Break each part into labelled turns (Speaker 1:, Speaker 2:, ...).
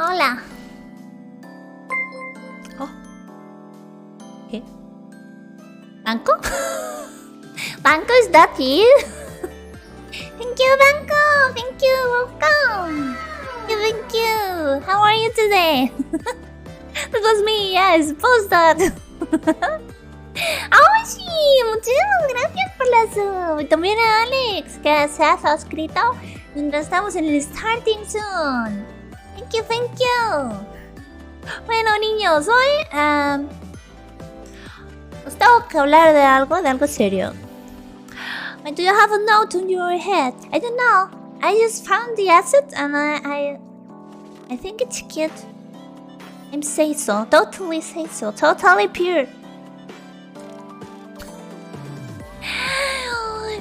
Speaker 1: Hola. Oh. ¿Qué? ¿Banco? ¿Banco, is that you? Thank you, Banco. Thank you. Welcome. Thank you. How are you today? That was me, yes. Post that. ¡Oh, sí! Muchísimas gracias por la sub. Y también a Alex, que se ha suscrito mientras estamos en el Starting Soon. Thank you, thank you. Bueno, niños, hoy os tengo que hablar de algo serio. Why do you have a note on your head? I don't know. I just found the asset and I think it's cute. I'm say so. Totally say so. Totally pure.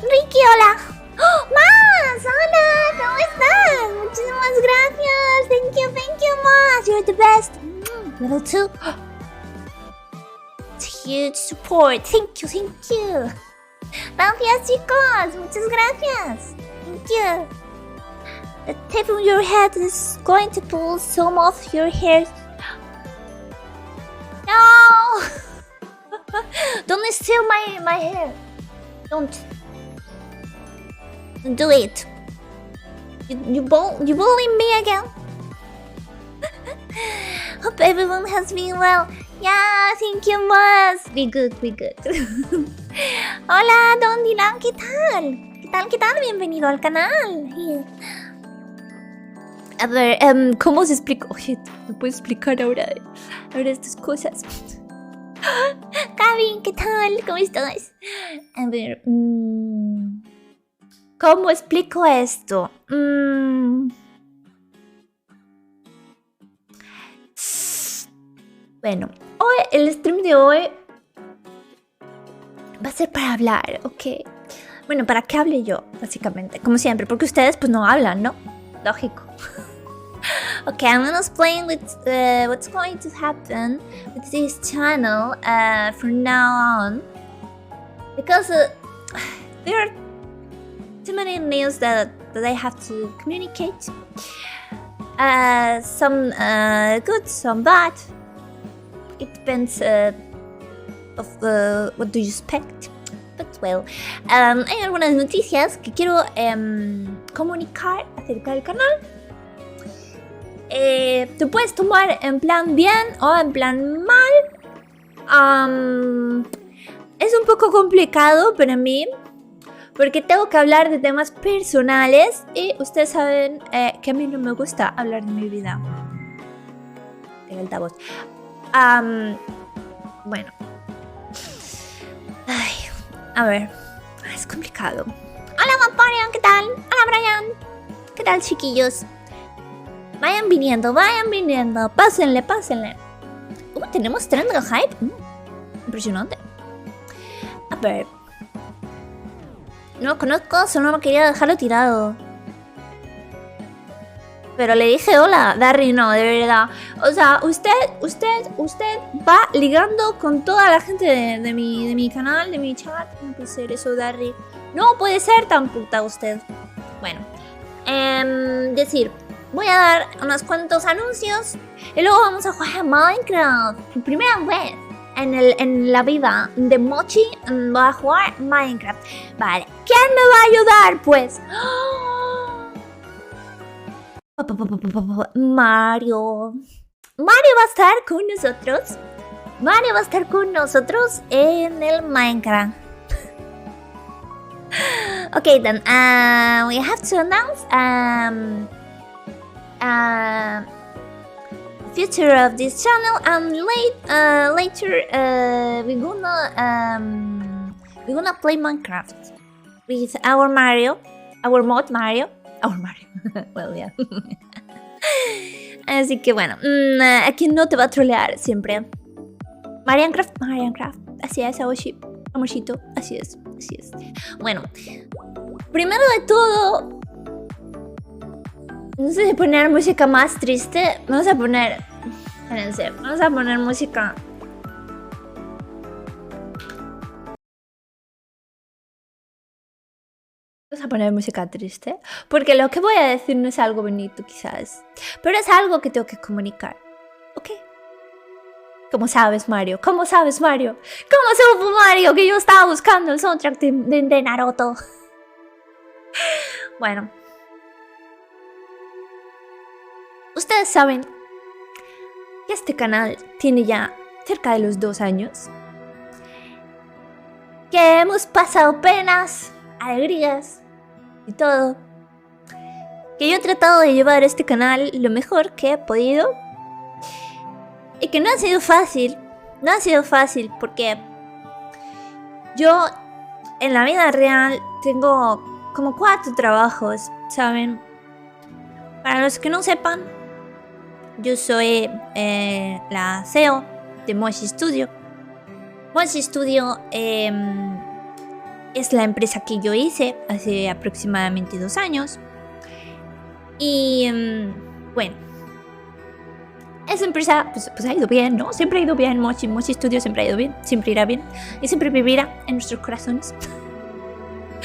Speaker 1: Ricky, hola. ¡Oh, más! Hola, ¿cómo estás? Muchísimas gracias. Thank you, más. You're the best. Level 2. It's huge support. Thank you. Gracias, chicos. Muchas gracias. Thank you. The tip on your head is going to pull some of your hair. No! Don't steal my hair. Don't do it. You bullying me again? Hope everyone has been well. Yeah, thank you, Mas. Be good. Hola, Don Dylan, ¿qué tal? ¿Qué tal? Bienvenido al canal. A ver, ¿cómo se explica? Oye, no puedo explicar ahora estas cosas. Kevin, ¿qué tal? ¿Cómo estás? A ver, ¿cómo explico esto? Bueno, hoy, el stream de hoy va a ser para hablar, ¿ok? Bueno, para que hable yo, básicamente, como siempre, porque ustedes pues no hablan, ¿no? Lógico. Okay, I'm gonna explain what's going to happen with this channel from now on, because there are too many news that I have to communicate. Some good, some bad. It depends of what do you expect. But well, hay algunas noticias que quiero comunicar acerca del canal. Te puedes tomar en plan bien o en plan mal. Es un poco complicado para mí porque tengo que hablar de temas personales y ustedes saben que a mí no me gusta hablar de mi vida. El altavoz. Bueno. Ay, a ver. Es complicado. Hola, Vaporeon, ¿qué tal? Hola, Brian. ¿Qué tal, chiquillos? Vayan viniendo. Pásenle. Tenemos tren de hype. Impresionante. A ver. No lo conozco, solo no quería dejarlo tirado. Pero le dije hola, Darry, no, de verdad. O sea, usted va ligando con toda la gente de mi canal, de mi chat. No puede ser eso, Darry. No puede ser tan puta usted. Bueno. Voy a dar unos cuantos anuncios y luego vamos a jugar a Minecraft. Por primera vez en la vida de Mochi voy a jugar Minecraft. Vale, ¿quién me va a ayudar? Pues Mario va a estar con nosotros. Mario va a estar con nosotros en el Minecraft. Okay, then we have to announce future of this channel, and later we're gonna play Minecraft with our mod Mario. Well, yeah. Así que bueno, aquí no te va a trolear siempre. Minecraft. Así es, amorcito, así es. Bueno, primero de todo, no sé si poner música más triste. Vamos a poner música. Vamos a poner música triste, porque lo que voy a decir no es algo bonito quizás, pero es algo que tengo que comunicar, ¿ok? ¿Cómo sabes, Mario? ¿Cómo supo Mario que yo estaba buscando el soundtrack de Naruto? Bueno, ustedes saben que este canal tiene ya cerca de los 2 años, que hemos pasado penas, alegrías y todo, que yo he tratado de llevar este canal lo mejor que he podido y que no ha sido fácil porque yo en la vida real tengo como 4 trabajos, ¿saben? Para los que no sepan, yo soy la CEO de Moshi Studio. Moshi Studio es la empresa que yo hice hace aproximadamente 2 años. Y bueno, esa empresa pues ha ido bien, ¿no? Siempre ha ido bien. Moshi Studio siempre ha ido bien, siempre irá bien y siempre vivirá en nuestros corazones.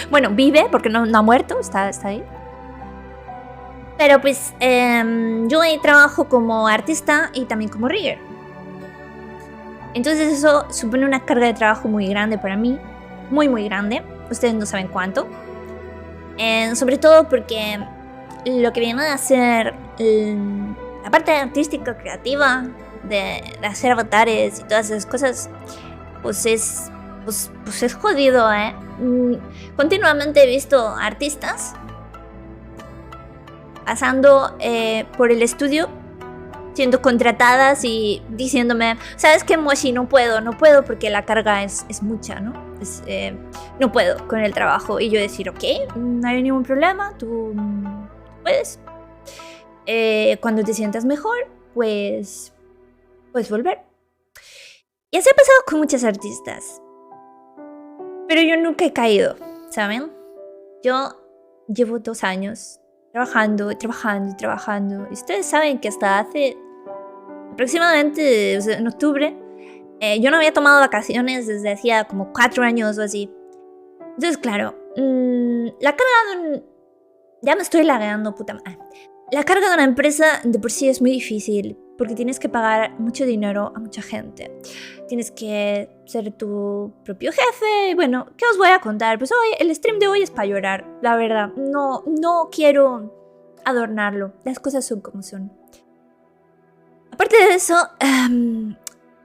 Speaker 1: Bueno, vive porque no ha muerto, está ahí. Pero pues yo ahí trabajo como artista y también como rigger. Entonces eso supone una carga de trabajo muy grande para mí. Muy, muy grande. Ustedes no saben cuánto. Sobre todo porque lo que viene a ser la parte artística, creativa, de hacer avatares y todas esas cosas, pues es jodido, ¿eh? Continuamente he visto artistas pasando por el estudio, siendo contratadas y diciéndome, ¿sabes qué, Moshi? No puedo porque la carga es mucha, ¿no? No puedo con el trabajo. Y yo decir, ok, no hay ningún problema, tú puedes. Cuando te sientas mejor, pues puedes volver. Y así ha pasado con muchas artistas. Pero yo nunca he caído, ¿saben? Yo llevo 2 años trabajando. Y ustedes saben que hasta hace aproximadamente, o sea, en octubre, yo no había tomado vacaciones desde hacía como 4 años o así. Entonces, claro, la carga ya me estoy lagueando, puta madre. La carga de una empresa de por sí es muy difícil porque tienes que pagar mucho dinero a mucha gente. Tienes que ser tu propio jefe. Y bueno, ¿qué os voy a contar? Pues hoy, el stream de hoy es para llorar, la verdad. No quiero adornarlo. Las cosas son como son. Aparte de eso,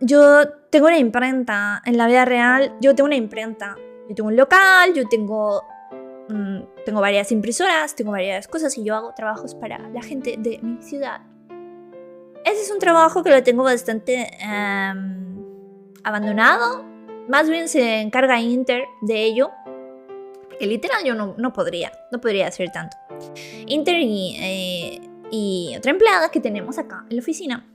Speaker 1: yo tengo una imprenta. En la vida real, yo tengo una imprenta. Yo tengo un local, yo tengo varias impresoras, tengo varias cosas y yo hago trabajos para la gente de mi ciudad. Ese es un trabajo que lo tengo bastante abandonado. Más bien se encarga Inter de ello. Porque literal yo no podría hacer tanto. Inter y otra empleada que tenemos acá en la oficina.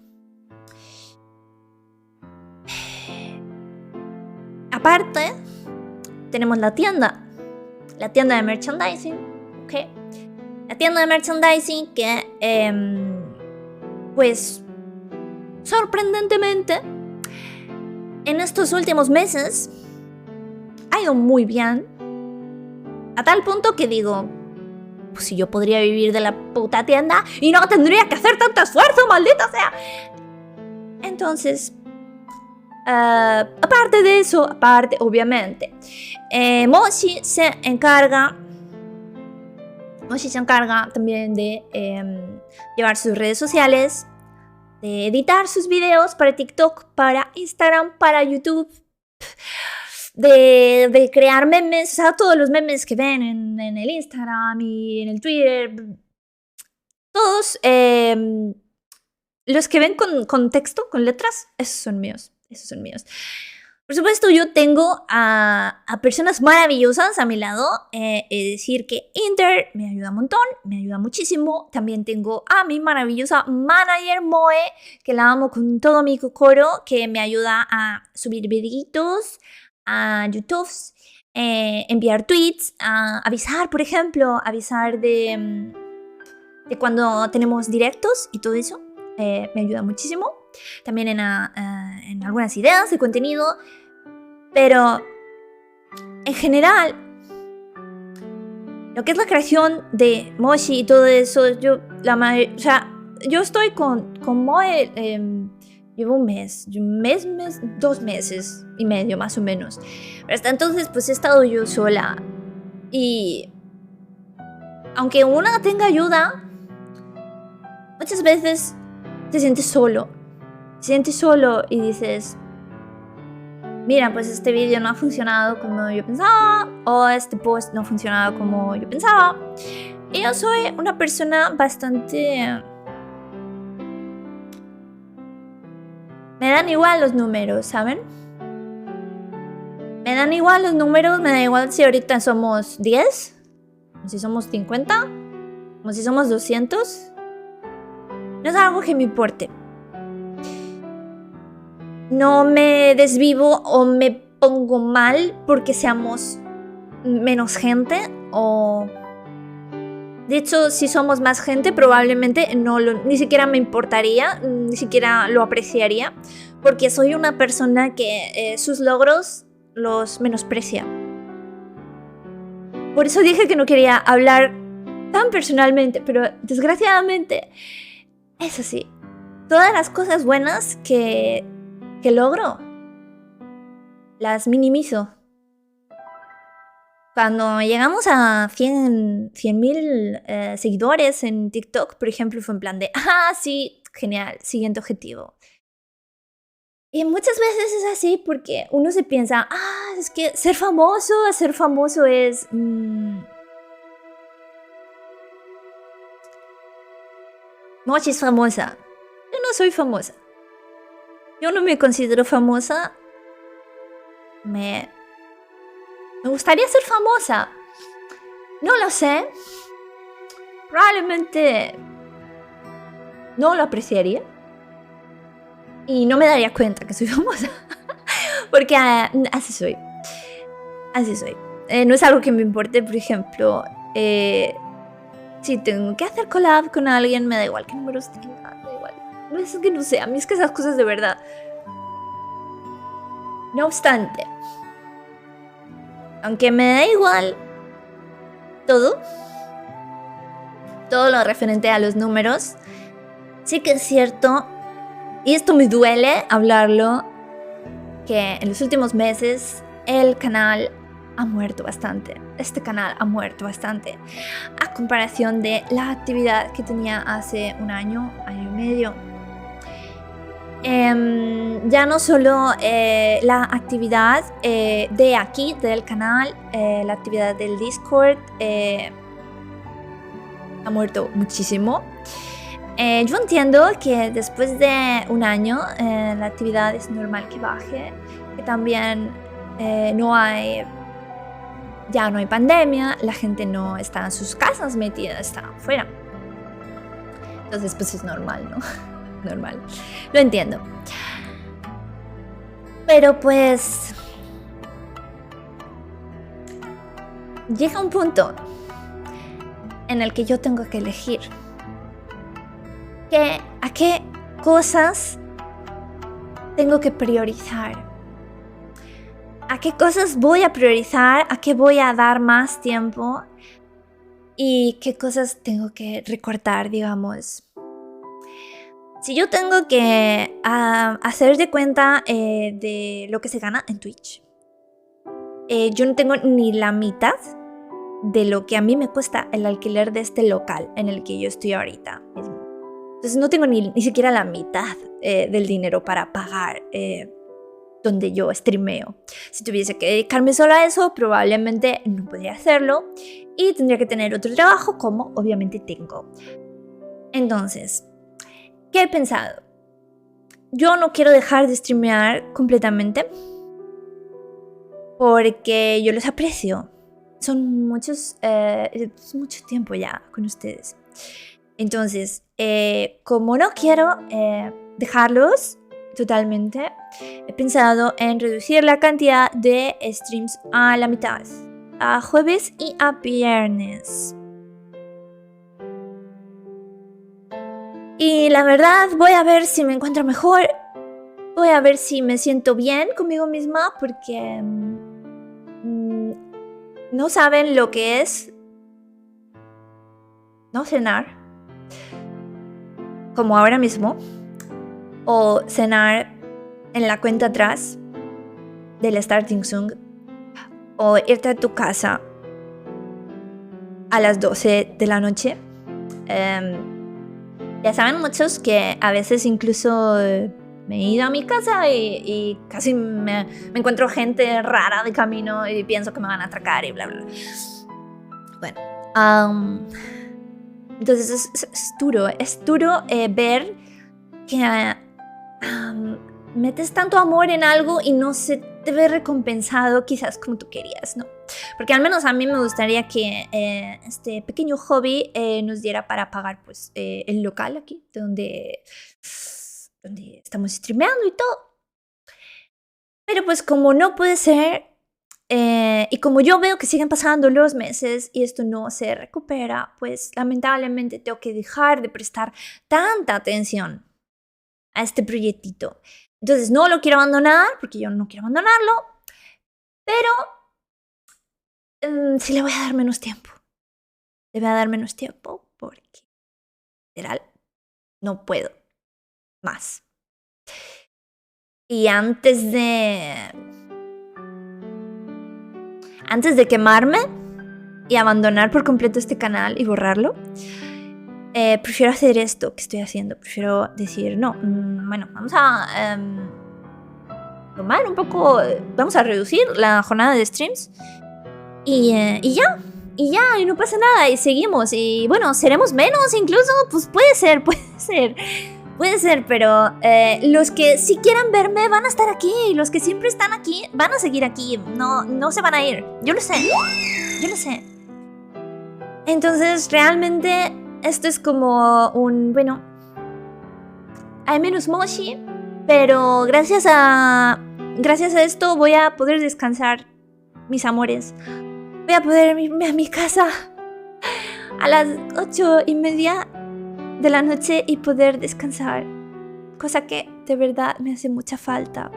Speaker 1: Aparte, tenemos la tienda de merchandising, ¿ok? La tienda de merchandising que, pues, sorprendentemente, en estos últimos meses ha ido muy bien. A tal punto que digo, pues si yo podría vivir de la puta tienda y no tendría que hacer tanto esfuerzo, maldita sea. Entonces, aparte de eso, obviamente, Moshi se encarga también de llevar sus redes sociales, de editar sus videos para TikTok, para Instagram, para YouTube, de crear memes, o sea, todos los memes que ven en el Instagram y en el Twitter, todos los que ven con texto, con letras, esos son míos. Por supuesto, yo tengo a personas maravillosas a mi lado. Es decir, que Inter me ayuda un montón, me ayuda muchísimo. También tengo a mi maravillosa manager Moe, que la amo con todo mi cocoro, que me ayuda a subir videitos a YouTube, enviar tweets, a avisar, por ejemplo, de cuando tenemos directos y todo eso. Me ayuda muchísimo. También en algunas ideas de contenido. Pero en general, lo que es la creación de Moshi y todo eso, yo estoy con Moe, llevo un mes, 2 meses y medio más o menos. Pero hasta entonces pues he estado yo sola. Y aunque una tenga ayuda, muchas veces te sientes solo y dices, mira, pues este vídeo no ha funcionado como yo pensaba, o este post no ha funcionado como yo pensaba. Y yo soy una persona bastante... me dan igual los números, ¿saben? Me dan igual los números, me da igual si ahorita somos 10, o si somos 50, o si somos 200. No es algo que me importe. No me desvivo o me pongo mal porque seamos menos gente o... De hecho, si somos más gente, probablemente ni siquiera me importaría, ni siquiera lo apreciaría, porque soy una persona que sus logros los menosprecia. Por eso dije que no quería hablar tan personalmente, pero desgraciadamente es así. Todas las cosas buenas que logro, las minimizo. Cuando llegamos a 100,000 seguidores en TikTok, por ejemplo, fue en plan de, sí, genial, siguiente objetivo. Y muchas veces es así porque uno se piensa, es que ser famoso es... Mochi es famosa. Yo no soy famosa. Yo no me considero famosa. Me gustaría ser famosa. No lo sé. Probablemente no lo apreciaría. Y no me daría cuenta que soy famosa. Porque así soy. Así soy. No es algo que me importe, por ejemplo. Si tengo que hacer collab con alguien, me da igual qué números tenga. Da igual. No es que no sé. A mí es que esas cosas de verdad. No obstante, aunque me da igual todo lo referente a los números, sí que es cierto, y esto me duele hablarlo, que en los últimos meses el canal ha muerto bastante. Este canal ha muerto bastante a comparación de la actividad que tenía hace un año y medio. Ya no solo la actividad de aquí, del canal, la actividad del Discord ha muerto muchísimo. Yo entiendo que después de un año la actividad es normal que baje, que también ya no hay pandemia, la gente no está en sus casas metida, está afuera. Entonces pues es normal, ¿no? Normal. Lo entiendo. Pero pues... llega un punto en el que yo tengo que elegir a qué cosas tengo que priorizar. A qué cosas voy a priorizar, a qué voy a dar más tiempo y qué cosas tengo que recortar, digamos. Si yo tengo que hacer de cuenta de lo que se gana en Twitch, yo no tengo ni la mitad de lo que a mí me cuesta el alquiler de este local en el que yo estoy ahorita mismo. Entonces no tengo ni siquiera la mitad del dinero para pagar donde yo streameo. Si tuviese que dedicarme solo a eso, probablemente no podría hacerlo y tendría que tener otro trabajo, como obviamente tengo. Entonces, ¿qué he pensado? Yo no quiero dejar de streamear completamente porque yo los aprecio. Son mucho tiempo ya con ustedes. Entonces, como no quiero dejarlos totalmente, he pensado en reducir la cantidad de streams a la mitad, a jueves y a viernes. Y la verdad, voy a ver si me encuentro mejor. Voy a ver si me siento bien conmigo misma, porque no saben lo que es no cenar, como ahora mismo, o cenar en la cuenta atrás del Starting Sung, o irte a tu casa a las 12 de la noche. Ya saben muchos que a veces incluso me he ido a mi casa y casi me encuentro gente rara de camino y pienso que me van a atracar y bla, bla. Bueno, entonces es duro ver que metes tanto amor en algo y no se te ve recompensado quizás como tú querías, ¿no? Porque al menos a mí me gustaría que este pequeño hobby nos diera para pagar pues el local aquí, donde estamos streameando y todo. Pero pues como no puede ser, y como yo veo que siguen pasando los meses y esto no se recupera, pues lamentablemente tengo que dejar de prestar tanta atención a este proyectito. Entonces no lo quiero abandonar, porque yo no quiero abandonarlo, pero sí le voy a dar menos tiempo. Le voy a dar menos tiempo porque, literal, no puedo más. Y antes de quemarme y abandonar por completo este canal y borrarlo, prefiero hacer esto que estoy haciendo. Prefiero decir, no, bueno, vamos a tomar un poco, vamos a reducir la jornada de streams y no pasa nada y seguimos. Y bueno, seremos menos incluso, pues puede ser, pero los que sí quieran verme van a estar aquí. Los que siempre están aquí van a seguir aquí, no se van a ir. Yo lo sé. Entonces realmente esto es como bueno, hay menos Moshi, pero gracias a esto voy a poder descansar, mis amores. Voy a poder irme a mi casa a las 8:30 de la noche y poder descansar, cosa que de verdad me hace mucha falta.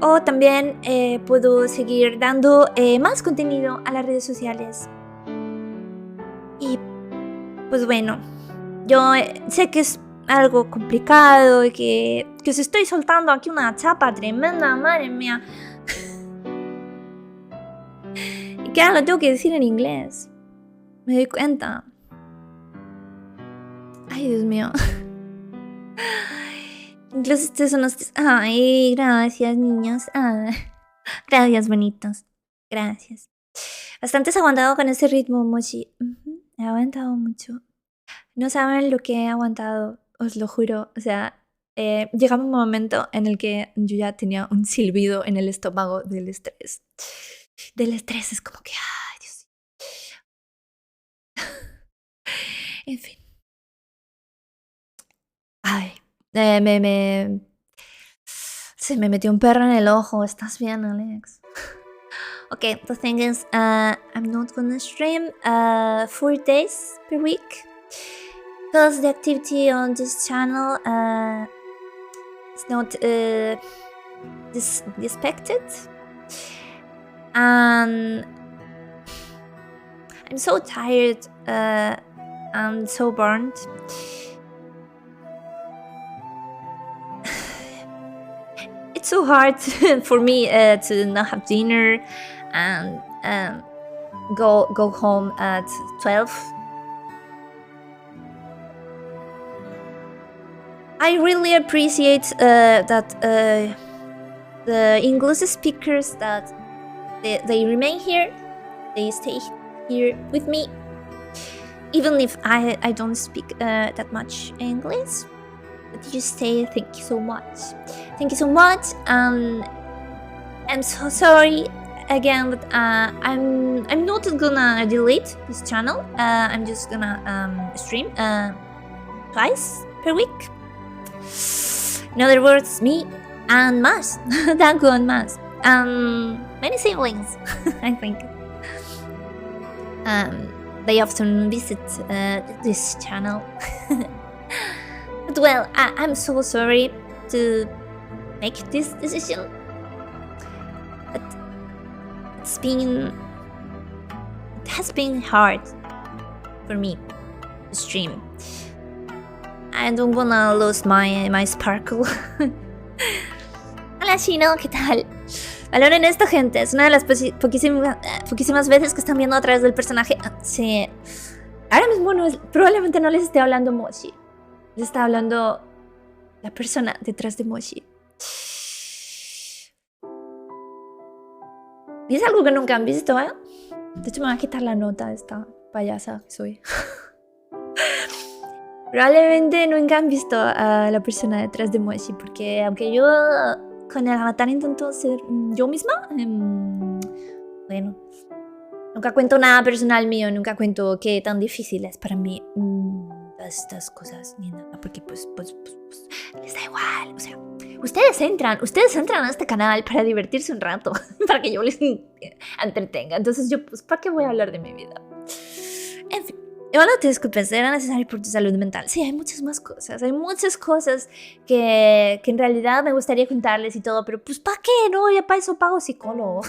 Speaker 1: O también puedo seguir dando más contenido a las redes sociales. Y pues bueno, yo sé que es algo complicado y que os estoy soltando aquí una chapa tremenda, madre mía. Y que ahora lo tengo que decir en inglés. Me doy cuenta. Ay, Dios mío. Incluso estos son los... Ay, gracias, niños. Gracias, bonitos. Gracias. Bastante has aguantado con ese ritmo, Mochi. He aguantado mucho. No saben lo que he aguantado, os lo juro. O sea, llegaba un momento en el que yo ya tenía un silbido en el estómago del estrés. Del estrés es como que... Ay, Dios. En fin. Ay, se me metió un perro en el ojo. ¿Estás bien, Alex? Okay, the thing is, I'm not gonna stream 4 days per week because the activity on this channel is not expected, and I'm so tired and so burned. It's so hard for me to not have dinner and go home at 12. I really appreciate that the English speakers that they remain here, they stay here with me, even if I don't speak that much English. But you stay. Thank you so much. Thank you so much. I'm so sorry again, but I'm not gonna delete this channel. I'm just gonna stream twice per week. In other words, me and Mas, Danko and Mas, many siblings, I think. They often visit this channel. But well, I'm so sorry to make this decision. But it has been hard for me to stream. I don't wanna lose my sparkle. Hola Shino, ¿qué tal? Valoren esto, gente. Es una de las poquísimas veces que están viendo a través del personaje. Sí. Ahora mismo probablemente no les esté hablando Moshi. Les está hablando la persona detrás de Moshi. Y es algo que nunca han visto, ¿eh? De hecho, me va a quitar la nota de esta payasa que soy. Probablemente nunca han visto a la persona detrás de Moshi, porque aunque yo con el avatar intento ser yo misma, bueno, nunca cuento nada personal mío, nunca cuento qué tan difícil es para mí todas estas cosas ni nada, porque pues les da igual, o sea, ustedes entran a este canal para divertirse un rato, para que yo les entretenga, entonces yo pues ¿para qué voy a hablar de mi vida? En fin. Igual no te disculpes, era necesario por tu salud mental. Sí, hay muchas más cosas. Hay muchas cosas que en realidad me gustaría contarles y todo, pero pues ¿para qué? No, ya para eso pago psicólogo.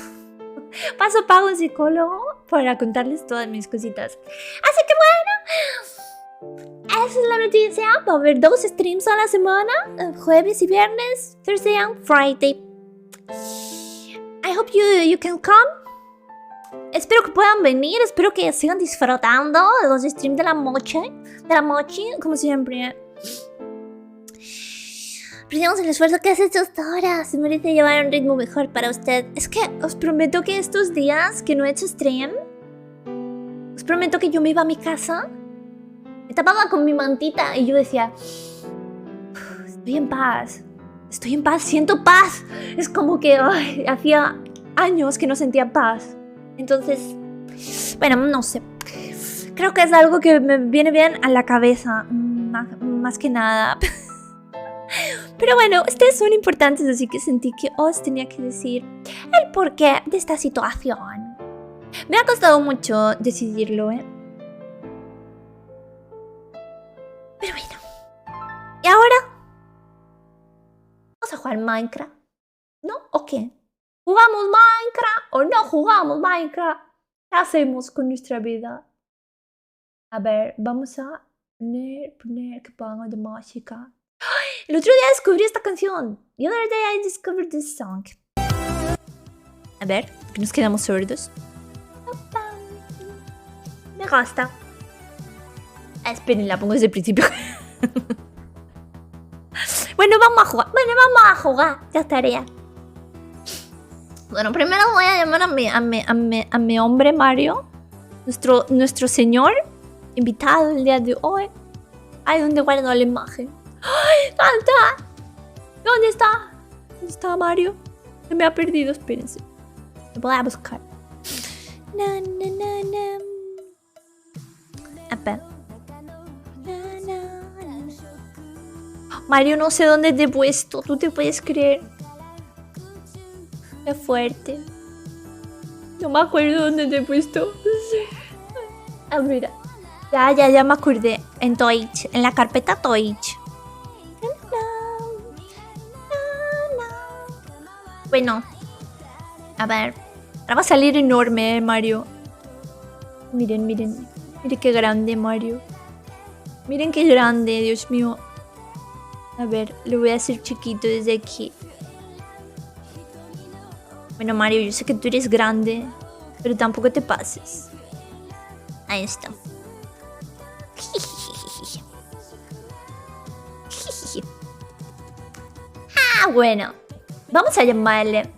Speaker 1: Para eso pago un psicólogo para contarles todas mis cositas. Así que bueno, esa es la noticia. Va a haber 2 streams a la semana, jueves y viernes, Thursday and Friday. I hope you can come. Espero que puedan venir, espero que sigan disfrutando de los streams de la Mochi, como siempre. Apreciamos el esfuerzo que has hecho hasta ahora, se merece llevar un ritmo mejor para usted. Es que os prometo que estos días que no he hecho stream, os prometo que yo me iba a mi casa, me tapaba con mi mantita y yo decía, estoy en paz, siento paz. Es como que hacía años que no sentía paz. Entonces, bueno, no sé. Creo que es algo que me viene bien a la cabeza, más que nada. Pero bueno, ustedes son importantes, así que sentí que os tenía que decir el porqué de esta situación. Me ha costado mucho decidirlo, ¿eh? Pero bueno. ¿Y ahora? ¿Vamos a jugar Minecraft? ¿No? ¿O qué? ¿Jugamos Minecraft o no jugamos Minecraft? ¿Qué hacemos con nuestra vida? A ver, vamos a poner que ponga de música. ¡Ay! El otro día descubrí esta canción. The other day I discovered this song. A ver, que nos quedamos sordos. Me gusta. Esperen, la pongo desde el principio. Bueno, vamos a jugar. Ya estaría. Bueno, primero voy a llamar a mi hombre Mario, nuestro señor invitado el día de hoy. Ay, ¿dónde guardo la imagen? ¡Ay! ¿Dónde está? ¿Dónde está? ¿Dónde está Mario? Se me ha perdido, espérense. Lo voy a buscar. A ver. Mario, no sé dónde te he puesto. ¿Tú te puedes creer? Qué fuerte. No me acuerdo dónde te he puesto. Ah, mira. Ya me acordé. En Twitch. En la carpeta Twitch. Bueno. A ver. Ahora va a salir enorme, Mario. Miren. Miren qué grande, Mario. Miren qué grande, Dios mío. A ver, lo voy a hacer chiquito desde aquí. Bueno, Mario, yo sé que tú eres grande, pero tampoco te pases. Ahí está. Ah, bueno. Vamos a llamarle.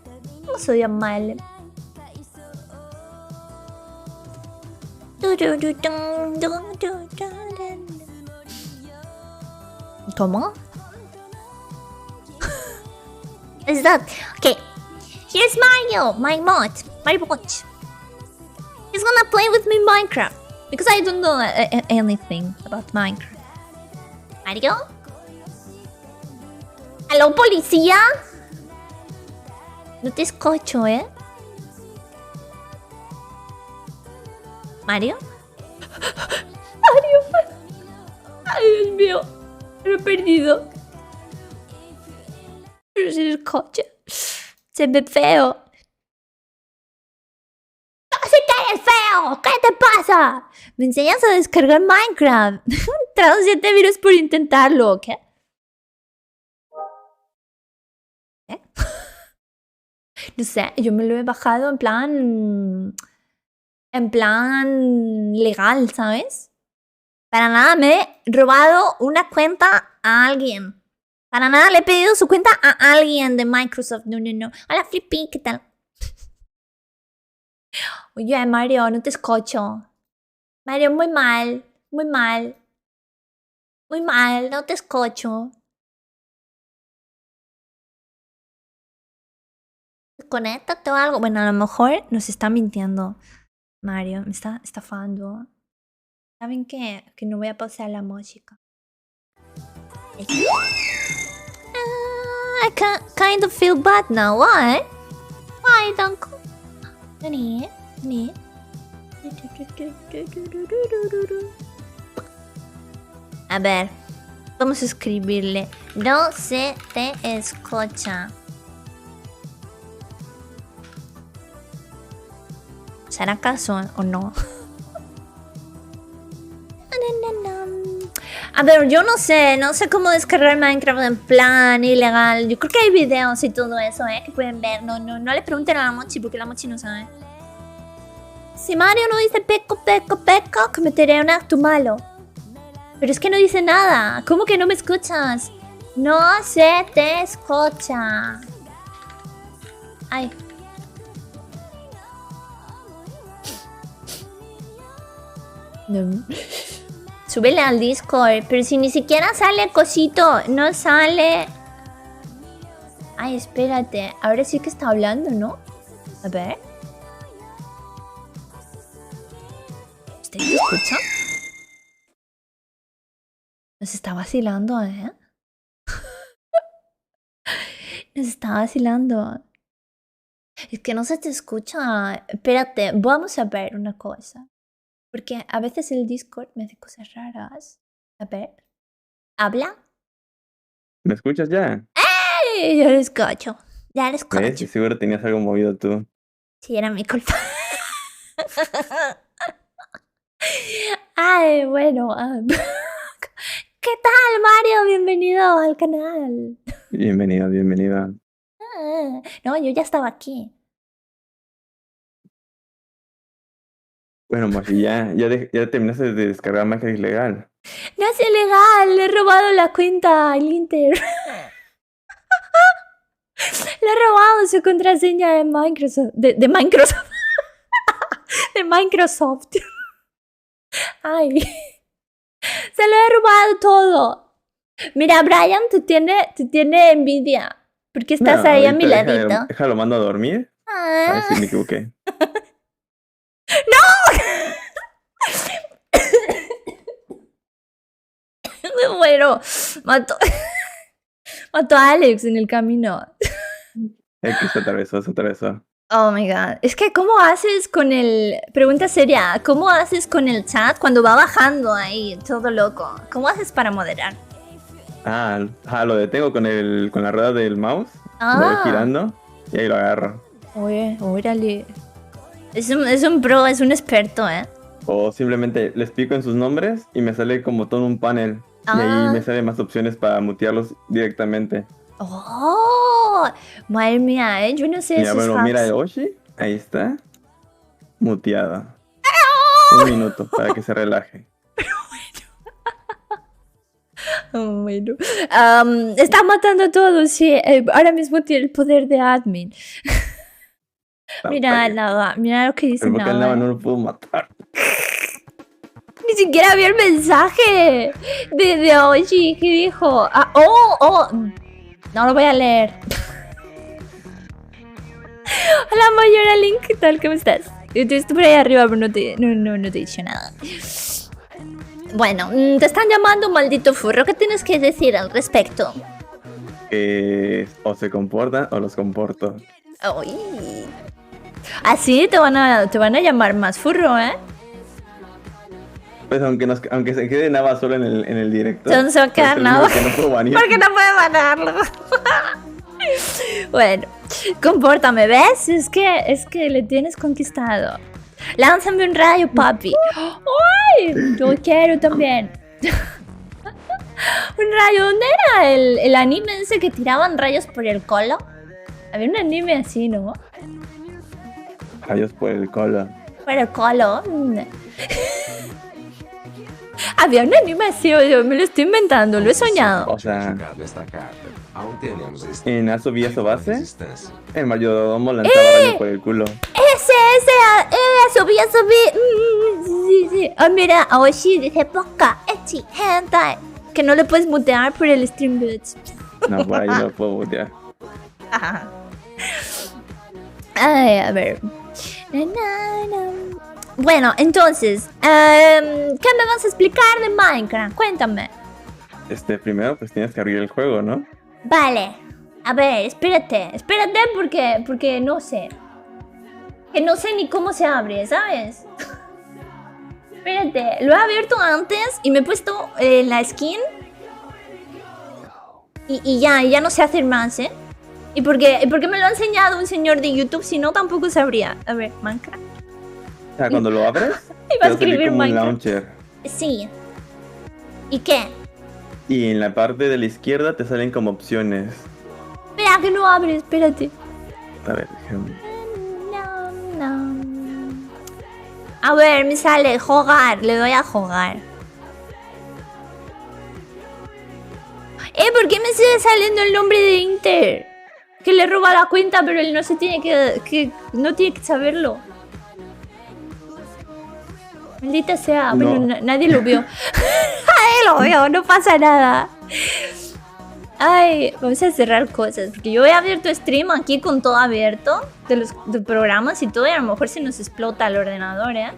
Speaker 1: ¿Cómo? Is that okay? Here's Mario, my bot. He's gonna play with me Minecraft because I don't know anything about Minecraft. Mario? ¿Aló, policía? No te escucho, ¿eh? ¿Mario? ¡Mario! ¡Ay, Dios mío! Me he perdido. Pero si el coche se ve feo. ¡No, si que eres feo! ¿Qué te pasa? Me enseñas a descargar Minecraft. Trajo 7 virus por intentarlo, ¿ok? ¿Eh? No sé, yo me lo he bajado en plan legal, ¿sabes? Para nada me he robado una cuenta a alguien. Para nada le he pedido su cuenta a alguien de Microsoft. No. Hola, Flippy, ¿qué tal? Oye, Mario, no te escucho. Mario, muy mal. Muy mal, no te escucho. Conéctate o algo. Bueno, a lo mejor nos está mintiendo Mario. Me está estafando. ¿Saben qué? Que no voy a pausar la música. I kind of feel bad now. Why? Why, Danko? Nani? A ver, vamos a escribirle. No se te escucha. ¿Será caso o no? A ver, yo no sé cómo descargar Minecraft en plan ilegal. Yo creo que hay videos y todo eso, que pueden ver. No le pregunten a la Mochi porque la Mochi no sabe. Si Mario no dice peco, cometeré un acto malo. Pero es que no dice nada. ¿Cómo que no me escuchas? No se te escucha. Ay. No. Súbele al Discord. Pero si ni siquiera sale cosito. No sale. Ay, espérate. Ahora sí que está hablando, ¿no? A ver. ¿Usted me escucha? Nos está vacilando, ¿eh? Nos está vacilando. Es que no se te escucha. Espérate, vamos a ver una cosa. Porque a veces el Discord me hace cosas raras. A ver. ¿Habla?
Speaker 2: ¿Me escuchas ya?
Speaker 1: ¡Ey! Ya lo escucho. Ya lo escucho.
Speaker 2: ¿Ves? Seguro tenías algo movido tú.
Speaker 1: Sí, era mi culpa. Ay, bueno. ¿Qué tal, Mario? Bienvenido al canal.
Speaker 2: Bienvenida.
Speaker 1: No, yo ya estaba aquí.
Speaker 2: Bueno, Moshi, ya terminaste de descargar magia ilegal.
Speaker 1: No es ilegal, le he robado la cuenta al Inter. Le he robado su contraseña de Microsoft. De Microsoft. De Microsoft. Ay. Se lo he robado todo. Mira, Brian, te tiene envidia. Porque estás ahí a mi ladito.
Speaker 2: Déjalo, mando a dormir. A ver si me equivoqué.
Speaker 1: ¡No! Me muero. Mató a Alex en el camino.
Speaker 2: X se atravesó.
Speaker 1: Oh my god. Es que, ¿cómo haces con el... Pregunta seria. ¿Cómo haces con el chat cuando va bajando ahí, todo loco? ¿Cómo haces para moderar?
Speaker 2: Lo detengo con la rueda del mouse. Lo voy girando y ahí lo agarro.
Speaker 1: Oye, órale. Es un pro, es un experto, ¿eh?
Speaker 2: O simplemente les pico en sus nombres y me sale como todo un panel. Y ahí me salen más opciones para mutearlos directamente.
Speaker 1: ¡Oh! Madre mía, yo no sé esos hacks.
Speaker 2: Mira, Oshi, ahí está. Muteada. 1 minuto para que se relaje.
Speaker 1: Bueno. Está matando a todos, sí. Ahora mismo tiene el poder de admin. Mira Nava, mira lo que dice
Speaker 2: Nava.
Speaker 1: Nava.
Speaker 2: No lo puedo matar.
Speaker 1: Ni siquiera vi el mensaje de Oshi que dijo. No lo voy a leer. Hola Mayora Link, ¿qué tal? ¿Cómo estás? Yo estoy por ahí arriba, pero no te he dicho nada. Bueno, te están llamando maldito furro. ¿Qué tienes que decir al respecto?
Speaker 2: O se comportan o los comporto.
Speaker 1: Uy. Así te van a llamar más furro, ¿eh?
Speaker 2: Pues aunque se quede Nava solo en el directo.
Speaker 1: Se va a quedar Nava.
Speaker 2: Porque no puedo banir.
Speaker 1: Porque no puedo banarlo. Bueno, compórtame, ¿ves? Es que le tienes conquistado. Lánzame un rayo, papi. ¡Ay! Yo quiero también. Un rayo, ¿dónde era el anime ese que tiraban rayos por el colo? Había un anime así, ¿no?
Speaker 2: Rayos por el colo.
Speaker 1: Por el colo. Había un anime así, yo me lo estoy inventando, lo he soñado.
Speaker 2: O sea, en Asobi Asobase, el mayordomo lanzaba rayos por el culo.
Speaker 1: Asobi. Sí. Oh, mira, Oshi dice poca, echi, hentai. Que no le puedes mutear por el Streamlabs.
Speaker 2: No, por ahí no puedo mutear.
Speaker 1: Ay, a ver. Bueno, entonces, ¿qué me vas a explicar de Minecraft? Cuéntame.
Speaker 2: Primero pues tienes que abrir el juego, ¿no?
Speaker 1: Vale. A ver, espérate porque no sé. Que no sé ni cómo se abre, ¿sabes? Espérate, lo he abierto antes y me he puesto la skin. Y ya no sé hacer más, ¿eh? ¿Y por qué me lo ha enseñado un señor de YouTube? Si no, tampoco sabría. A ver, Minecraft.
Speaker 2: O sea, cuando lo abres,
Speaker 1: Iba a
Speaker 2: te va a salir
Speaker 1: escribir
Speaker 2: como un
Speaker 1: Minecraft.
Speaker 2: launcher.
Speaker 1: Sí. ¿Y qué?
Speaker 2: Y en la parte de la izquierda te salen como opciones.
Speaker 1: Espera, que no abre, espérate.
Speaker 2: A ver, déjame.
Speaker 1: A ver, me sale jugar, le doy a jugar. ¿Por qué me sigue saliendo el nombre de Inter? Que le roba la cuenta, pero él no se tiene no tiene que saberlo. Maldita sea,
Speaker 2: No.
Speaker 1: bueno, nadie lo vio. Nadie lo vio, no pasa nada. Ay, vamos a cerrar cosas, porque yo he abierto stream aquí con todo abierto, de los programas y todo, y a lo mejor se nos explota el ordenador, ¿eh?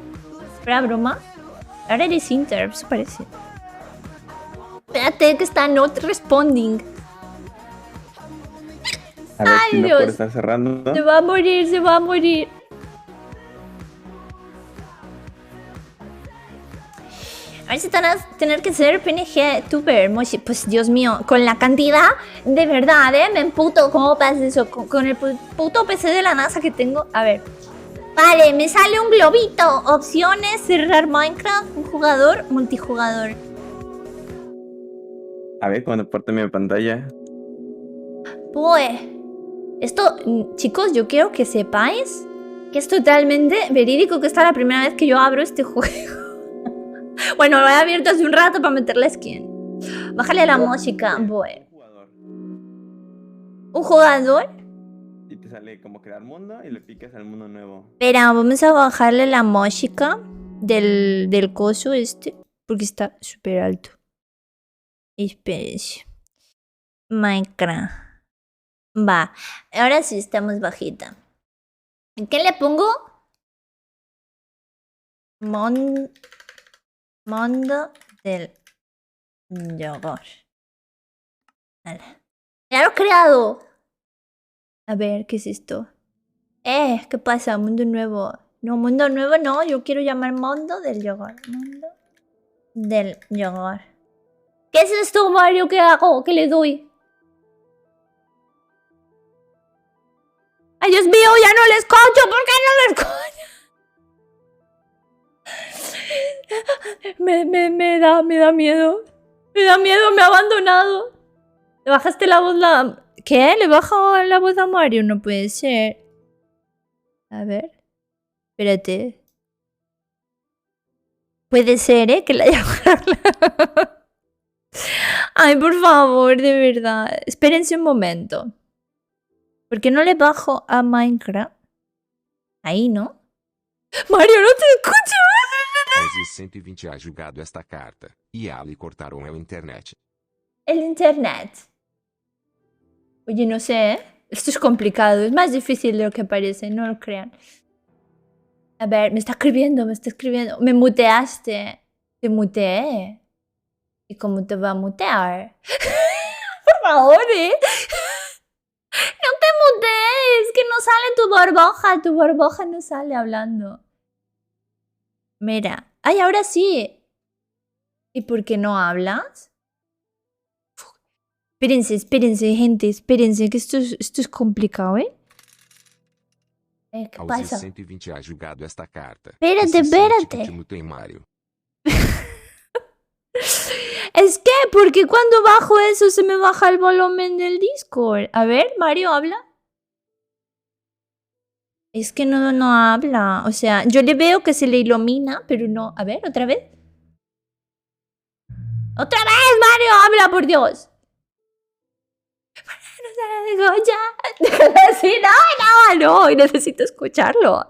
Speaker 1: Espera, broma. Ahora eres Inter, eso parece. Espérate, que está not responding.
Speaker 2: A ver
Speaker 1: Ay,
Speaker 2: si no
Speaker 1: Dios.
Speaker 2: puede estar cerrando.
Speaker 1: Se va a morir, se va a morir. A ver si van a tener que ser PNG tuber, Moshi. Pues Dios mío, con la cantidad, de verdad, me emputo. ¿Cómo pasa eso? Con el puto PC de la NASA que tengo. A ver. Vale, me sale un globito. Opciones, cerrar Minecraft, un jugador, multijugador.
Speaker 2: A ver, cuando parte mi pantalla.
Speaker 1: Pues, esto, chicos, yo quiero que sepáis que es totalmente verídico, que esta es la primera vez que yo abro este juego. Bueno, lo he abierto hace un rato para meterle skin. Bájale la música. Bueno. ¿Un jugador?
Speaker 2: Y te sale como crear mundo y le picas al mundo nuevo.
Speaker 1: Espera, vamos a bajarle la música del coso este, porque está súper alto. Espérense. Minecraft. Va. Ahora sí estamos bajita. ¿En qué le pongo? Mundo del yogur. Vale. Ya lo he creado. A ver, ¿qué es esto? ¿Qué pasa? Mundo nuevo. No, mundo nuevo no. Yo quiero llamar mundo del yogur. Mundo del yogur. ¿Qué es esto, Mario? ¿Qué hago? ¿Qué le doy? ¡Ay, Dios mío! ¡Ya no le escucho! ¿Por qué no le escucho? Me da miedo. Me da miedo, me ha abandonado. ¿Le bajaste la voz ¿Qué? ¿Le bajo la voz a Mario? No puede ser. A ver. Espérate. Puede ser, ¿eh? Que la haya bajado. Ay, por favor, de verdad. Espérense un momento. ¿Por qué no le bajo a Minecraft? Ahí, ¿no? Mario, no te escucho.
Speaker 3: Aos 120 ha julgado esta carta, e a lhe cortaram a internet.
Speaker 1: El internet. Oye, no sé, ¿eh? Esto es complicado. Es más difícil de lo que parece, no lo crean. A ver, me está escribiendo. Me muteaste. Te muteé. ¿Y cómo te va a mutear? Por favor, ¿eh? No te mutees, que no sale tu barboja no sale hablando. Mira, ay, ahora sí. ¿Y por qué no hablas? Espérense, gente, espérense, que esto es complicado, ¿eh? ¿Qué
Speaker 3: Aos
Speaker 1: pasa?
Speaker 3: 120 ha julgado esta carta.
Speaker 1: Espérate,
Speaker 3: E se sente que
Speaker 1: espérate.
Speaker 3: te mutei, Mario.
Speaker 1: Es que, porque cuando bajo eso se me baja el volumen del Discord. A ver, Mario, habla. Es que no habla. O sea, yo le veo que se le ilumina, pero no. A ver, otra vez. ¡Otra vez, Mario! ¡Habla, por Dios! No, ya. Sí, no, necesito escucharlo.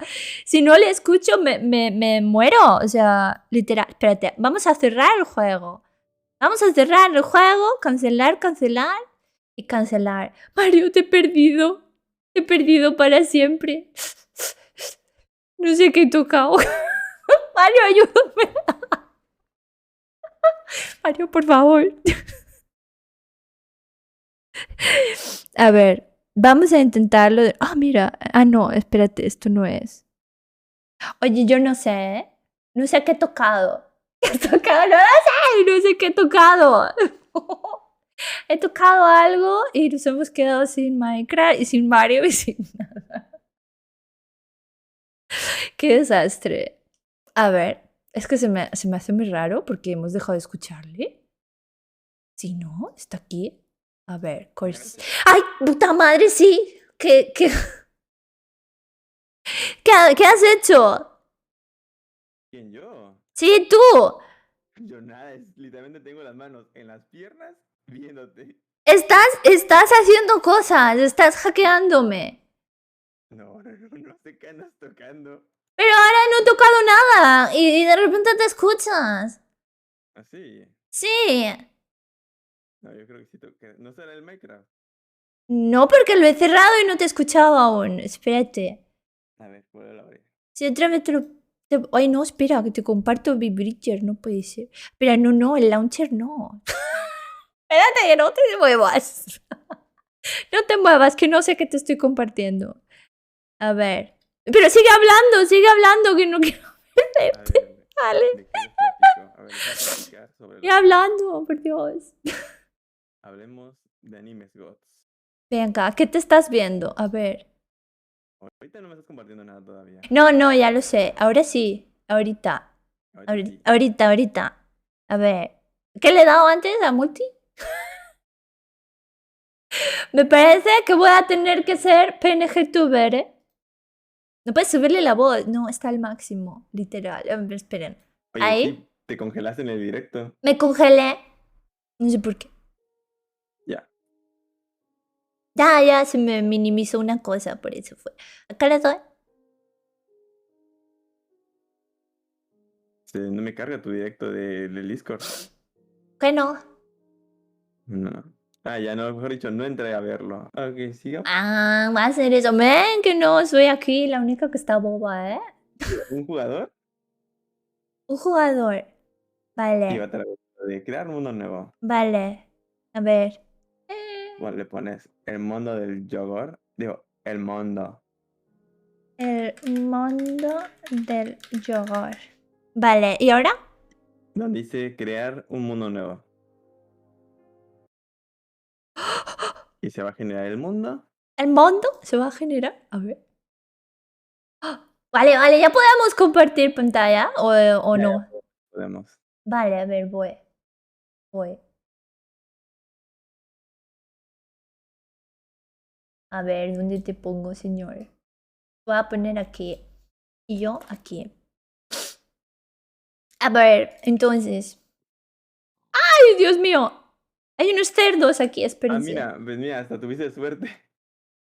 Speaker 1: Si no le escucho, me muero. O sea, literal. Espérate, vamos a cerrar el juego. Vamos a cerrar el juego, cancelar, cancelar y cancelar. Mario, te he perdido. Te he perdido para siempre. No sé qué he tocado. Mario, ayúdame. Mario, por favor. A ver, vamos a intentarlo. Ah, mira. Ah, no, espérate, esto no es. Oye, yo no sé, ¿eh? No sé qué he tocado. ¿Qué he tocado? No lo sé, no sé qué he tocado. He tocado algo y nos hemos quedado sin Minecraft y sin Mario y sin nada. Qué desastre. A ver, es que se me hace muy raro porque hemos dejado de escucharle. Si no, está aquí. A ver, ¡ay, puta madre, sí! ¿Qué has hecho?
Speaker 2: ¿Quién, yo?
Speaker 1: Sí, tú.
Speaker 2: Yo nada, literalmente tengo las manos en las piernas viéndote.
Speaker 1: Estás haciendo cosas, estás hackeándome.
Speaker 2: No sé qué andas tocando.
Speaker 1: Pero ahora no he tocado nada y de repente te escuchas.
Speaker 2: ¿Así?
Speaker 1: Sí.
Speaker 2: No, yo creo que sí toqué. ¿No será el Minecraft?
Speaker 1: No, porque lo he cerrado y no te he escuchado aún. Espérate.
Speaker 2: A ver, vuelvo a abrir.
Speaker 1: Si otra vez te lo... Ay, no, espera, que te comparto mi Bridger, no puede ser. Espera, no, el launcher no. Espérate, que no te muevas. No te muevas, que no sé qué te estoy compartiendo. A ver. Pero sigue hablando, que no quiero verte. Vale.
Speaker 2: ¿De qué les platico? A ver, déjame platicar sobre
Speaker 1: Sigue hablando, por Dios.
Speaker 2: Hablemos de animes gods.
Speaker 1: Venga, ¿qué te estás viendo? A ver.
Speaker 2: Ahorita no me estás compartiendo nada todavía.
Speaker 1: No, ya lo sé. Ahora sí. Ahorita.
Speaker 2: Sí.
Speaker 1: Ahorita. A ver. ¿Qué le he dado antes a multi? Me parece que voy a tener que ser PNGtuber, ¿eh? No puedes subirle la voz. No, está al máximo. Literal. Esperen.
Speaker 2: Oye,
Speaker 1: Ahí.
Speaker 2: sí, te congelaste en el directo.
Speaker 1: Me congelé. No sé por qué.
Speaker 2: Ya.
Speaker 1: Ya se me minimizó una cosa, por eso fue. Acá le doy.
Speaker 2: No me carga tu directo del Discord.
Speaker 1: ¿Qué no?
Speaker 2: No. Ah, ya no, mejor dicho, no entré a verlo. Ok, siga.
Speaker 1: Ah, va a ser eso. Ven, que no soy aquí la única que está boba, ¿eh?
Speaker 2: ¿Un jugador?
Speaker 1: Un jugador.
Speaker 2: Y
Speaker 1: Vale.
Speaker 2: va a tratar de crear un mundo nuevo.
Speaker 1: Vale. A ver.
Speaker 2: Bueno, le pones el mundo del yogur. Digo, el mundo.
Speaker 1: El mundo del yogur. Vale, ¿y ahora?
Speaker 2: Donde dice crear un mundo nuevo. Y se va a generar el mundo.
Speaker 1: ¿El mundo se va a generar? A ver. Vale, ¿ya podemos compartir pantalla o
Speaker 2: Ya,
Speaker 1: no?
Speaker 2: Podemos.
Speaker 1: Vale, a ver, voy. A ver, ¿dónde te pongo, señor? Voy a poner aquí. Y yo aquí. A ver, entonces. ¡Ay, Dios mío! Hay unos cerdos aquí, espérense.
Speaker 2: Pues mira, hasta tuviste suerte.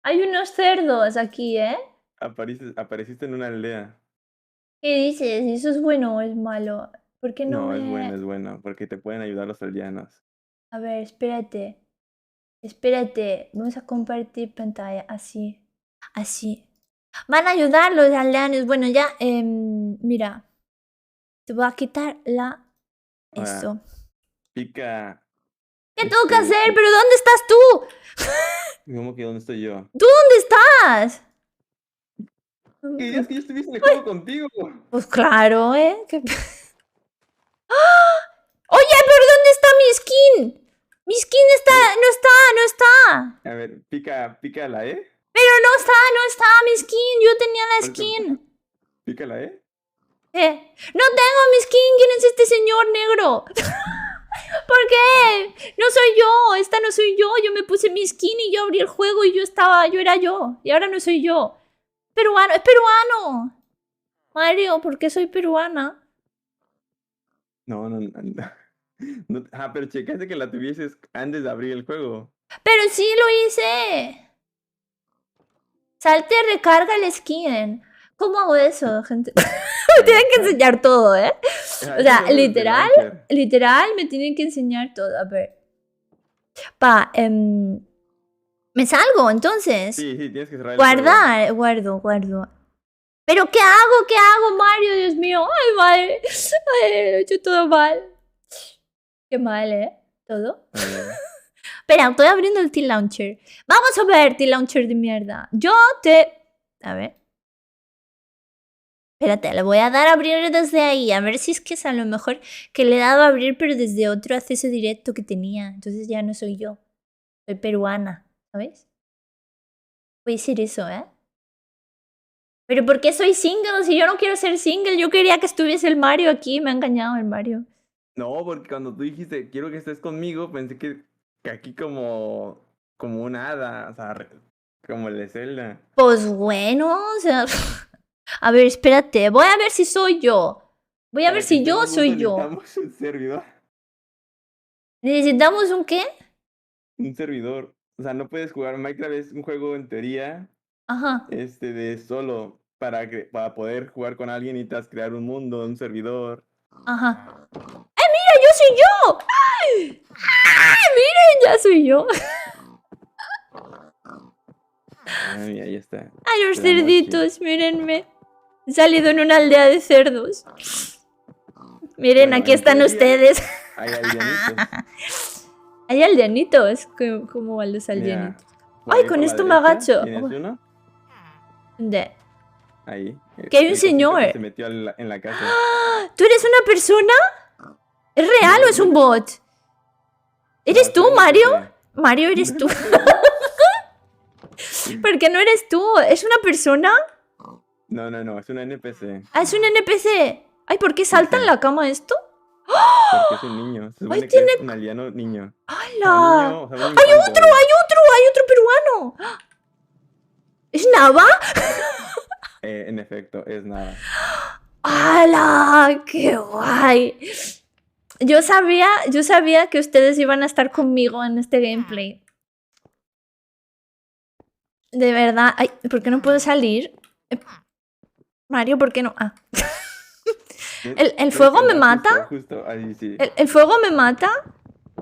Speaker 1: Hay unos cerdos aquí, ¿eh?
Speaker 2: Apareciste en una aldea.
Speaker 1: ¿Qué dices? ¿Eso es bueno o es malo? ¿Por qué no
Speaker 2: No,
Speaker 1: me...?
Speaker 2: es bueno, porque te pueden ayudar los aldeanos.
Speaker 1: A ver, espérate. Espérate. Vamos a compartir pantalla. Así. Van a ayudar los aldeanos. Bueno, ya, mira. Te voy a quitar esto.
Speaker 2: Ahora, pica.
Speaker 1: ¿Qué tengo que hacer? ¿Pero dónde estás tú?
Speaker 2: ¿Cómo que dónde estoy yo?
Speaker 1: ¿Tú dónde estás?
Speaker 2: ¿Querías que yo estuviese en el juego contigo?
Speaker 1: Pues claro, ¿eh? ¡Ah! Oye, pero ¿dónde está mi skin? Mi skin no está.
Speaker 2: A ver, pica la E.
Speaker 1: Pero no está mi skin. Yo tenía la skin.
Speaker 2: Pica la E.
Speaker 1: No tengo mi skin. ¿Quién es este señor negro? ¿Por qué? No soy yo. Esta no soy yo. Yo me puse mi skin y yo abrí el juego y yo era yo. Y ahora no soy yo. Peruano, es peruano. Mario, ¿por qué soy peruana?
Speaker 2: No. Pero checaste que la tuvieses antes de abrir el juego.
Speaker 1: Pero sí lo hice. Salte, recarga el skin. ¿Cómo hago eso, gente? Me tienen que enseñar todo, ¿eh? O sea, literal me tienen que enseñar todo. A ver. Me salgo, entonces.
Speaker 2: Sí, tienes que cerrar el
Speaker 1: Guardar, guardo. ¿Pero qué hago? ¿Qué hago, Mario? Dios mío. Ay, madre. Ay, lo he hecho todo mal. Qué mal, ¿eh? Todo. Espera, estoy abriendo el T-Launcher. Vamos a ver, T-Launcher de mierda. A ver. Espérate, le voy a dar a abrir desde ahí. A ver si es que es a lo mejor que le he dado a abrir, pero desde otro acceso directo que tenía. Entonces ya no soy yo. Soy peruana, ¿sabes? Puede ser eso, ¿eh? ¿Pero por qué soy single? Si yo no quiero ser single, yo quería que estuviese el Mario aquí. Me ha engañado el Mario.
Speaker 2: No, porque cuando tú dijiste, quiero que estés conmigo, pensé que aquí como un hada, o sea, como el de Zelda.
Speaker 1: Pues bueno, o sea... A ver, espérate. Voy a ver si soy yo. Voy a ver si yo soy yo.
Speaker 2: Necesitamos un servidor.
Speaker 1: ¿Necesitamos un qué?
Speaker 2: Un servidor. O sea, no puedes jugar Minecraft, es un juego en teoría
Speaker 1: Ajá.
Speaker 2: de solo para poder jugar con alguien necesitas crear un mundo, un servidor.
Speaker 1: Ajá. ¡Mira, yo soy yo! ¡Ay! ¡Ay, miren, ya soy yo!
Speaker 2: Ay, ahí está.
Speaker 1: ¡Ay, los cerditos! Mírenme. He salido en una aldea de cerdos. Miren,
Speaker 2: Bueno,
Speaker 1: aquí
Speaker 2: en
Speaker 1: están
Speaker 2: teoría,
Speaker 1: ustedes.
Speaker 2: Hay aldeanitos.
Speaker 1: Hay aldeanitos. ¿Cómo van los aldeanitos? ¡Ay, con esto me agacho!
Speaker 2: ¿Tienes uno?
Speaker 1: ¿Dónde?
Speaker 2: Ahí.
Speaker 1: Que hay un
Speaker 2: El cosito
Speaker 1: señor.
Speaker 2: que se metió en la casa.
Speaker 1: ¿Tú eres una persona? ¿Es real o es un bot? ¿Eres tú, Mario? Mario, ¿eres tú? ¿Por qué no eres tú? ¿Es una persona?
Speaker 2: No, es un NPC.
Speaker 1: Ah, es un NPC. Ay, ¿por qué salta en la cama esto?
Speaker 2: Porque es un niño. Se supone que es un aldeano niño.
Speaker 1: ¡Hala!
Speaker 2: O sea, un
Speaker 1: ¡Hay
Speaker 2: infante,
Speaker 1: hay otro peruano! ¿Es Nava?
Speaker 2: en efecto, es nada.
Speaker 1: ¡Hala! ¡Qué guay! Yo sabía que ustedes iban a estar conmigo en este gameplay. De verdad. Ay, ¿por qué no puedo salir? Mario, ¿por qué no? Ah. ¿El fuego me mata?
Speaker 2: Justo ahí, sí.
Speaker 1: ¿El fuego me mata?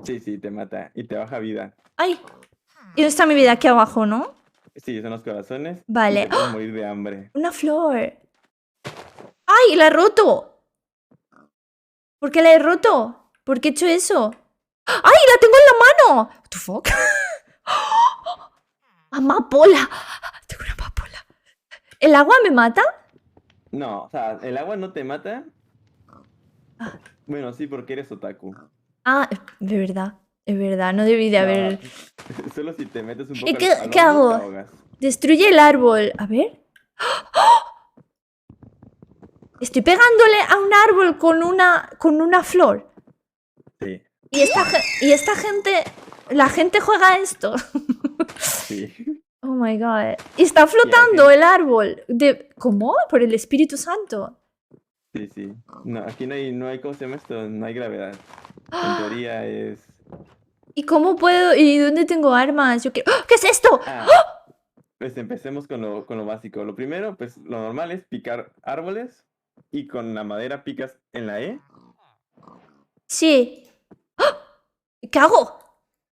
Speaker 2: Sí, te mata. Y te baja vida.
Speaker 1: Ay. Y no está mi vida aquí abajo, ¿no?
Speaker 2: Sí, son los corazones.
Speaker 1: Vale.
Speaker 2: Y te puedes morir de hambre.
Speaker 1: Una flor. ¡Ay! ¡La he roto! ¿Por qué la he roto? ¿Por qué he hecho eso? ¡Ay! ¡La tengo en la mano! ¿What the fuck? ¡Amapola! Tengo una amapola. ¿El agua me mata?
Speaker 2: No, o sea, el agua no te mata. Bueno, sí, porque eres otaku.
Speaker 1: Ah, de verdad. Es verdad, no debí de haber...
Speaker 2: Solo si te metes un poco
Speaker 1: ¿Y qué
Speaker 2: al hondo,
Speaker 1: hago?
Speaker 2: te ahogas.
Speaker 1: Destruye el árbol. A ver. Estoy pegándole a un árbol con una flor.
Speaker 2: Sí.
Speaker 1: Y esta gente... La gente juega a esto.
Speaker 2: Sí.
Speaker 1: Oh my god. Y está flotando el árbol. ¿Cómo? Por el Espíritu Santo.
Speaker 2: Sí. No, aquí no hay, ¿cómo se llama esto? No hay gravedad. En teoría es...
Speaker 1: ¿Y cómo puedo? ¿Y dónde tengo armas? Yo quiero... ¡Oh! ¿Qué es esto?
Speaker 2: Pues empecemos con lo básico. Lo primero, pues lo normal es picar árboles y con la madera picas en la E.
Speaker 1: Sí. ¿Qué hago?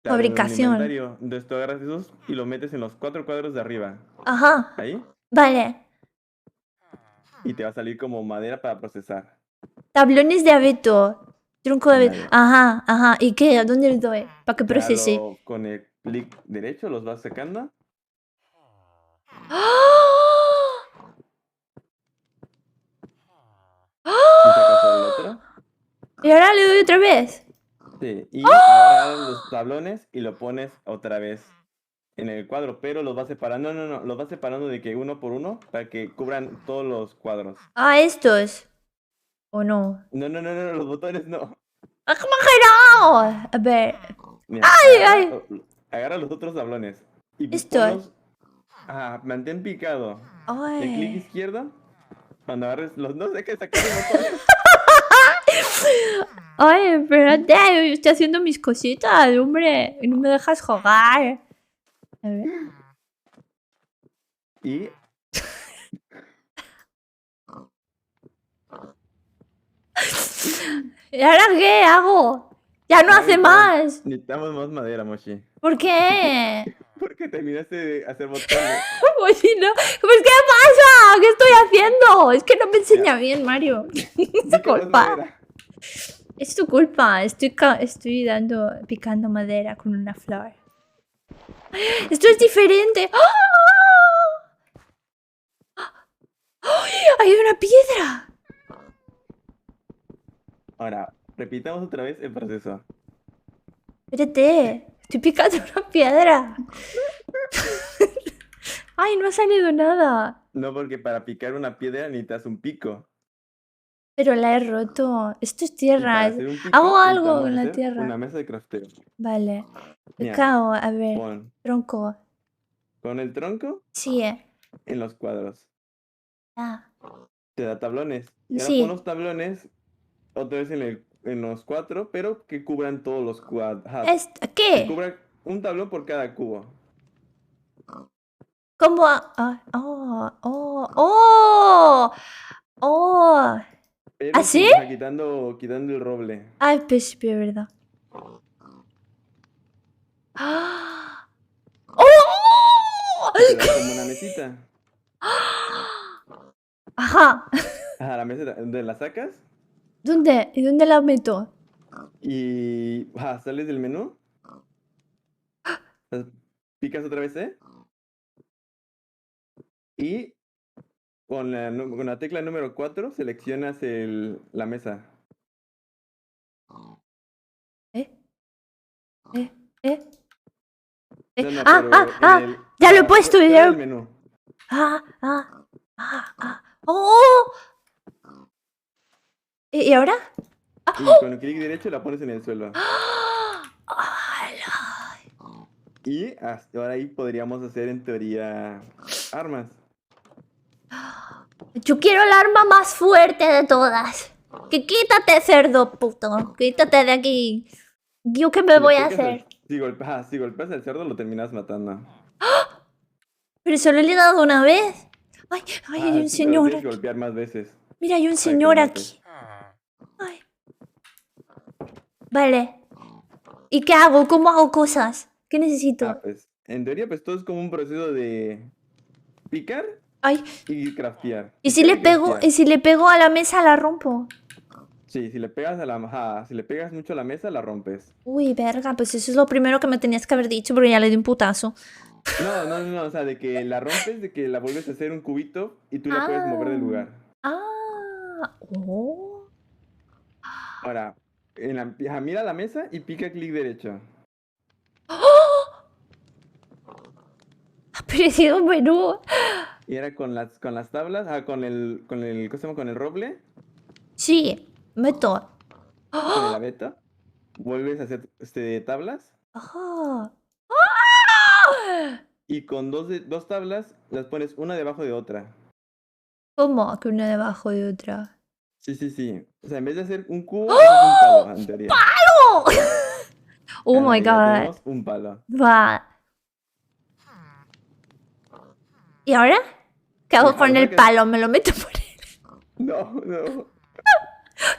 Speaker 2: Te abre un
Speaker 1: Fabricación.
Speaker 2: inventario. Entonces tú agarras esos y lo metes en los 4 cuadros de arriba.
Speaker 1: Ajá.
Speaker 2: Ahí.
Speaker 1: Vale.
Speaker 2: Y te va a salir como madera para procesar.
Speaker 1: Tablones de abeto. Tronco de abeto. Ajá. ¿Y qué? ¿A dónde le doy? ¿Para que procese?
Speaker 2: Con el clic derecho los vas sacando. Y sacas el otro.
Speaker 1: ¿Y ahora le doy otra vez?
Speaker 2: Sí. Y agarras los tablones y lo pones otra vez en el cuadro. Pero los vas separando. No. Los vas separando de que uno por uno para que cubran todos los cuadros.
Speaker 1: Ah, estos. ¿O no?
Speaker 2: No. Los botones no.
Speaker 1: ¡Ah, qué exagerado! A ver.
Speaker 2: Mira,
Speaker 1: ¡Ay!
Speaker 2: Agarra los otros tablones. Y
Speaker 1: Esto.
Speaker 2: ponlos. Mantén picado.
Speaker 1: Ay.
Speaker 2: El clic izquierdo. Cuando agarres los... No sé qué sacar los botones.
Speaker 1: Ay, espérate, yo estoy haciendo mis cositas, hombre. Y no me dejas jugar. A ver.
Speaker 2: Y...
Speaker 1: ¿Y ahora qué hago? Ya no hace más.
Speaker 2: Necesitamos más madera, Mochi.
Speaker 1: ¿Por qué?
Speaker 2: Porque terminaste de hacer botones.
Speaker 1: Pues si no, pues ¿qué pasa? ¿Qué estoy haciendo? Es que no me enseña bien, Mario. Es tu
Speaker 2: Pica más
Speaker 1: culpa.
Speaker 2: madera.
Speaker 1: Es tu culpa. Estoy picando madera con una flor. Esto es diferente. ¡Ah! ¡Ay! ¡Hay una piedra!
Speaker 2: Ahora, repitamos otra vez el proceso.
Speaker 1: Espérate. Estoy picando una piedra. Ay, no ha salido nada.
Speaker 2: No, porque para picar una piedra necesitas un pico.
Speaker 1: Pero la he roto. Esto es
Speaker 2: Y
Speaker 1: tierra.
Speaker 2: para hacer un pico
Speaker 1: Hago algo
Speaker 2: necesitamos
Speaker 1: con la
Speaker 2: hacer
Speaker 1: tierra.
Speaker 2: una mesa de crafteo.
Speaker 1: Vale.
Speaker 2: Mira,
Speaker 1: Picao, a ver.
Speaker 2: pon
Speaker 1: Tronco.
Speaker 2: con el tronco
Speaker 1: Sí.
Speaker 2: en los cuadros.
Speaker 1: Ah.
Speaker 2: Te da tablones. Y ahora
Speaker 1: Sí.
Speaker 2: pon los tablones otra vez en los 4, pero que cubran todos los cuadros. Que
Speaker 1: ¿Qué?
Speaker 2: cubra un tablón por cada cubo.
Speaker 1: ¿Cómo? Oh.
Speaker 2: Pero
Speaker 1: ¿Así?
Speaker 2: quitando el roble.
Speaker 1: Ay, pues sí, es verdad. ¡Ah! ¡Oh!
Speaker 2: Y te da como una mesita.
Speaker 1: Ajá.
Speaker 2: Ajá, la mesita. Donde la sacas
Speaker 1: ¿Dónde? ¿Y dónde la meto?
Speaker 2: y sales del menú. Picas otra vez, y con la tecla número 4 seleccionas la mesa.
Speaker 1: ¿Eh?
Speaker 2: No, no,
Speaker 1: Ah,
Speaker 2: pero
Speaker 1: ah, ah. Ya lo he puesto,
Speaker 2: fuera
Speaker 1: ya
Speaker 2: del
Speaker 1: lo...
Speaker 2: menú.
Speaker 1: ¡Oh! ¿Y ahora?
Speaker 2: Y con clic derecho la pones en el suelo.
Speaker 1: ¡Hala!
Speaker 2: Y ahora ahí podríamos hacer en teoría armas.
Speaker 1: Yo quiero el arma más fuerte de todas. Que quítate, cerdo puto. Quítate de aquí. ¿Yo qué me
Speaker 2: Si le
Speaker 1: voy a
Speaker 2: pegas
Speaker 1: hacer?
Speaker 2: si golpeas al cerdo lo terminas matando.
Speaker 1: Pero solo le he dado una vez. Ay, hay un
Speaker 2: Pero
Speaker 1: señor
Speaker 2: tienes que
Speaker 1: aquí.
Speaker 2: golpear más veces.
Speaker 1: Mira, hay un
Speaker 2: para que
Speaker 1: señor
Speaker 2: lo mates.
Speaker 1: aquí. Ay. Vale. ¿Y qué hago? ¿Cómo hago cosas? ¿Qué necesito?
Speaker 2: Pues en teoría pues todo es como un proceso de picar
Speaker 1: Ay.
Speaker 2: y craftear.
Speaker 1: ¿Y si
Speaker 2: Picar
Speaker 1: le pego?
Speaker 2: craftear.
Speaker 1: ¿Y si le pego a la mesa la rompo?
Speaker 2: Sí, si le pegas si le pegas mucho a la mesa la rompes.
Speaker 1: Uy, verga, pues eso es lo primero que me tenías que haber dicho porque ya le di un putazo.
Speaker 2: No, o sea, de que la rompes, de que la vuelves a hacer un cubito y tú la puedes mover del lugar.
Speaker 1: Oh.
Speaker 2: Ahora, mira la mesa y pica clic derecho.
Speaker 1: Ha aparecido un menú.
Speaker 2: Y ahora con las tablas, con el, ¿cómo se llama? Con el roble,
Speaker 1: Sí, meto.
Speaker 2: con el abeto, vuelves a hacer tablas
Speaker 1: Ah.
Speaker 2: y con dos tablas las pones una debajo de otra.
Speaker 1: ¿Cómo? Que una debajo de otra.
Speaker 2: Sí. O sea, en vez de hacer un cubo, haces un palo, en teoría.
Speaker 1: ¡Palo! Oh my
Speaker 2: Ya
Speaker 1: god.
Speaker 2: tenemos un palo.
Speaker 1: Va. ¿Y ahora? ¿Qué hago
Speaker 2: Ya,
Speaker 1: con
Speaker 2: ahora
Speaker 1: el
Speaker 2: que-
Speaker 1: palo? ¿Me lo meto por él?
Speaker 2: No.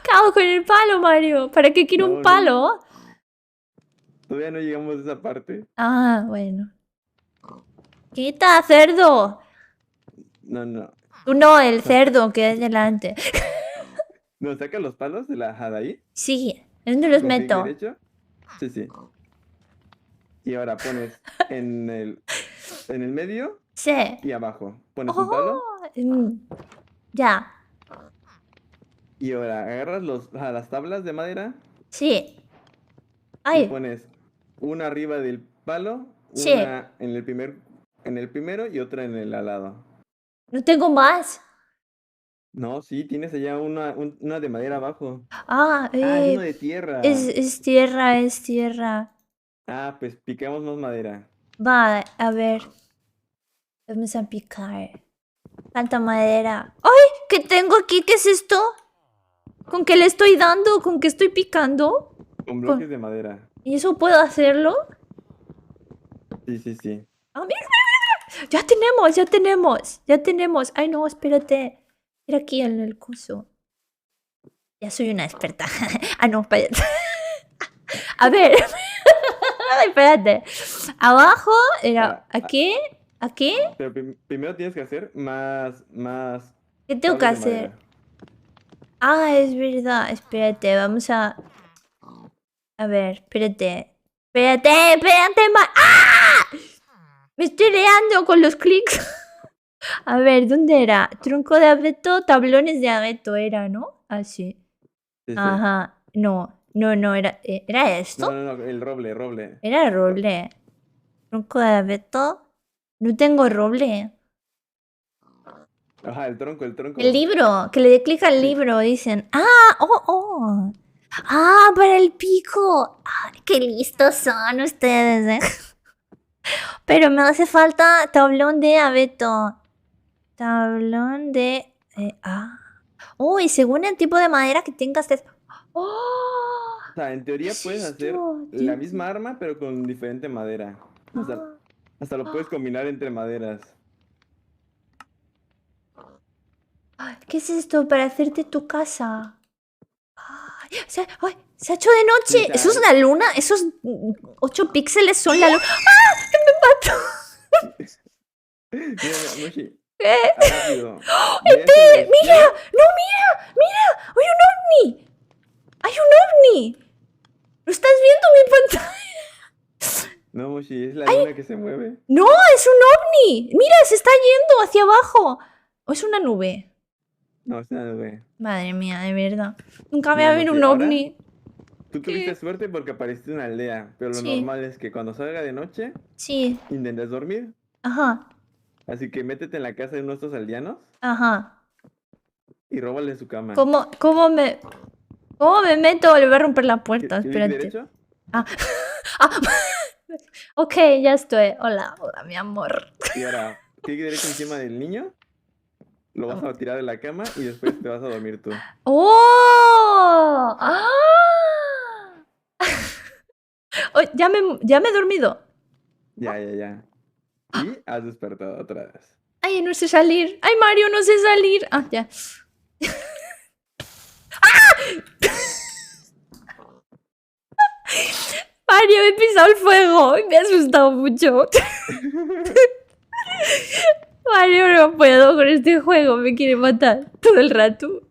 Speaker 1: ¿Qué hago con el palo, Mario? ¿Para qué quiero
Speaker 2: No,
Speaker 1: un palo?
Speaker 2: Todavía no llegamos a esa parte.
Speaker 1: Ah, bueno. ¡Quita, cerdo!
Speaker 2: No.
Speaker 1: Tú no, el cerdo que hay delante.
Speaker 2: No, saca los palos de de ahí.
Speaker 1: Sí, ¿dónde los
Speaker 2: Con clic
Speaker 1: meto?
Speaker 2: derecho. Sí. Y ahora pones en el medio
Speaker 1: Sí.
Speaker 2: y abajo. Pones un palo
Speaker 1: Ya,
Speaker 2: y ahora agarras las tablas de madera
Speaker 1: sí.
Speaker 2: y
Speaker 1: Ay,
Speaker 2: pones una arriba del palo,
Speaker 1: Sí.
Speaker 2: una en el primero y otra en el al lado.
Speaker 1: no tengo más.
Speaker 2: No, sí, tienes allá una de madera abajo.
Speaker 1: Ah,
Speaker 2: Es uno de tierra.
Speaker 1: es tierra, es tierra.
Speaker 2: Pues picamos más madera.
Speaker 1: Va, a ver. Vamos a picar. Tanta madera. ¡Ay! ¿Qué tengo aquí? ¿Qué es esto? ¿Con qué le estoy dando? ¿Con qué estoy picando?
Speaker 2: Con bloques de madera.
Speaker 1: ¿Y eso puedo hacerlo?
Speaker 2: Sí.
Speaker 1: Ah, mira. Ya tenemos. Ay, no, espérate. Mira aquí en el coso. Ya soy una experta. Ah, no, espérate. A ver. Espérate. Abajo era...
Speaker 2: Ah,
Speaker 1: ¿Aquí? ¿Aquí?
Speaker 2: pero primero tienes que hacer más
Speaker 1: ¿Qué tengo que
Speaker 2: tablas de
Speaker 1: hacer?
Speaker 2: madera.
Speaker 1: Ah, es verdad. Espérate, vamos a... A ver, espérate. Espérate, ¡Ah! Me estoy liando con los clics. A ver, ¿dónde era? Tronco de abeto, tablones de abeto era, ¿no? Ah, sí.
Speaker 2: Sí, sí.
Speaker 1: Ajá. No, ¿era esto?
Speaker 2: No, el roble.
Speaker 1: Era roble. Tronco de abeto. No tengo roble.
Speaker 2: Ajá, el tronco.
Speaker 1: El libro, que le dé clic al
Speaker 2: Sí.
Speaker 1: libro, dicen. Ah, oh. Ah, para el pico. Ah, qué listos son ustedes, ¿eh? Pero me hace falta tablón de abeto. Tablón de... Oh, y según el tipo de madera que tengas... ¡Oh!
Speaker 2: O sea, en
Speaker 1: ¿Qué
Speaker 2: teoría
Speaker 1: es
Speaker 2: puedes hacer
Speaker 1: esto?
Speaker 2: la misma arma, pero con diferente madera. Hasta lo puedes combinar entre maderas.
Speaker 1: ¿Qué es esto para hacerte tu casa? Se ha hecho de noche.
Speaker 2: Sí, o sea,
Speaker 1: ¿Eso es la luna? ¿Esos 8 píxeles son la luna? ¡Ah! ¡Que me mato!
Speaker 2: Mira, Moshi,
Speaker 1: ¿Qué?
Speaker 2: rápido. Ve hacia la
Speaker 1: ¡Mira!
Speaker 2: izquierda.
Speaker 1: ¡No, mira! ¡Hay un ovni! ¡Hay un ovni! ¿Lo estás viendo en mi pantalla?
Speaker 2: No, Moshi, es la luna que se mueve.
Speaker 1: ¡No! ¡Es un ovni! ¡Mira! Se está yendo hacia abajo. ¿O es una nube?
Speaker 2: No, es una nube.
Speaker 1: Madre mía, de verdad. Nunca
Speaker 2: Mira,
Speaker 1: había visto
Speaker 2: Moshi,
Speaker 1: un
Speaker 2: ahora
Speaker 1: ovni.
Speaker 2: tú tuviste suerte porque apareciste en una aldea, pero lo
Speaker 1: Sí,
Speaker 2: normal es que cuando salga de noche
Speaker 1: sí.
Speaker 2: intentes dormir.
Speaker 1: Ajá,
Speaker 2: Así que métete en la casa de nuestros aldeanos
Speaker 1: ajá.
Speaker 2: y róbale su cama.
Speaker 1: ¿Cómo me meto? Le voy a romper la puerta,
Speaker 2: ¿Clic
Speaker 1: espérate.
Speaker 2: derecho?
Speaker 1: Ah, ok, ya estoy. Hola, mi amor.
Speaker 2: Y ahora, clic derecho encima del niño. Lo vas a tirar de la cama y después te vas a dormir tú.
Speaker 1: ¡Oh! ¡Ah! Oh, ya me he dormido.
Speaker 2: Ya. Y has despertado otra vez.
Speaker 1: Ay, no sé salir. Ay, Mario, no sé salir. Ah, ya. Mario, he pisado el fuego y me ha asustado mucho. Mario, no puedo con este juego, me quiere matar todo el rato.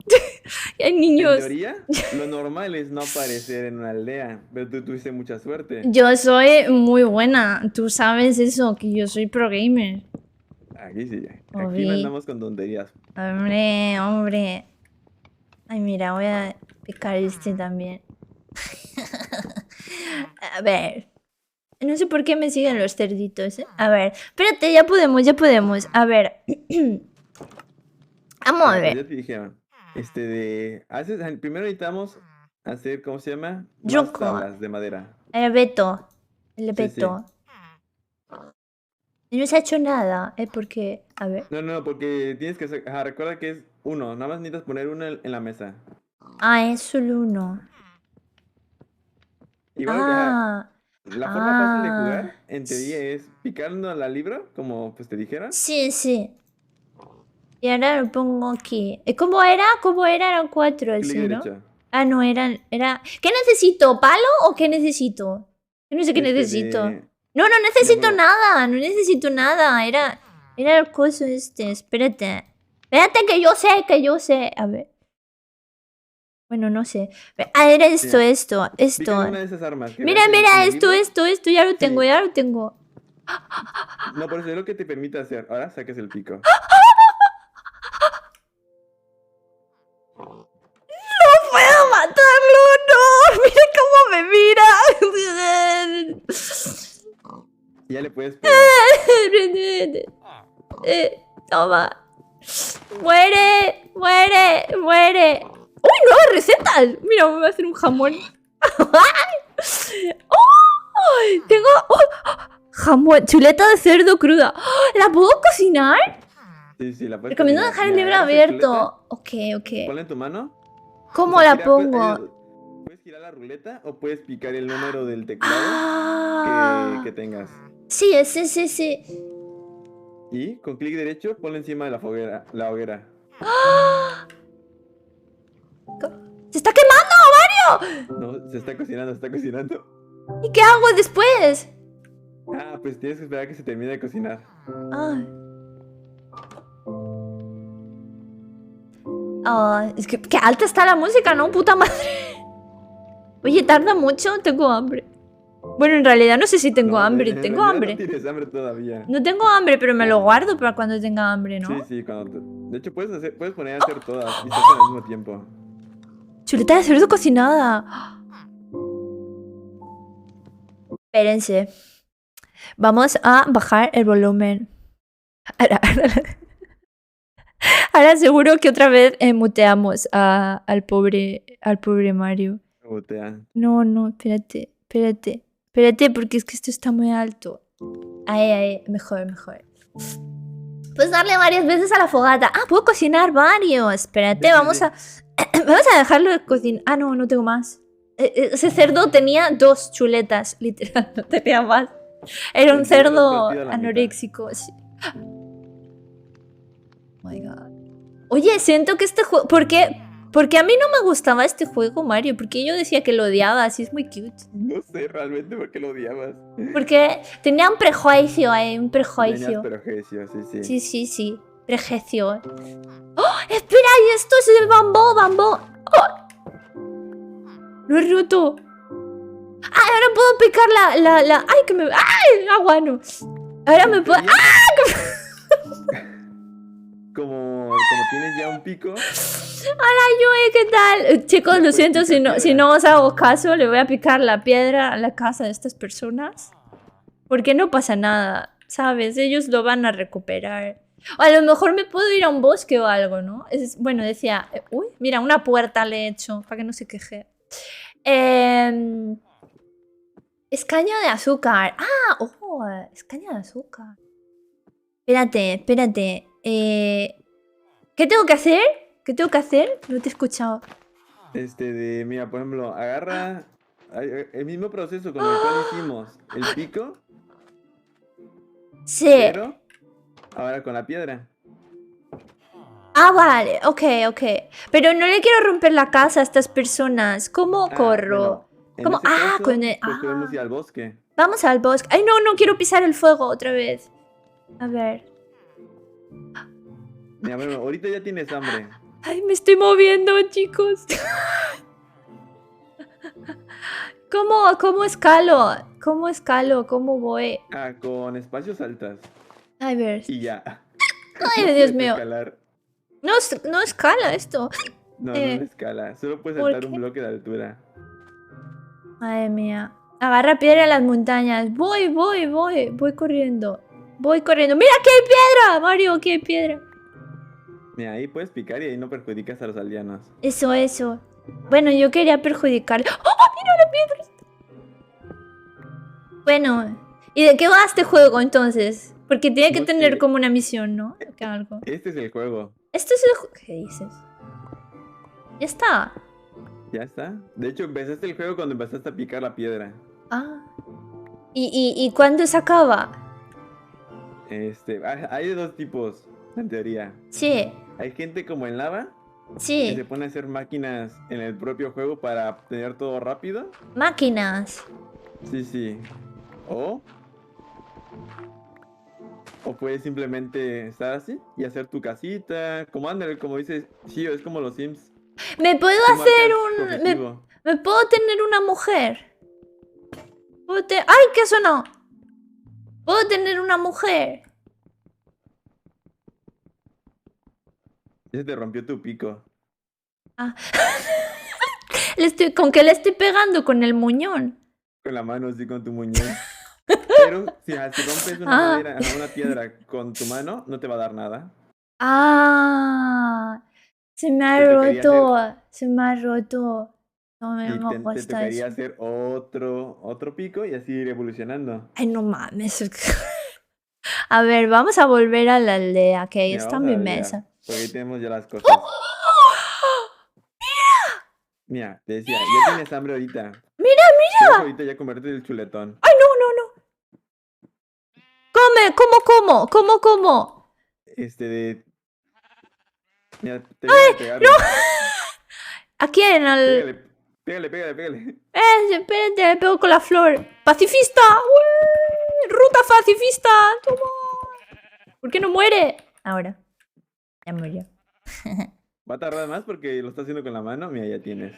Speaker 1: Y hay
Speaker 2: En
Speaker 1: niños.
Speaker 2: teoría, lo normal es no aparecer en una aldea, pero tú tuviste mucha suerte.
Speaker 1: Yo soy muy buena, tú sabes eso, que yo soy pro gamer.
Speaker 2: Aquí sí, aquí no
Speaker 1: Obi.
Speaker 2: andamos con tonterías.
Speaker 1: Hombre. Ay, mira, voy a picar este también. A ver. No sé por qué me siguen los cerditos, ¿eh? A ver. Espérate, ya podemos. A ver. Vamos a
Speaker 2: Mira, pues
Speaker 1: ver.
Speaker 2: ya te dijeron. Primero necesitamos hacer, ¿cómo se llama? Más
Speaker 1: Yoko.
Speaker 2: tablas de madera.
Speaker 1: El Beto. El
Speaker 2: Sí, sí.
Speaker 1: Beto. No se ha hecho nada, ¿eh? Porque. A ver.
Speaker 2: No, porque tienes que hacer. Ajá, recuerda que es uno. Nada más necesitas poner uno en la mesa.
Speaker 1: Ah, es solo uno.
Speaker 2: Igual que, ajá,
Speaker 1: Ah.
Speaker 2: la forma fácil de
Speaker 1: Ah.
Speaker 2: jugar, en teoría, es picando la libro, como pues te dijeron.
Speaker 1: Sí. Y ahora lo pongo aquí. ¿Cómo era? Eran 4
Speaker 2: Clic
Speaker 1: así, ¿no?
Speaker 2: derecho.
Speaker 1: Ah, no, era... ¿Qué necesito? ¿Palo o qué necesito? Yo no sé qué
Speaker 2: Este
Speaker 1: necesito.
Speaker 2: de-
Speaker 1: No necesito
Speaker 2: no.
Speaker 1: nada. No necesito nada. Era el coso este. Espérate, que yo sé. A ver. Bueno, no sé. Ah, era esto.
Speaker 2: Pica en una de esas armas. que
Speaker 1: Mira,
Speaker 2: ves en el
Speaker 1: esto.
Speaker 2: libro.
Speaker 1: Ya lo tengo,
Speaker 2: Sí.
Speaker 1: ya lo tengo.
Speaker 2: No, por eso es lo que te permite hacer. Ahora saques el pico.
Speaker 1: ¡No puedo matarlo! ¡No! ¡Mira cómo me mira!
Speaker 2: Y ya le puedes pegar.
Speaker 1: Toma. Muere. ¡Uy, nuevas recetas! Mira, me voy a hacer un jamón. ¡Oh! Tengo jamón, chuleta de cerdo cruda. ¡Oh! ¿La puedo cocinar?
Speaker 2: Sí, la puedes
Speaker 1: Recomiendo
Speaker 2: cocinar.
Speaker 1: dejar el
Speaker 2: Mira,
Speaker 1: libro
Speaker 2: agarras el
Speaker 1: abierto. Ok.
Speaker 2: chuleta, ponla en tu mano.
Speaker 1: ¿Cómo
Speaker 2: O sea,
Speaker 1: la pongo?
Speaker 2: puedes girar la ruleta o puedes picar el número del teclado
Speaker 1: Ah.
Speaker 2: que tengas.
Speaker 1: Sí.
Speaker 2: Y con clic derecho ponla encima de la hoguera.
Speaker 1: Se
Speaker 2: No, se está cocinando, se está cocinando.
Speaker 1: ¿Y qué hago después?
Speaker 2: Ah, pues tienes que esperar a que se termine de cocinar.
Speaker 1: Ah. Ah, es que qué alta está la música, ¿no? Puta madre. Oye, tarda mucho, tengo hambre. Bueno, en realidad no sé si tengo
Speaker 2: No,
Speaker 1: hambre.
Speaker 2: en
Speaker 1: Tengo
Speaker 2: realidad
Speaker 1: hambre.
Speaker 2: No tienes hambre todavía.
Speaker 1: No tengo hambre, pero me lo guardo para cuando tenga hambre, ¿no?
Speaker 2: Sí, sí, de hecho, puedes poner a hacer todas y se hacen al mismo tiempo.
Speaker 1: Chuleta de cerdo cocinada. Espérense. Vamos a bajar el volumen. Ahora seguro que otra vez muteamos al pobre Mario.
Speaker 2: Botea.
Speaker 1: No, espérate. Espérate, porque es que esto está muy alto. Ahí, mejor. Puedes darle varias veces a la fogata. Ah, puedo cocinar varios. Espérate,
Speaker 2: Sí, sí,
Speaker 1: vamos
Speaker 2: sí.
Speaker 1: vamos a dejarlo de cocinar. Ah, no tengo más. Ese cerdo tenía 2 chuletas, literal, no tenía más. Era un
Speaker 2: Sí, sí, lo has
Speaker 1: cerdo
Speaker 2: partido a la mitad.
Speaker 1: anoréxico. Sí. Oh my god. Oye, siento que este juego... Porque a mí no me gustaba este juego, Mario. Porque yo decía que lo odiaba, así es muy cute.
Speaker 2: No sé realmente por qué lo odiabas.
Speaker 1: Porque tenía un prejuicio ahí, un
Speaker 2: Tenías
Speaker 1: prejuicio.
Speaker 2: prejuicio, sí.
Speaker 1: Sí. Prejuicio. ¡Oh! ¡Espera! ¡Y esto es el bambó! ¡Oh! ¡Lo he roto! ¡Ay, ahora puedo picar la... ¡Ay, que me... ¡Ay! ¡Agua no! Ahora me puedo...
Speaker 2: Como tienes ya un pico,
Speaker 1: ¡Hola, Yui! ¿Qué tal? Chicos, lo siento si no os hago caso. Le voy a picar la piedra a la casa de estas personas. Porque no pasa nada, ¿sabes? Ellos lo van a recuperar. O a lo mejor me puedo ir a un bosque o algo, ¿no? Bueno, decía... Uy, mira, una puerta le he hecho para que no se queje. Es caña de azúcar. Ah, es caña de azúcar. Espérate. ¿Qué tengo que hacer? No te he escuchado.
Speaker 2: mira, por ejemplo, agarra el mismo proceso con el cual hicimos el pico,
Speaker 1: Sí.
Speaker 2: pero ahora con la piedra.
Speaker 1: Ah, vale, ok. Pero no le quiero romper la casa a estas personas. ¿Cómo corro?
Speaker 2: En
Speaker 1: ¿Cómo?
Speaker 2: ese caso,
Speaker 1: Con el...
Speaker 2: pues podemos ir al bosque.
Speaker 1: Vamos al bosque. Ay, no quiero pisar el fuego otra vez. A ver.
Speaker 2: Mira, bueno, ahorita ya tienes hambre.
Speaker 1: Ay, me estoy moviendo, chicos. ¿Cómo escalo? ¿Cómo voy?
Speaker 2: Ah, con espacios altas.
Speaker 1: A ver.
Speaker 2: Y ya.
Speaker 1: Ay,
Speaker 2: No
Speaker 1: Dios
Speaker 2: puedes
Speaker 1: mío.
Speaker 2: escalar.
Speaker 1: No escala esto.
Speaker 2: No escala. Solo puedes
Speaker 1: ¿por
Speaker 2: saltar
Speaker 1: qué?
Speaker 2: un bloque de altura.
Speaker 1: Madre mía. Agarra piedra en las montañas. Voy corriendo. ¡Mira, aquí hay piedra! Mario, aquí hay piedra.
Speaker 2: Mira, ahí puedes picar y ahí no perjudicas a los aldeanos.
Speaker 1: Eso. Bueno, yo quería perjudicar. ¡Oh, mira la piedra! Bueno, ¿y de qué va este juego entonces? Porque tiene que
Speaker 2: No
Speaker 1: tener
Speaker 2: sé.
Speaker 1: como una misión, ¿no? Que algo.
Speaker 2: Este es el juego.
Speaker 1: Esto es el juego. ¿Qué dices? Ya está.
Speaker 2: Ya está. De hecho, empezaste el juego cuando empezaste a picar la piedra.
Speaker 1: Ah. ¿Y cuándo se acaba?
Speaker 2: Hay de dos tipos, en teoría.
Speaker 1: Sí.
Speaker 2: Hay gente como en lava que
Speaker 1: Sí.
Speaker 2: se pone a hacer máquinas en el propio juego para obtener todo rápido.
Speaker 1: Máquinas.
Speaker 2: Sí. O puedes simplemente estar así y hacer tu casita. Como Android, como dices, sí, es como los Sims.
Speaker 1: ¿Me puedo
Speaker 2: Tú
Speaker 1: hacer
Speaker 2: marcas tu
Speaker 1: un...
Speaker 2: objetivo.
Speaker 1: ¿Me puedo tener una mujer? ¡Ay, qué sonó! ¿Puedo tener una mujer?
Speaker 2: Ya se te rompió tu pico.
Speaker 1: Ah. ¿Con qué le estoy pegando? Con el muñón.
Speaker 2: Con la mano así con tu muñón. Pero si rompes
Speaker 1: Ah.
Speaker 2: una piedra con tu mano, no te va a dar nada.
Speaker 1: Ah, se me ha
Speaker 2: Te tocaría
Speaker 1: roto. No me
Speaker 2: Y te
Speaker 1: gusta
Speaker 2: tocaría
Speaker 1: eso.
Speaker 2: hacer otro pico y así ir evolucionando.
Speaker 1: Ay, no mames. A ver, vamos a volver a la aldea, que ahí
Speaker 2: Mira,
Speaker 1: está
Speaker 2: vamos a
Speaker 1: mi
Speaker 2: la aldea,
Speaker 1: mesa.
Speaker 2: porque ahí tenemos ya las cosas. Mira, te decía, ya tienes hambre ahorita.
Speaker 1: Mira.
Speaker 2: Puedes ahorita ya comerte el chuletón.
Speaker 1: Ay, no. ¿Cómo?
Speaker 2: Mira, te voy a pegar.
Speaker 1: ¿A quién?
Speaker 2: Pégale. Pégale, pégale, pégale.
Speaker 1: Espérate, le pego con la flor. ¡Pacifista! ¡Ué! ¡Ruta pacifista! ¡Toma! ¿Por qué no muere? Ahora. Ya murió.
Speaker 2: Va a tardar más porque lo está haciendo con la mano. Mira, ya tienes.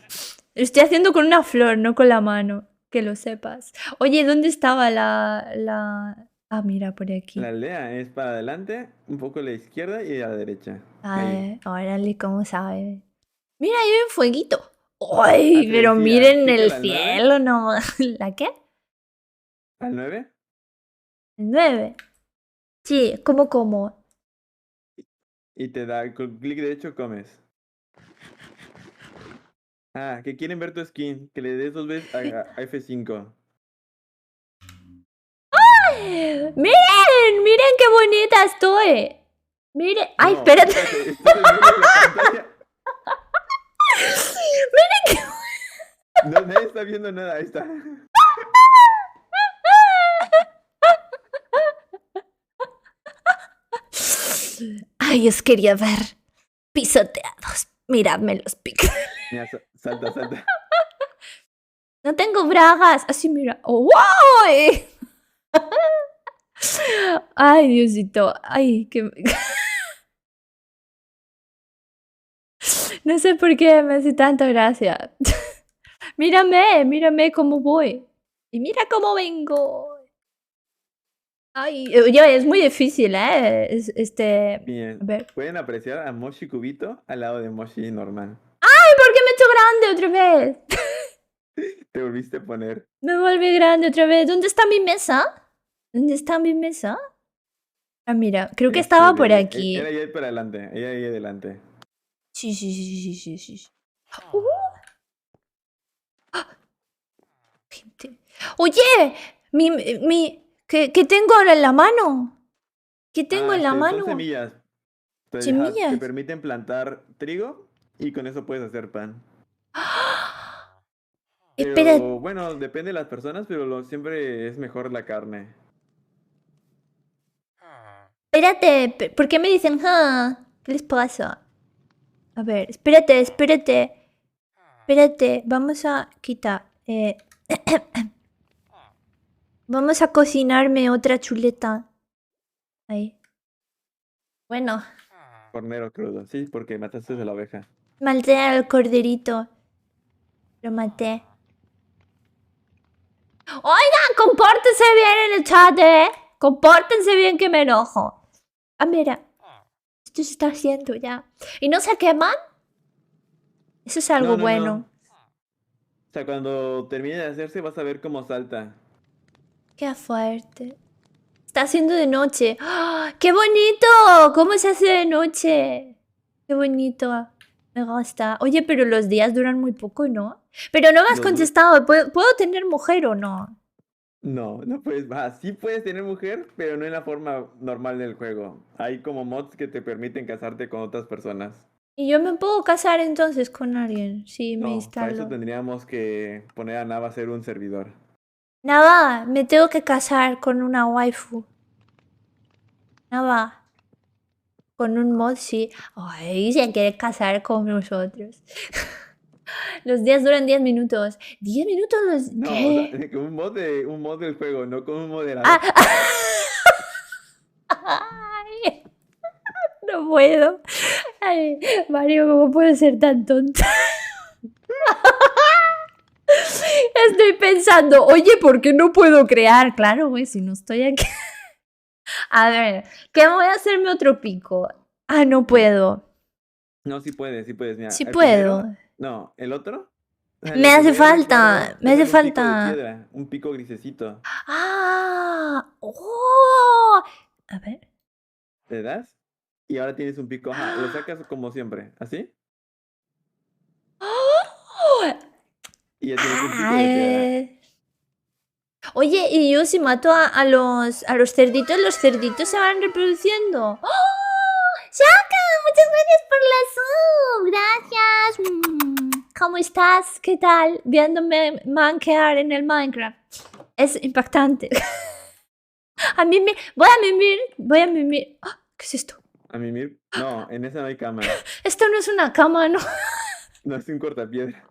Speaker 1: Lo estoy haciendo con una flor, no con la mano. Que lo sepas. Oye, ¿dónde estaba la... Ah, mira, por aquí.
Speaker 2: La aldea es para adelante, un poco a la izquierda y a la derecha. Ahí.
Speaker 1: Ay, órale, ¿cómo sabe? Mira, hay un fueguito. ¡Ay!
Speaker 2: te
Speaker 1: Pero
Speaker 2: decía,
Speaker 1: miren
Speaker 2: pícale
Speaker 1: el
Speaker 2: al 9.
Speaker 1: cielo, ¿no? ¿La qué?
Speaker 2: ¿Al 9?
Speaker 1: El 9. Sí, ¿cómo?
Speaker 2: Y te da, con clic derecho comes. Ah, que quieren ver tu skin. Que le des 2 veces a F5.
Speaker 1: ¡Miren qué bonita estoy! ¡Miren! ¡Ay,
Speaker 2: No,
Speaker 1: espérate!
Speaker 2: estás en medio de la pantalla.
Speaker 1: ¡Miren qué...
Speaker 2: No, nadie está viendo nada, ahí está.
Speaker 1: ¡Ay, os quería ver! Pisoteados. Miradme los píxeles.
Speaker 2: Mira, salta, salta.
Speaker 1: No tengo bragas. Así, mira. ¡Oh, wow! Ay, Diosito. Ay, que... No sé por qué me hace tanta gracia. Mírame cómo voy. Y mira cómo vengo. Ay, oye, es muy difícil, ¿eh?
Speaker 2: Bien.
Speaker 1: A ver.
Speaker 2: Pueden apreciar a Moshi Cubito al lado de Moshi normal.
Speaker 1: ¡Ay, por qué me he hecho grande otra vez!
Speaker 2: Te volviste a poner.
Speaker 1: Me volví grande otra vez. ¿Dónde está mi mesa? ¿Dónde está mi mesa? Ah, mira, creo que estaba por aquí.
Speaker 2: Era ahí para adelante. Ella ahí adelante.
Speaker 1: Sí. Gente. Oye, ¿qué tengo ahora en la mano? ¿Qué tengo en la
Speaker 2: Son
Speaker 1: mano?
Speaker 2: semillas.
Speaker 1: Semillas.
Speaker 2: Te permiten plantar trigo y con eso puedes hacer pan. Pero
Speaker 1: Espera,
Speaker 2: bueno, depende de las personas, pero siempre es mejor la carne.
Speaker 1: espérate. ¿Por qué me dicen, ah? ¿Qué les pasa? A ver, espérate. Espérate, vamos a quitar. Vamos a cocinarme otra chuleta. Ahí. Bueno,
Speaker 2: Cornero crudo, sí, porque mataste a la oveja.
Speaker 1: maté al corderito. Lo maté. Oigan, compórtense bien en el chat, ¿eh? Compórtense bien que me enojo. Ah, mira. Esto se está haciendo ya. ¿Y no se queman? Eso es algo
Speaker 2: No.
Speaker 1: bueno.
Speaker 2: O sea, cuando termine de hacerse vas a ver cómo salta.
Speaker 1: Qué fuerte. Está haciendo de noche. ¡Ah! ¡Qué bonito! ¿Cómo se hace de noche? Qué bonito. Me gusta. Oye, pero los días duran muy poco, ¿no? Pero no me has
Speaker 2: Los-
Speaker 1: contestado. ¿Puedo tener mujer o no?
Speaker 2: No puedes. Sí puedes tener mujer, pero no en la forma normal del juego. Hay como mods que te permiten casarte con otras personas.
Speaker 1: ¿Y yo me puedo casar entonces con alguien? Sí, me
Speaker 2: No, para eso
Speaker 1: instalo.
Speaker 2: tendríamos que poner a Nava a ser un servidor.
Speaker 1: Nada, me tengo que casar con una waifu. Nada. Con un mod, sí. Ay, se quiere casar con nosotros. Los días duran 10 minutos. ¿10 minutos los
Speaker 2: No,
Speaker 1: qué?
Speaker 2: o sea, con un mod del juego, no con un moderador.
Speaker 1: Ay, no puedo. Ay, Mario, ¿cómo puedo ser tan tonta? Estoy pensando, oye, ¿por qué no puedo crear? Claro, güey, si no estoy aquí. A ver, ¿qué voy a hacerme otro pico? Ah, no puedo.
Speaker 2: No, sí puedes. Mira,
Speaker 1: Sí
Speaker 2: el
Speaker 1: puedo.
Speaker 2: primero- no, el otro.
Speaker 1: Me hace falta, me hace
Speaker 2: Un pico de
Speaker 1: falta.
Speaker 2: piedra, un pico grisecito.
Speaker 1: Ah, oh. A ver.
Speaker 2: ¿Le das? Y ahora tienes un pico. Ajá, lo sacas como siempre. ¿Así? Y ya tienes un pico de piedra.
Speaker 1: Oye, y yo si mato a los cerditos, los cerditos se van reproduciendo. ¡Oh! ¡Shaka! Muchas gracias por la sub. Gracias. ¿Cómo estás? ¿Qué tal? Viéndome manquear en el Minecraft. Es impactante. A mí me... Voy a mimir. ¡Ah! ¿Qué es esto?
Speaker 2: A mimir. No, en esa no hay cámara.
Speaker 1: Esto no es una cama, ¿no?
Speaker 2: No es un cortapiedra.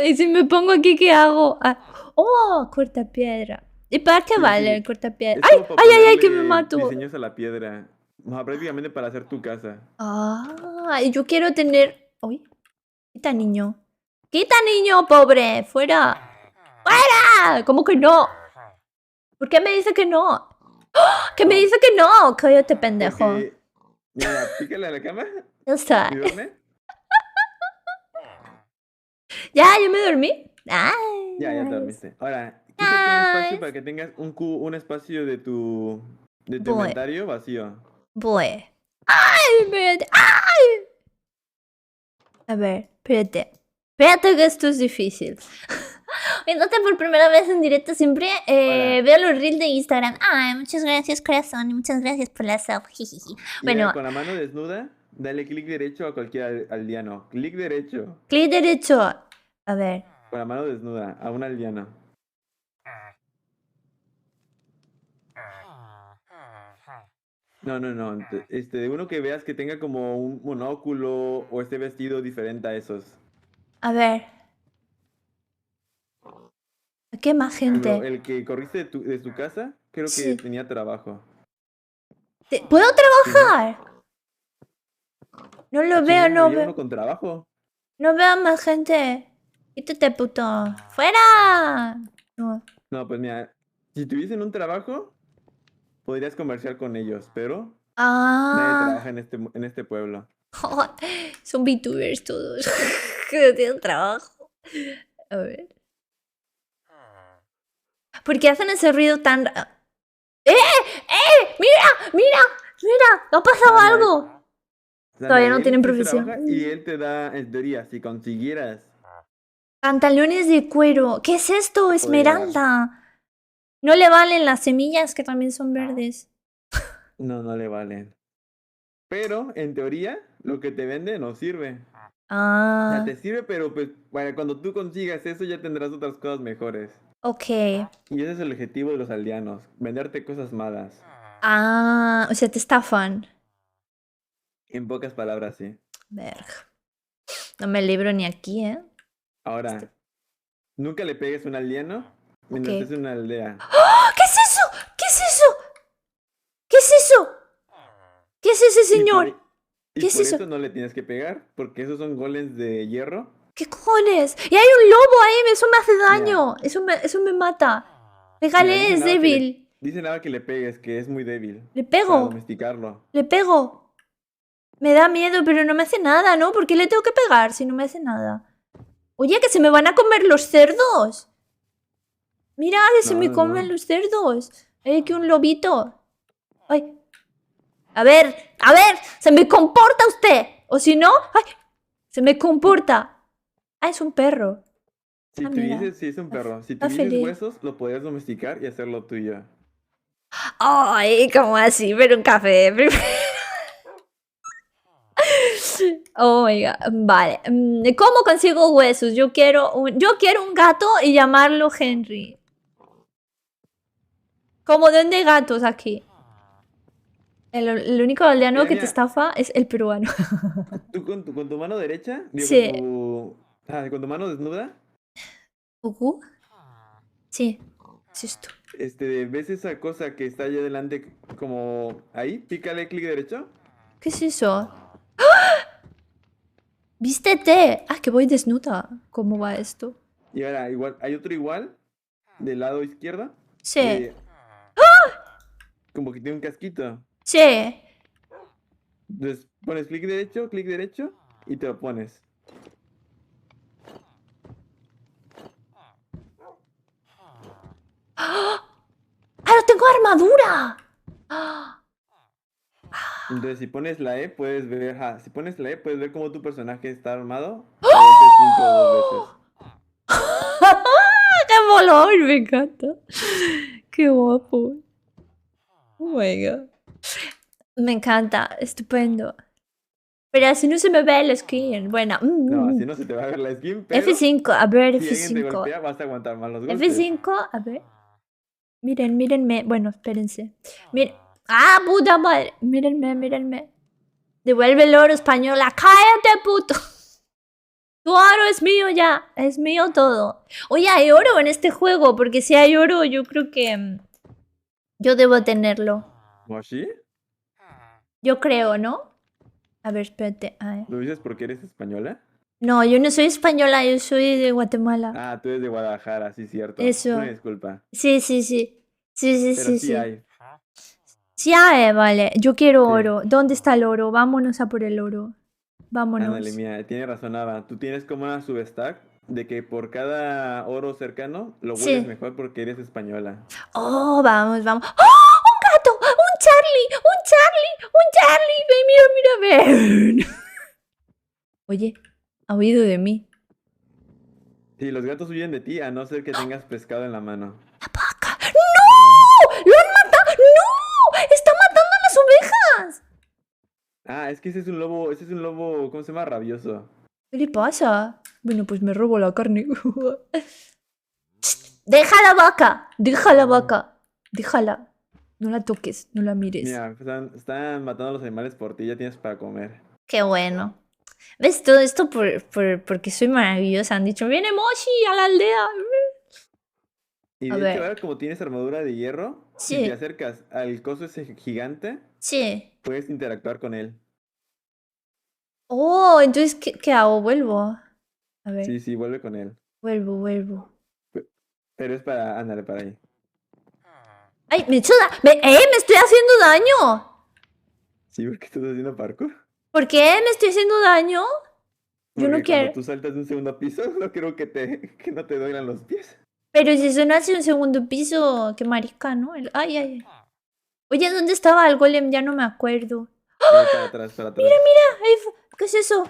Speaker 1: Y si me pongo aquí, ¿qué hago? Ah, oh, cortapiedra. ¿Y para qué
Speaker 2: Sí,
Speaker 1: vale
Speaker 2: sí.
Speaker 1: el cortapiedra?
Speaker 2: Es
Speaker 1: ¡Ay,
Speaker 2: como para
Speaker 1: ay, ay, ay, que me
Speaker 2: ponerle
Speaker 1: mato!
Speaker 2: diseños a la piedra. Ajá, prácticamente para hacer tu casa.
Speaker 1: Ah, y yo quiero tener... ¡Uy! Quita, niño. ¡Quita, niño, pobre! ¡Fuera! ¡Fuera! ¿Cómo que no? ¿Por qué me dice que no? ¡Ah! ¿Qué me
Speaker 2: No,
Speaker 1: dice que no? Cállate, pendejo.
Speaker 2: porque, mira, pícale a la cama
Speaker 1: Ya está.
Speaker 2: y duerme.
Speaker 1: ¿Ya? ¿Ya me dormí? Ay,
Speaker 2: Ya te
Speaker 1: nice.
Speaker 2: dormiste. Ahora, quítate un espacio para
Speaker 1: Nice.
Speaker 2: que tengas un espacio de tu
Speaker 1: Voy,
Speaker 2: inventario vacío.
Speaker 1: voy. ¡Ay, espérate! ¡Ay! A ver, espérate. Espérate que esto es difícil. Viéndote por primera vez en directo siempre,
Speaker 2: Ahora,
Speaker 1: veo los reels de Instagram. Ay, muchas gracias, corazón, y muchas gracias por la sub. Jijiji.
Speaker 2: y ahora
Speaker 1: Bueno,
Speaker 2: con la mano desnuda, dale clic derecho a cualquier aldeano. Clic derecho.
Speaker 1: clic derecho. A ver.
Speaker 2: Con la mano desnuda, a un aldeano. No. De uno que veas que tenga como un monóculo o esté vestido diferente a esos.
Speaker 1: A ver. ¿Qué más
Speaker 2: Por ejemplo,
Speaker 1: gente?
Speaker 2: el que corriste de tu casa, creo que
Speaker 1: Sí.
Speaker 2: tenía trabajo.
Speaker 1: ¿Puedo
Speaker 2: Sí, ¿no?
Speaker 1: trabajar? No lo veo,
Speaker 2: Chinga,
Speaker 1: no
Speaker 2: había
Speaker 1: veo.
Speaker 2: uno con trabajo.
Speaker 1: No veo más gente. Quítate, puto. ¡Fuera! No.
Speaker 2: No, pues mira, si tuviesen un trabajo, podrías comerciar con ellos, pero nadie trabaja
Speaker 1: Ah.
Speaker 2: en este pueblo.
Speaker 1: Son VTubers todos. Que no tienen trabajo. A ver. ¿Por qué hacen ese ruido tan... ¡Eh! ¡Mira! ¡Mira! ¡Mira! ¿Ha pasado
Speaker 2: Ah, no,
Speaker 1: algo? Todavía no
Speaker 2: él
Speaker 1: tienen
Speaker 2: sí
Speaker 1: profesión.
Speaker 2: trabaja y él te da, en teoría, si consiguieras,
Speaker 1: Pantalones de cuero. ¿Qué es esto?
Speaker 2: te podría dar.
Speaker 1: Esmeralda. No le valen las semillas que también son verdes.
Speaker 2: No le valen. Pero, en teoría, lo que te vende no sirve. O sea,
Speaker 1: Ah,
Speaker 2: te sirve, pero pues para cuando tú consigas eso ya tendrás otras cosas mejores.
Speaker 1: ok.
Speaker 2: Y ese es el objetivo de los aldeanos, venderte cosas malas.
Speaker 1: Ah, o sea, te estafan.
Speaker 2: En pocas palabras, sí.
Speaker 1: Verga. No me libro ni aquí, ¿eh?
Speaker 2: Ahora, nunca le pegues a un aldeano mientras
Speaker 1: Ok.
Speaker 2: estés en una aldea.
Speaker 1: ¡Ah! ¿Qué es eso? ¿Qué es eso? ¿Qué es eso? ¿Qué es ese
Speaker 2: Y por,
Speaker 1: señor?
Speaker 2: y
Speaker 1: ¿Qué es
Speaker 2: por
Speaker 1: eso?
Speaker 2: eso no le tienes que pegar, porque esos son golems de hierro.
Speaker 1: ¿Qué cojones? Y hay un lobo ahí, eso me hace
Speaker 2: Mira,
Speaker 1: daño. Eso me mata.
Speaker 2: mira,
Speaker 1: Pégale, es débil.
Speaker 2: dice nada que le pegues, que es muy débil.
Speaker 1: Le
Speaker 2: Para
Speaker 1: pego.
Speaker 2: domesticarlo.
Speaker 1: Le pego. Me da miedo, pero no me hace nada, ¿no? ¿Por qué le tengo que pegar si no me hace nada? Oye, que se me van a comer los cerdos. Mira, que se me comen
Speaker 2: No.
Speaker 1: los cerdos. Hay aquí un lobito. Ay. A ver, se me comporta usted. O si no, ay, se me comporta. Ah, es un perro.
Speaker 2: Si
Speaker 1: Ah, mira.
Speaker 2: tuvieses, sí es un perro. Si
Speaker 1: Está
Speaker 2: tuvieses
Speaker 1: feliz.
Speaker 2: huesos, lo podrías domesticar y hacerlo tuyo.
Speaker 1: Ay, ¿cómo así? Pero un café primero. Oh my God. Vale. ¿Cómo consigo huesos? Yo quiero un gato y llamarlo Henry. ¿Cómo dónde hay gatos aquí? El único aldeano
Speaker 2: Mira,
Speaker 1: que te
Speaker 2: mira,
Speaker 1: estafa es el peruano.
Speaker 2: tú con tu mano derecha, digo,
Speaker 1: Sí.
Speaker 2: con tu mano desnuda,
Speaker 1: Sí. Es esto.
Speaker 2: ¿ves esa cosa que está allá adelante como ahí? Pícale clic derecho.
Speaker 1: ¿Qué es eso? ¡Ah! ¡Vístete! Ah, que voy desnuda. ¿Cómo va esto?
Speaker 2: Y ahora, hay otro igual, del lado izquierdo.
Speaker 1: Sí.
Speaker 2: de- Como que tiene un casquito.
Speaker 1: Sí.
Speaker 2: Entonces pones clic derecho y te lo pones.
Speaker 1: ¡Ah! ¡No tengo armadura! ¡Ah!
Speaker 2: Entonces si pones la E puedes ver, si pones la E puedes ver cómo tu personaje está armado. A veces 5 o 2 veces.
Speaker 1: ¡Qué molón! Me encanta. ¡Qué guapo! Oh my God. Me encanta. Estupendo. Pero así no se me ve el skin. Bueno.
Speaker 2: No, así no se te va a ver la skin, pero
Speaker 1: F5. A ver,
Speaker 2: si alguien te
Speaker 1: F5.
Speaker 2: golpea vas a aguantar más los golpes.
Speaker 1: F5. A ver. Mírenme. Bueno, espérense. Miren. ¡Ah, puta madre! Mírenme. Devuelve el oro española. ¡Cállate, puto! Tu oro es mío ya. Es mío todo. Oye, hay oro en este juego. Porque si hay oro, yo creo que... yo debo tenerlo.
Speaker 2: ¿Moshi?
Speaker 1: Yo creo, ¿no? A ver, espérate. A ver.
Speaker 2: ¿Lo dices porque eres española?
Speaker 1: No, yo no soy española. Yo soy de Guatemala.
Speaker 2: Ah, tú eres de Guadalajara, sí, cierto.
Speaker 1: Eso.
Speaker 2: Una disculpa.
Speaker 1: Sí, sí, sí. Sí, sí,
Speaker 2: Pero
Speaker 1: sí,
Speaker 2: sí
Speaker 1: sí.
Speaker 2: hay.
Speaker 1: Sí, vale. Yo quiero
Speaker 2: Sí.
Speaker 1: oro. ¿Dónde está el oro? Vámonos a por el oro. Vámonos.
Speaker 2: Ándale, mira, tiene razón Ava. Tú tienes como una substack de que por cada oro cercano lo
Speaker 1: Sí.
Speaker 2: vuelves mejor porque eres española.
Speaker 1: Oh, vamos, vamos. ¡Oh! ¡Un gato! ¡Un Charlie! ¡Un Charlie! ¡Un Charlie! ¡Ven, mira, mira, ven! Oye, ha huido de mí.
Speaker 2: Sí, los gatos huyen de ti a no ser que tengas pescado en la mano.
Speaker 1: ¡La vaca! ¡No! ¡Lo han matado! ¡No! ¡Está matando a las ovejas!
Speaker 2: Ah, es que ese es un lobo, ¿cómo se llama? Rabioso.
Speaker 1: ¿Qué le pasa? Bueno, pues me robo la carne. ¡Deja la vaca! ¡Deja la vaca! ¡Déjala! No la toques, no la mires.
Speaker 2: Mira, están matando a los animales por ti, ya tienes para comer.
Speaker 1: Qué bueno. ¿Ves todo esto porque soy maravillosa? Han dicho, viene Moshi a la aldea.
Speaker 2: Y
Speaker 1: A
Speaker 2: de hecho,
Speaker 1: ver.
Speaker 2: ahora como tienes armadura de hierro,
Speaker 1: Sí.
Speaker 2: si te acercas al coso ese gigante,
Speaker 1: Sí.
Speaker 2: puedes interactuar con él.
Speaker 1: Oh, entonces, ¿qué hago? ¿Vuelvo? A ver,
Speaker 2: Sí, vuelve con él.
Speaker 1: vuelvo.
Speaker 2: Pero es para, ándale, para ahí.
Speaker 1: ¡Ay, me he hecho ¡Me estoy haciendo daño!
Speaker 2: Sí, porque estás haciendo parkour.
Speaker 1: ¿Por qué me estoy haciendo daño? Yo no
Speaker 2: Porque
Speaker 1: quiero.
Speaker 2: cuando tú saltas de un segundo piso, no creo que no te duelan los pies.
Speaker 1: Pero si eso no hace un segundo piso, qué marica, ¿no? Ay. Oye, ¿dónde estaba el golem? Ya no me acuerdo.
Speaker 2: Para atrás, para atrás.
Speaker 1: Ay, ¿qué es eso?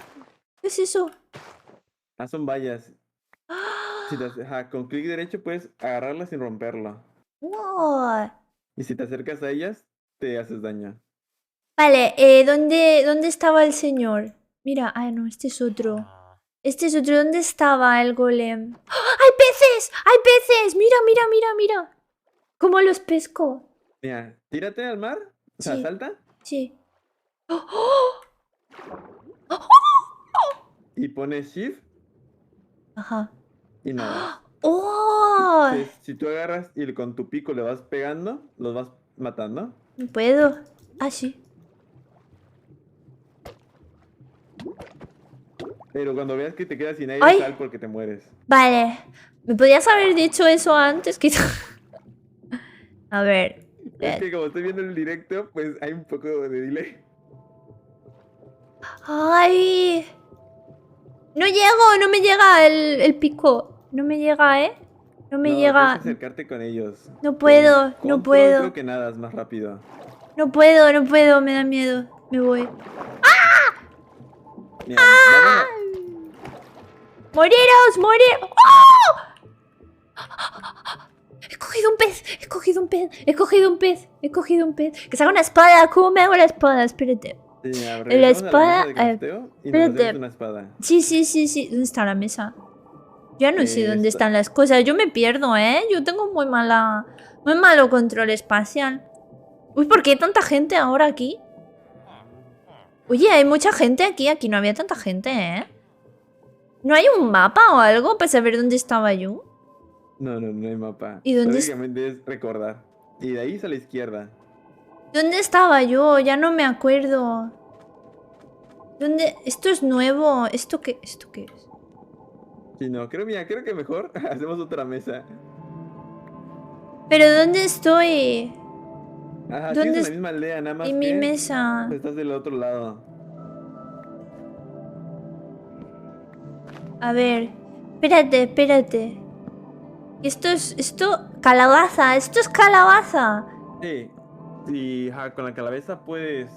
Speaker 1: ¿Qué es eso?
Speaker 2: Ah, son vallas.
Speaker 1: ¡Ah!
Speaker 2: Ajá, con clic derecho puedes agarrarlas sin romperlo.
Speaker 1: Wow.
Speaker 2: Y si te acercas a ellas, te haces daño.
Speaker 1: Vale, ¿dónde estaba el señor? Mira, no, este es otro. Este es otro. ¿Dónde estaba el golem? ¡Ah! ¡Hay peces! ¡Hay peces! Mira. ¿Cómo los pesco?
Speaker 2: Mira, tírate al mar. O sea,
Speaker 1: Sí.
Speaker 2: salta
Speaker 1: Sí. ¡Oh!
Speaker 2: y pones shift
Speaker 1: Ajá.
Speaker 2: y nada.
Speaker 1: ¡Oh!
Speaker 2: Entonces, si tú agarras y con tu pico le vas pegando, los vas matando.
Speaker 1: No puedo. Ah, sí.
Speaker 2: Pero cuando veas que te quedas sin aire,
Speaker 1: ¡Ay!
Speaker 2: sal porque te mueres.
Speaker 1: Vale. ¿Me podías haber dicho eso antes? Quizá. A ver.
Speaker 2: Es que como estoy viendo el directo, pues hay un poco de delay.
Speaker 1: ¡Ay! No llego, no me llega el pico. No me llega, ¿eh? No me
Speaker 2: No,
Speaker 1: llega.
Speaker 2: puedes acercarte con ellos.
Speaker 1: No puedo,
Speaker 2: Con
Speaker 1: no
Speaker 2: control
Speaker 1: puedo.
Speaker 2: Creo que nada es más rápido.
Speaker 1: No puedo, me da miedo. Me voy.
Speaker 2: Mira, vamos
Speaker 1: ¡Moriros! ¡Oh! He cogido un pez. Que saca una espada. ¿Cómo me hago la espada? Espérate.
Speaker 2: Sí, mira,
Speaker 1: La
Speaker 2: regresamos a
Speaker 1: espada,
Speaker 2: mesa de crafteo y nos
Speaker 1: espérate.
Speaker 2: hacemos una espada.
Speaker 1: Sí. ¿Dónde está la mesa? Ya no sé dónde están las cosas. Yo me pierdo, ¿eh? Yo tengo muy malo control espacial. Uy, ¿por qué hay tanta gente ahora aquí? Oye, hay mucha gente aquí. Aquí no había tanta gente, ¿eh? ¿No hay un mapa o algo para saber dónde estaba yo?
Speaker 2: No hay mapa.
Speaker 1: ¿Y dónde
Speaker 2: Básicamente es recordar. Y de ahí es a la izquierda.
Speaker 1: ¿Dónde estaba yo? Ya no me acuerdo. ¿Dónde? Esto es nuevo. ¿Esto qué es?
Speaker 2: Sí, no, creo que mejor hacemos otra mesa.
Speaker 1: ¿Pero dónde estoy?
Speaker 2: Ajá,
Speaker 1: ¿Dónde
Speaker 2: sí es en
Speaker 1: es-
Speaker 2: la misma aldea, nada más
Speaker 1: ¿Y
Speaker 2: que
Speaker 1: mi mesa?
Speaker 2: estás del otro lado.
Speaker 1: A ver. Espérate. Calabaza. Esto es calabaza.
Speaker 2: Sí, y ajá, con la calabaza puedes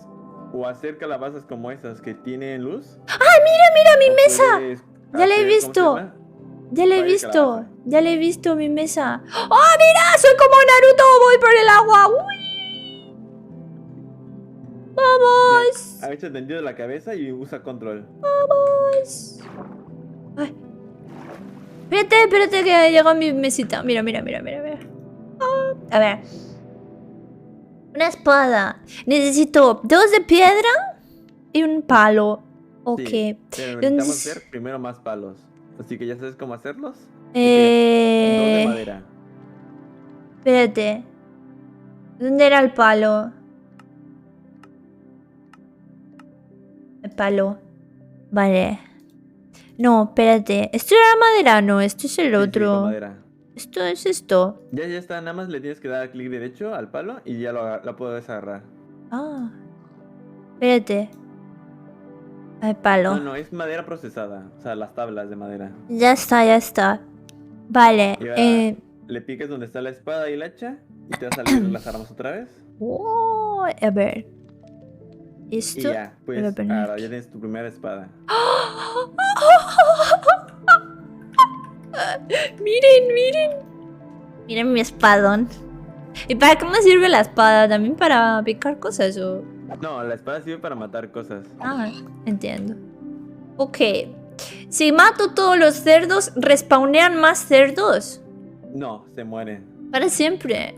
Speaker 2: o hacer calabazas como esas que tienen luz.
Speaker 1: Mira mi
Speaker 2: o
Speaker 1: mesa.
Speaker 2: puedes
Speaker 1: Ya la he
Speaker 2: hacer, ¿cómo se
Speaker 1: visto.
Speaker 2: llama?
Speaker 1: Ya la he
Speaker 2: Pay
Speaker 1: visto.
Speaker 2: calabaza.
Speaker 1: Ya la he visto mi mesa. ¡Oh, mira! Soy como Naruto. Voy por el agua. ¡Uy! ¡Vamos!
Speaker 2: Ha hecho tendido la cabeza y usa control.
Speaker 1: ¡Vamos! Ay. Espérate que llega mi mesita. Mira. Ah, a ver. Una espada. Necesito 2 de piedra y un palo. Ok.
Speaker 2: Sí, pero necesitamos
Speaker 1: Entonces,
Speaker 2: hacer primero más palos. Así que ya sabes cómo hacerlos. Dos de madera.
Speaker 1: espérate. ¿Dónde era el palo? El palo. Vale. No, espérate. Esto era madera, no. Esto es el
Speaker 2: Sí, sí,
Speaker 1: otro.
Speaker 2: con madera.
Speaker 1: Esto es esto.
Speaker 2: Ya está, nada más le tienes que dar clic derecho al palo y ya lo puedes agarrar.
Speaker 1: Ah. Espérate. El palo.
Speaker 2: No, es madera procesada. O sea, las tablas de madera.
Speaker 1: Ya está, ya está. Vale.
Speaker 2: Y ahora le piques donde está la espada y el hacha y te va a salir las armas otra vez.
Speaker 1: Oh, a ver.
Speaker 2: Y
Speaker 1: Esto.
Speaker 2: ya,
Speaker 1: lo voy a
Speaker 2: pues
Speaker 1: poner
Speaker 2: ahora
Speaker 1: aquí.
Speaker 2: ya tienes tu primera espada.
Speaker 1: Miren, miren. Miren mi espadón. ¿Y para qué me sirve la espada? ¿También para picar cosas o...?
Speaker 2: No, la espada sirve para matar cosas.
Speaker 1: Ah, entiendo. Ok. Si mato todos los cerdos, ¿respawnean más cerdos?
Speaker 2: No, se mueren.
Speaker 1: Para siempre.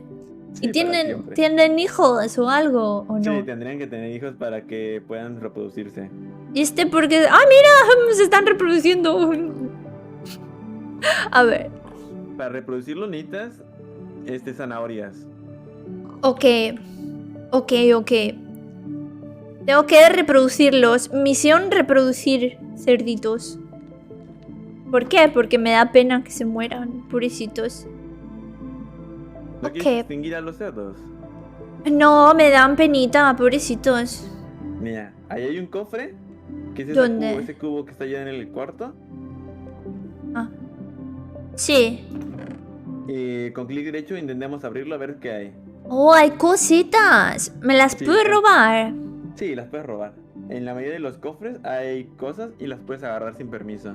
Speaker 2: Sí,
Speaker 1: ¿Y
Speaker 2: para siempre.
Speaker 1: tienen hijos o algo o no?
Speaker 2: Sí, tendrían que tener hijos para que puedan reproducirse.
Speaker 1: ¿Y este porque... ¡Ah, mira! Se están reproduciendo. A ver.
Speaker 2: Para reproducirlo necesitas zanahorias.
Speaker 1: Ok. Ok. Tengo que reproducirlos. Misión reproducir cerditos. ¿Por qué? Porque me da pena que se mueran, pobrecitos.
Speaker 2: ¿No
Speaker 1: Ok.
Speaker 2: quieres extinguir a los cerdos?
Speaker 1: No, me dan penita, pobrecitos.
Speaker 2: Mira, ahí hay un cofre. ¿Qué es
Speaker 1: ¿Dónde?
Speaker 2: ese cubo que está allá en el cuarto?
Speaker 1: Ah. Sí.
Speaker 2: Y con clic derecho intentemos abrirlo a ver qué hay.
Speaker 1: Oh, hay cositas. ¿Me las
Speaker 2: Sí,
Speaker 1: puedo
Speaker 2: sí.
Speaker 1: robar?
Speaker 2: Sí, las puedes robar. En la mayoría de los cofres hay cosas y las puedes agarrar sin permiso.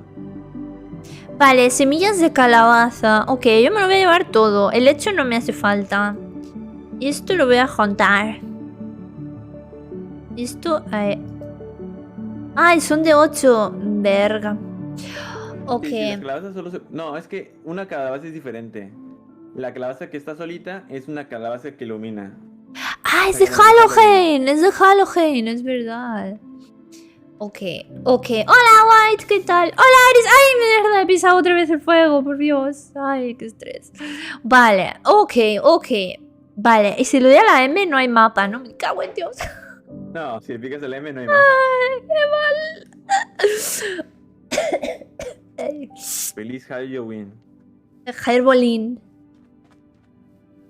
Speaker 1: Vale, semillas de calabaza. Ok, yo me lo voy a llevar todo. El hecho no me hace falta. Y esto lo voy a juntar. Esto... Ay, son de 8. Verga. Ok.
Speaker 2: Sí, las calabazas solo se... No, es que una calabaza es diferente. La calabaza que está solita es una calabaza que ilumina.
Speaker 1: Ah, es
Speaker 2: O
Speaker 1: de
Speaker 2: sea, como de
Speaker 1: Halloween. Es de Halloween, es verdad. Ok. Hola, White, ¿qué tal? Hola, Aris. Ay, mierda, he pisado otra vez el fuego, por Dios. Ay, qué estrés. Vale, ok. Vale, y si le doy a la M no hay mapa, ¿no? Me cago en Dios.
Speaker 2: No, si le picas el M no hay más.
Speaker 1: Ay,
Speaker 2: Feliz Halloween.
Speaker 1: Herbolín.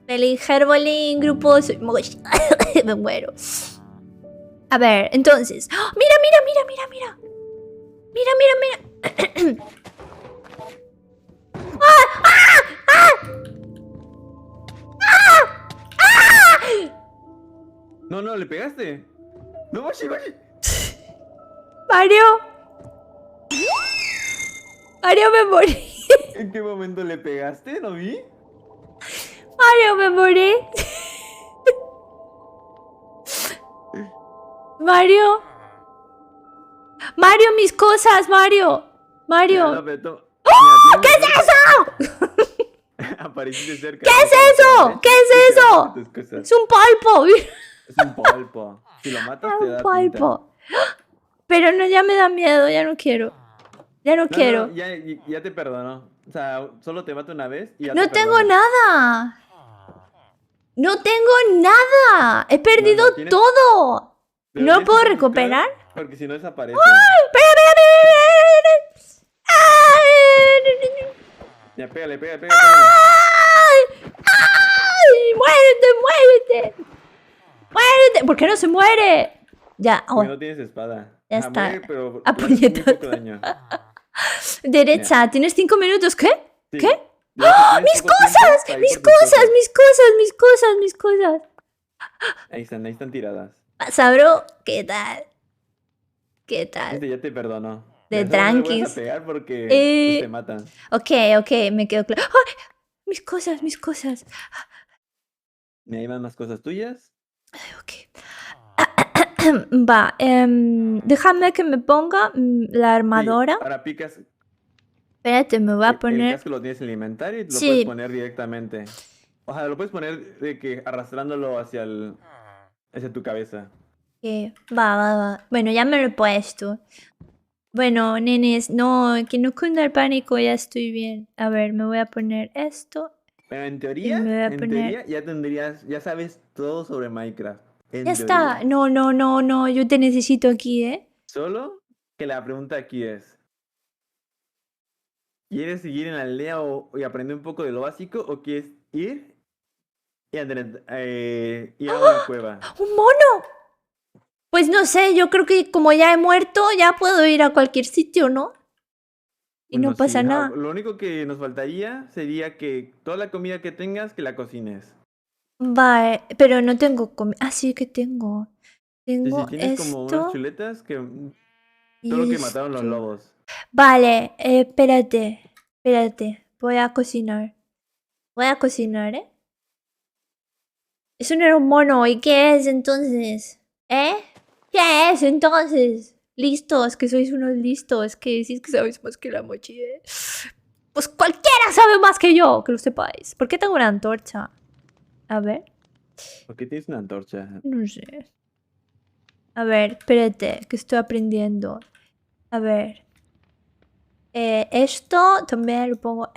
Speaker 1: Feliz Herbolín, grupo. Me muero. A ver, entonces. ¡Oh! Mira.
Speaker 2: No, ¿le pegaste? No, Bashi.
Speaker 1: Mario, me morí.
Speaker 2: ¿En qué momento le pegaste? ¿No vi?
Speaker 1: Mario, me morí. Mario, mis cosas, Mario.
Speaker 2: Mira, no, pero
Speaker 1: ¡Oh! ¿Qué es eso?
Speaker 2: Apareciste cerca.
Speaker 1: ¿Qué es eso? ¿Qué es eso?
Speaker 2: Tus cosas.
Speaker 1: Es un polpo.
Speaker 2: Es un polpo. Si lo matas te
Speaker 1: Un
Speaker 2: da
Speaker 1: polpo. Pero no, ya me da miedo, ya no quiero. Ya no
Speaker 2: pinta.
Speaker 1: quiero.
Speaker 2: No, ya te perdonó. O sea, solo te mata una vez y ya
Speaker 1: No
Speaker 2: te
Speaker 1: tengo
Speaker 2: perdona.
Speaker 1: nada. No tengo nada. He perdido
Speaker 2: No, tienes-
Speaker 1: todo.
Speaker 2: Pero
Speaker 1: ¿No
Speaker 2: tienes
Speaker 1: puedo
Speaker 2: que
Speaker 1: recuperar?
Speaker 2: buscar, porque si no desaparece. Ya, pégale.
Speaker 1: ¡Ay! ¡Muérete! ¿Por qué no se muere? Ya,
Speaker 2: Porque
Speaker 1: oh,
Speaker 2: no tienes espada.
Speaker 1: Ya
Speaker 2: Ajá,
Speaker 1: está.
Speaker 2: muere, pero
Speaker 1: A
Speaker 2: le haces muy
Speaker 1: puñetazos.
Speaker 2: poco daño.
Speaker 1: Derecha, tienes 5 minutos. ¿Qué?
Speaker 2: Sí.
Speaker 1: ¿Qué?
Speaker 2: Ya
Speaker 1: ¡Ah!
Speaker 2: tienes
Speaker 1: ¡Mis
Speaker 2: poco
Speaker 1: cosas!
Speaker 2: tiempo para ir
Speaker 1: ¡Mis
Speaker 2: por tus
Speaker 1: cosas! ¡Mis cosas!
Speaker 2: Ahí están tiradas.
Speaker 1: Pasa, bro. ¿Qué tal? ¿Qué tal?
Speaker 2: Este ya te perdonó.
Speaker 1: De
Speaker 2: Ya solo no le
Speaker 1: tranquis.
Speaker 2: vuelvas a pegar porque pues, te matan.
Speaker 1: Ok, me quedo claro. ¡Ay! Mis cosas.
Speaker 2: ¿Y ahí van más cosas tuyas?
Speaker 1: Ok. Va, déjame que me ponga la armadura.
Speaker 2: Sí, ahora picas.
Speaker 1: Espérate, me voy a
Speaker 2: El
Speaker 1: poner.
Speaker 2: casco lo tienes en el inventario y te lo
Speaker 1: Sí.
Speaker 2: puedes poner directamente. O sea, lo puedes poner de que arrastrándolo hacia tu cabeza.
Speaker 1: Va. Bueno, ya me lo he puesto. Bueno, nenes, no, que no cunda el pánico, ya estoy bien. A ver, me voy a poner esto.
Speaker 2: Pero
Speaker 1: Y me voy a poner...
Speaker 2: ya sabes todo sobre Minecraft. En
Speaker 1: Ya está.
Speaker 2: teoría.
Speaker 1: No, yo te necesito aquí, ¿eh?
Speaker 2: Solo que la pregunta aquí es, ¿quieres seguir en la aldea y aprender un poco de lo básico o quieres ir ir a una cueva?
Speaker 1: ¡Un mono! Pues no sé, yo creo que como ya he muerto, ya puedo ir a cualquier sitio, ¿no? Y no
Speaker 2: Bueno,
Speaker 1: pasa
Speaker 2: sí,
Speaker 1: nada.
Speaker 2: lo único que nos faltaría sería que toda la comida que tengas, que la cocines.
Speaker 1: Vale, pero no tengo comida. Ah, sí que tengo.
Speaker 2: Sí,
Speaker 1: Tengo
Speaker 2: sí, tienes como unas
Speaker 1: esto
Speaker 2: chuletas que todo
Speaker 1: y
Speaker 2: lo que mataron los
Speaker 1: esto.
Speaker 2: lobos.
Speaker 1: Vale, espérate. Voy a cocinar. ¿Eh? Eso no era un mono. ¿Y qué es entonces? ¿Eh? ¿Qué es entonces? Listos, que sois unos listos. Que decís que sabéis más que la mochi, ¿eh? Pues cualquiera sabe más que yo, que lo sepáis. ¿Por qué tengo una antorcha? A ver,
Speaker 2: ¿Por qué tienes una antorcha?
Speaker 1: no sé. A ver, espérate, que estoy aprendiendo. A ver. Esto también lo pongo.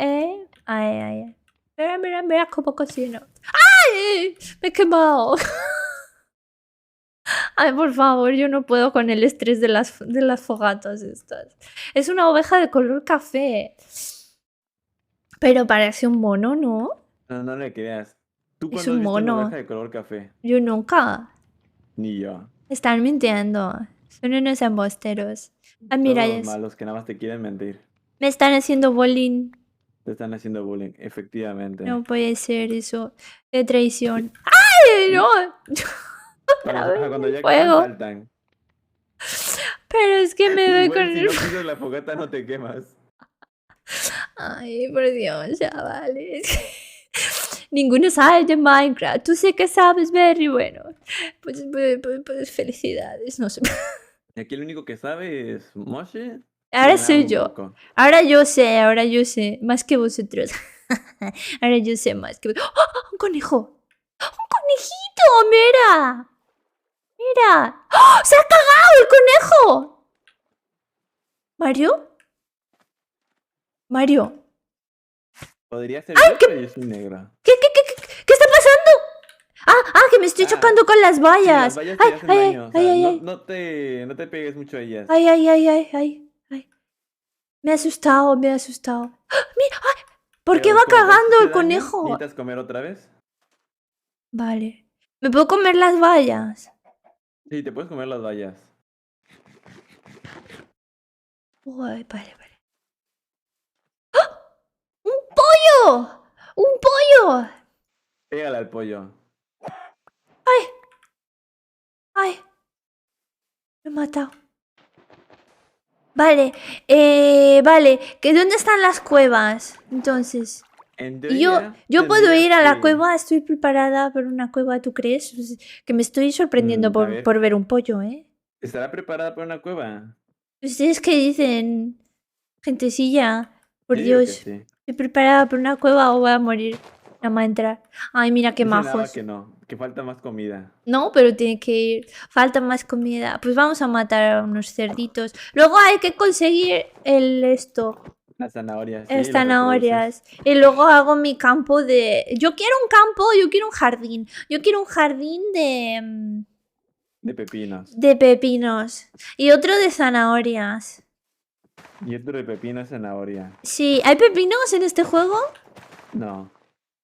Speaker 1: Ahí. Mira cómo cocino. ¡Ay! Me he quemado. Ay, por favor, yo no puedo con el estrés de las fogatas estas. Es una oveja de color café. Pero parece un mono, ¿no?
Speaker 2: No le creas. ¿Tú
Speaker 1: Es
Speaker 2: cuándo has
Speaker 1: un
Speaker 2: visto una
Speaker 1: mono.
Speaker 2: oveja de color café?
Speaker 1: Yo nunca.
Speaker 2: Ni yo.
Speaker 1: Están mintiendo. Son unos embusteros. Ah, mira,
Speaker 2: Todos los malos que nada más te quieren mentir.
Speaker 1: me están haciendo bullying.
Speaker 2: Te están haciendo bullying, efectivamente.
Speaker 1: No puede ser eso. De traición. ¡Ay, no! Otra vez
Speaker 2: Cuando
Speaker 1: el
Speaker 2: ya queman,
Speaker 1: fuego.
Speaker 2: saltan.
Speaker 1: Pero es que me doy con
Speaker 2: Igual si
Speaker 1: el...
Speaker 2: no pisas la fogata no te quemas.
Speaker 1: Ay, por Dios, chavales. Ninguno sabe de Minecraft. Tú sí que sabes, Berry. Bueno, pues felicidades. No sé.
Speaker 2: Aquí el único que sabe es Moshe.
Speaker 1: Ahora
Speaker 2: y
Speaker 1: soy
Speaker 2: Nao un
Speaker 1: yo.
Speaker 2: poco.
Speaker 1: Ahora yo sé. Más que vosotros. Ahora yo sé más que vosotros. ¡Oh! ¡Un conejo! ¡Un conejito! ¡Mira! ¡Mira! ¡Oh! ¡Se ha cagado el conejo! ¿Mario?
Speaker 2: Podría ser yo, pero yo soy negro.
Speaker 1: ¿Qué está pasando? Que me estoy chocando con las
Speaker 2: Sí,
Speaker 1: vallas.
Speaker 2: las vallas te hacen daño. O sea,
Speaker 1: Ay.
Speaker 2: no te pegues mucho a ellas.
Speaker 1: Ay. Me ha asustado. ¡Ah! Mira, ¿por qué
Speaker 2: Pero
Speaker 1: va
Speaker 2: como te
Speaker 1: cagando
Speaker 2: hiciste
Speaker 1: el
Speaker 2: daño,
Speaker 1: conejo?
Speaker 2: ¿necesitas comer otra vez?
Speaker 1: Vale. ¿Me puedo comer las vallas?
Speaker 2: Sí, te puedes comer las vallas.
Speaker 1: Uy, vale. ¡Ah! ¡Un pollo! ¡Un pollo!
Speaker 2: Pégale al pollo.
Speaker 1: ¡Ay! Me he matado. Vale, vale. ¿Que dónde están las cuevas? Entonces.
Speaker 2: En
Speaker 1: Y yo
Speaker 2: teoría,
Speaker 1: puedo ir a la
Speaker 2: que-
Speaker 1: cueva, estoy preparada para una cueva, ¿tú crees? Pues, que me estoy sorprendiendo
Speaker 2: a ver.
Speaker 1: por ver un pollo, ¿eh?
Speaker 2: ¿Estará preparada para una cueva?
Speaker 1: ¿Ustedes qué dicen? Gentecilla, por
Speaker 2: Yo digo que
Speaker 1: Dios.
Speaker 2: sí.
Speaker 1: ¿Estoy preparada para una cueva o voy a morir? Nada más entrar. Ay, mira qué
Speaker 2: Dice Nava
Speaker 1: majos.
Speaker 2: que no, que falta más comida.
Speaker 1: No, pero tiene que ir. Falta más comida. Pues vamos a matar a unos cerditos. Luego hay que conseguir
Speaker 2: Las zanahorias. Sí,
Speaker 1: las
Speaker 2: las
Speaker 1: zanahorias. Y luego hago mi campo de... Yo quiero un jardín. Yo quiero un jardín
Speaker 2: de pepinos.
Speaker 1: de pepinos. Y otro de zanahorias.
Speaker 2: Y otro de pepino zanahoria.
Speaker 1: Sí, ¿hay pepinos en este juego?
Speaker 2: No.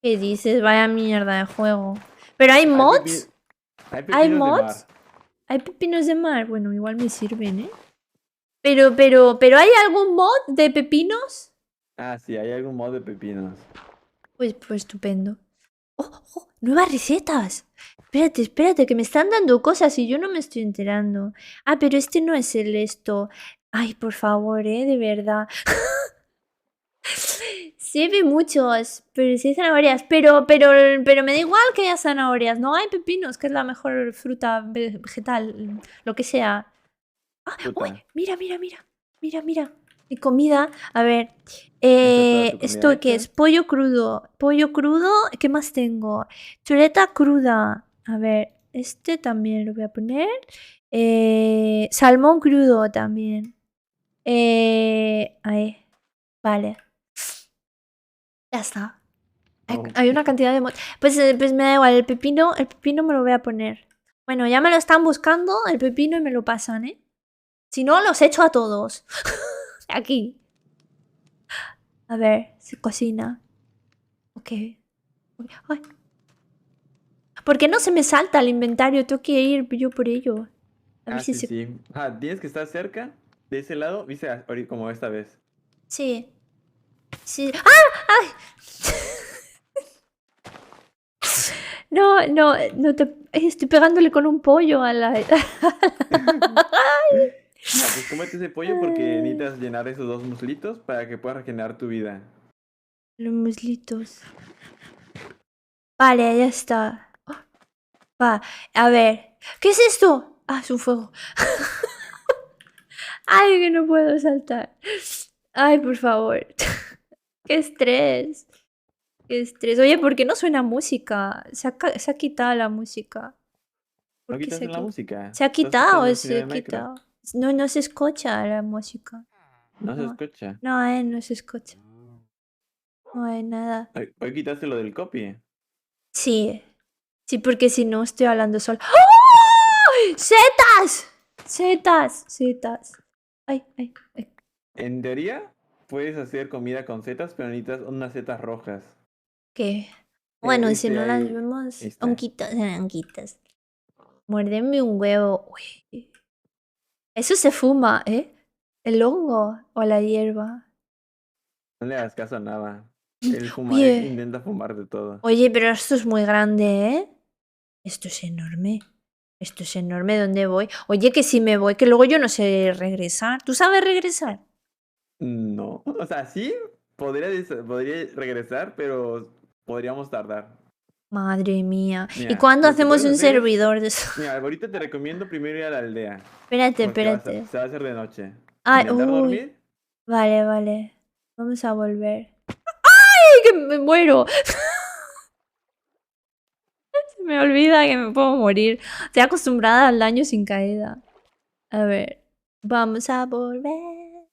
Speaker 1: ¿Qué dices? Vaya mierda de juego. ¿Pero hay mods?
Speaker 2: Hay
Speaker 1: ¿Hay
Speaker 2: pepinos de
Speaker 1: mods?
Speaker 2: mar.
Speaker 1: ¿Hay pepinos de mar? Bueno, igual me sirven, ¿eh? Pero ¿hay algún mod de pepinos?
Speaker 2: Ah, sí, hay algún mod de pepinos.
Speaker 1: Pues estupendo. ¡Oh! ¡Nuevas recetas! Espérate, que me están dando cosas y yo no me estoy enterando. Ah, pero este no es el esto. Ay, por favor, de verdad. Sí, vi muchos, pero sí hay zanahorias. Pero me da igual que haya zanahorias. No hay pepinos, que es la mejor fruta vegetal, lo que sea.
Speaker 2: Fruta.
Speaker 1: Uy, mira. Mi comida. A ver.
Speaker 2: ¿Esta es toda tu comida
Speaker 1: ¿Esto qué
Speaker 2: hecha?
Speaker 1: es? Pollo crudo. ¿Qué más tengo? Chuleta cruda. A ver. Este también lo voy a poner. Salmón crudo también. Ahí. Vale. Ya está.
Speaker 2: Oh.
Speaker 1: Hay una cantidad de... Pues me da igual, el pepino me lo voy a poner. Bueno, ya me lo están buscando, el pepino, y me lo pasan, ¿eh? Si no, los echo a todos. Aquí. A ver, se cocina. Ok. Ay. ¿Por qué no se me salta el inventario? Tengo que ir yo por ello. A ver si
Speaker 2: Sí,
Speaker 1: se...
Speaker 2: sí. Tienes que estar cerca de ese lado, viste, ahorita como esta vez.
Speaker 1: Sí. Sí. ¡Ah! ¡Ay! No te... Estoy pegándole con un pollo a la...
Speaker 2: Pues cómete ese pollo porque necesitas llenar esos 2 muslitos para que puedas regenerar tu vida.
Speaker 1: Los muslitos. Vale, ya está. Va, a ver. ¿Qué es esto? Ah, es un fuego. Ay, que no puedo saltar. Ay, por favor. Qué estrés. Qué estrés. Oye, ¿por qué no suena música? Se ha quitado la música. ¿Por
Speaker 2: ¿No
Speaker 1: qué
Speaker 2: quitas la música?
Speaker 1: ¿Se ha
Speaker 2: ¿Estás
Speaker 1: quitado
Speaker 2: escuchando
Speaker 1: o
Speaker 2: el
Speaker 1: se
Speaker 2: sonido
Speaker 1: ha
Speaker 2: de Minecraft?
Speaker 1: quitado? No se escucha la música.
Speaker 2: No se
Speaker 1: No.
Speaker 2: escucha.
Speaker 1: No, no se escucha. No hay nada.
Speaker 2: Hoy quitaste lo del copy.
Speaker 1: Sí. Sí, porque si no estoy hablando sola. ¡Oh! ¡Setas! Setas. Ay.
Speaker 2: En teoría, puedes hacer comida con setas, pero necesitas unas setas rojas.
Speaker 1: ¿Qué? Bueno, si no las
Speaker 2: ahí
Speaker 1: vemos...
Speaker 2: está.
Speaker 1: Honquitas. Muérdeme un huevo. Uy. Eso se fuma, ¿eh? ¿El hongo o la hierba?
Speaker 2: No le hagas caso a nada. Él
Speaker 1: Oye.
Speaker 2: intenta fumar de todo.
Speaker 1: Oye, pero esto es muy grande, ¿eh? Esto es enorme. ¿Dónde voy? Oye, que si me voy, que luego yo no sé regresar. ¿Tú sabes regresar?
Speaker 2: No. O sea, sí, podría regresar, pero podríamos tardar.
Speaker 1: Madre mía.
Speaker 2: Mira,
Speaker 1: ¿Y cuándo
Speaker 2: lo que
Speaker 1: hacemos
Speaker 2: puedes
Speaker 1: un
Speaker 2: hacer es-
Speaker 1: servidor de eso?
Speaker 2: Mira, ahorita te recomiendo primero ir a la aldea.
Speaker 1: Espérate.
Speaker 2: Porque se va a hacer de noche.
Speaker 1: Ay,
Speaker 2: Intentar
Speaker 1: uy.
Speaker 2: dormir.
Speaker 1: Vale. Vamos a volver. ¡Ay, que me muero! Se me olvida que me puedo morir. Estoy acostumbrada al daño sin caída. A ver. Vamos a volver.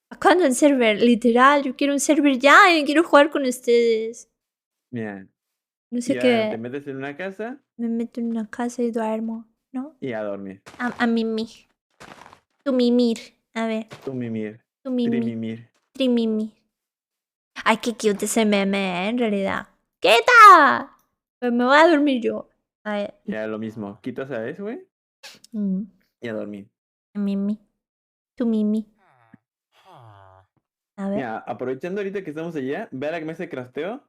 Speaker 1: ¿A cuándo en server? Literal, yo quiero un server ya y quiero jugar con ustedes.
Speaker 2: Mira.
Speaker 1: No sé
Speaker 2: Ya
Speaker 1: qué.
Speaker 2: te metes en una casa
Speaker 1: Me meto en una casa y duermo, ¿no?
Speaker 2: y a dormir.
Speaker 1: A mimir. Tu mimir. A ver.
Speaker 2: Tu mimir.
Speaker 1: Tu mimir.
Speaker 2: Trimimir.
Speaker 1: Trimimir. Ay, qué cute ese meme, en realidad. ¿Qué tal? Pues me voy a dormir yo. A ver.
Speaker 2: Ya lo mismo. Quitas a eso, güey. Y a dormir.
Speaker 1: Mimi. Tu mimi. A ver.
Speaker 2: Mira, aprovechando ahorita que estamos allá, ve a la mesa de crafteo.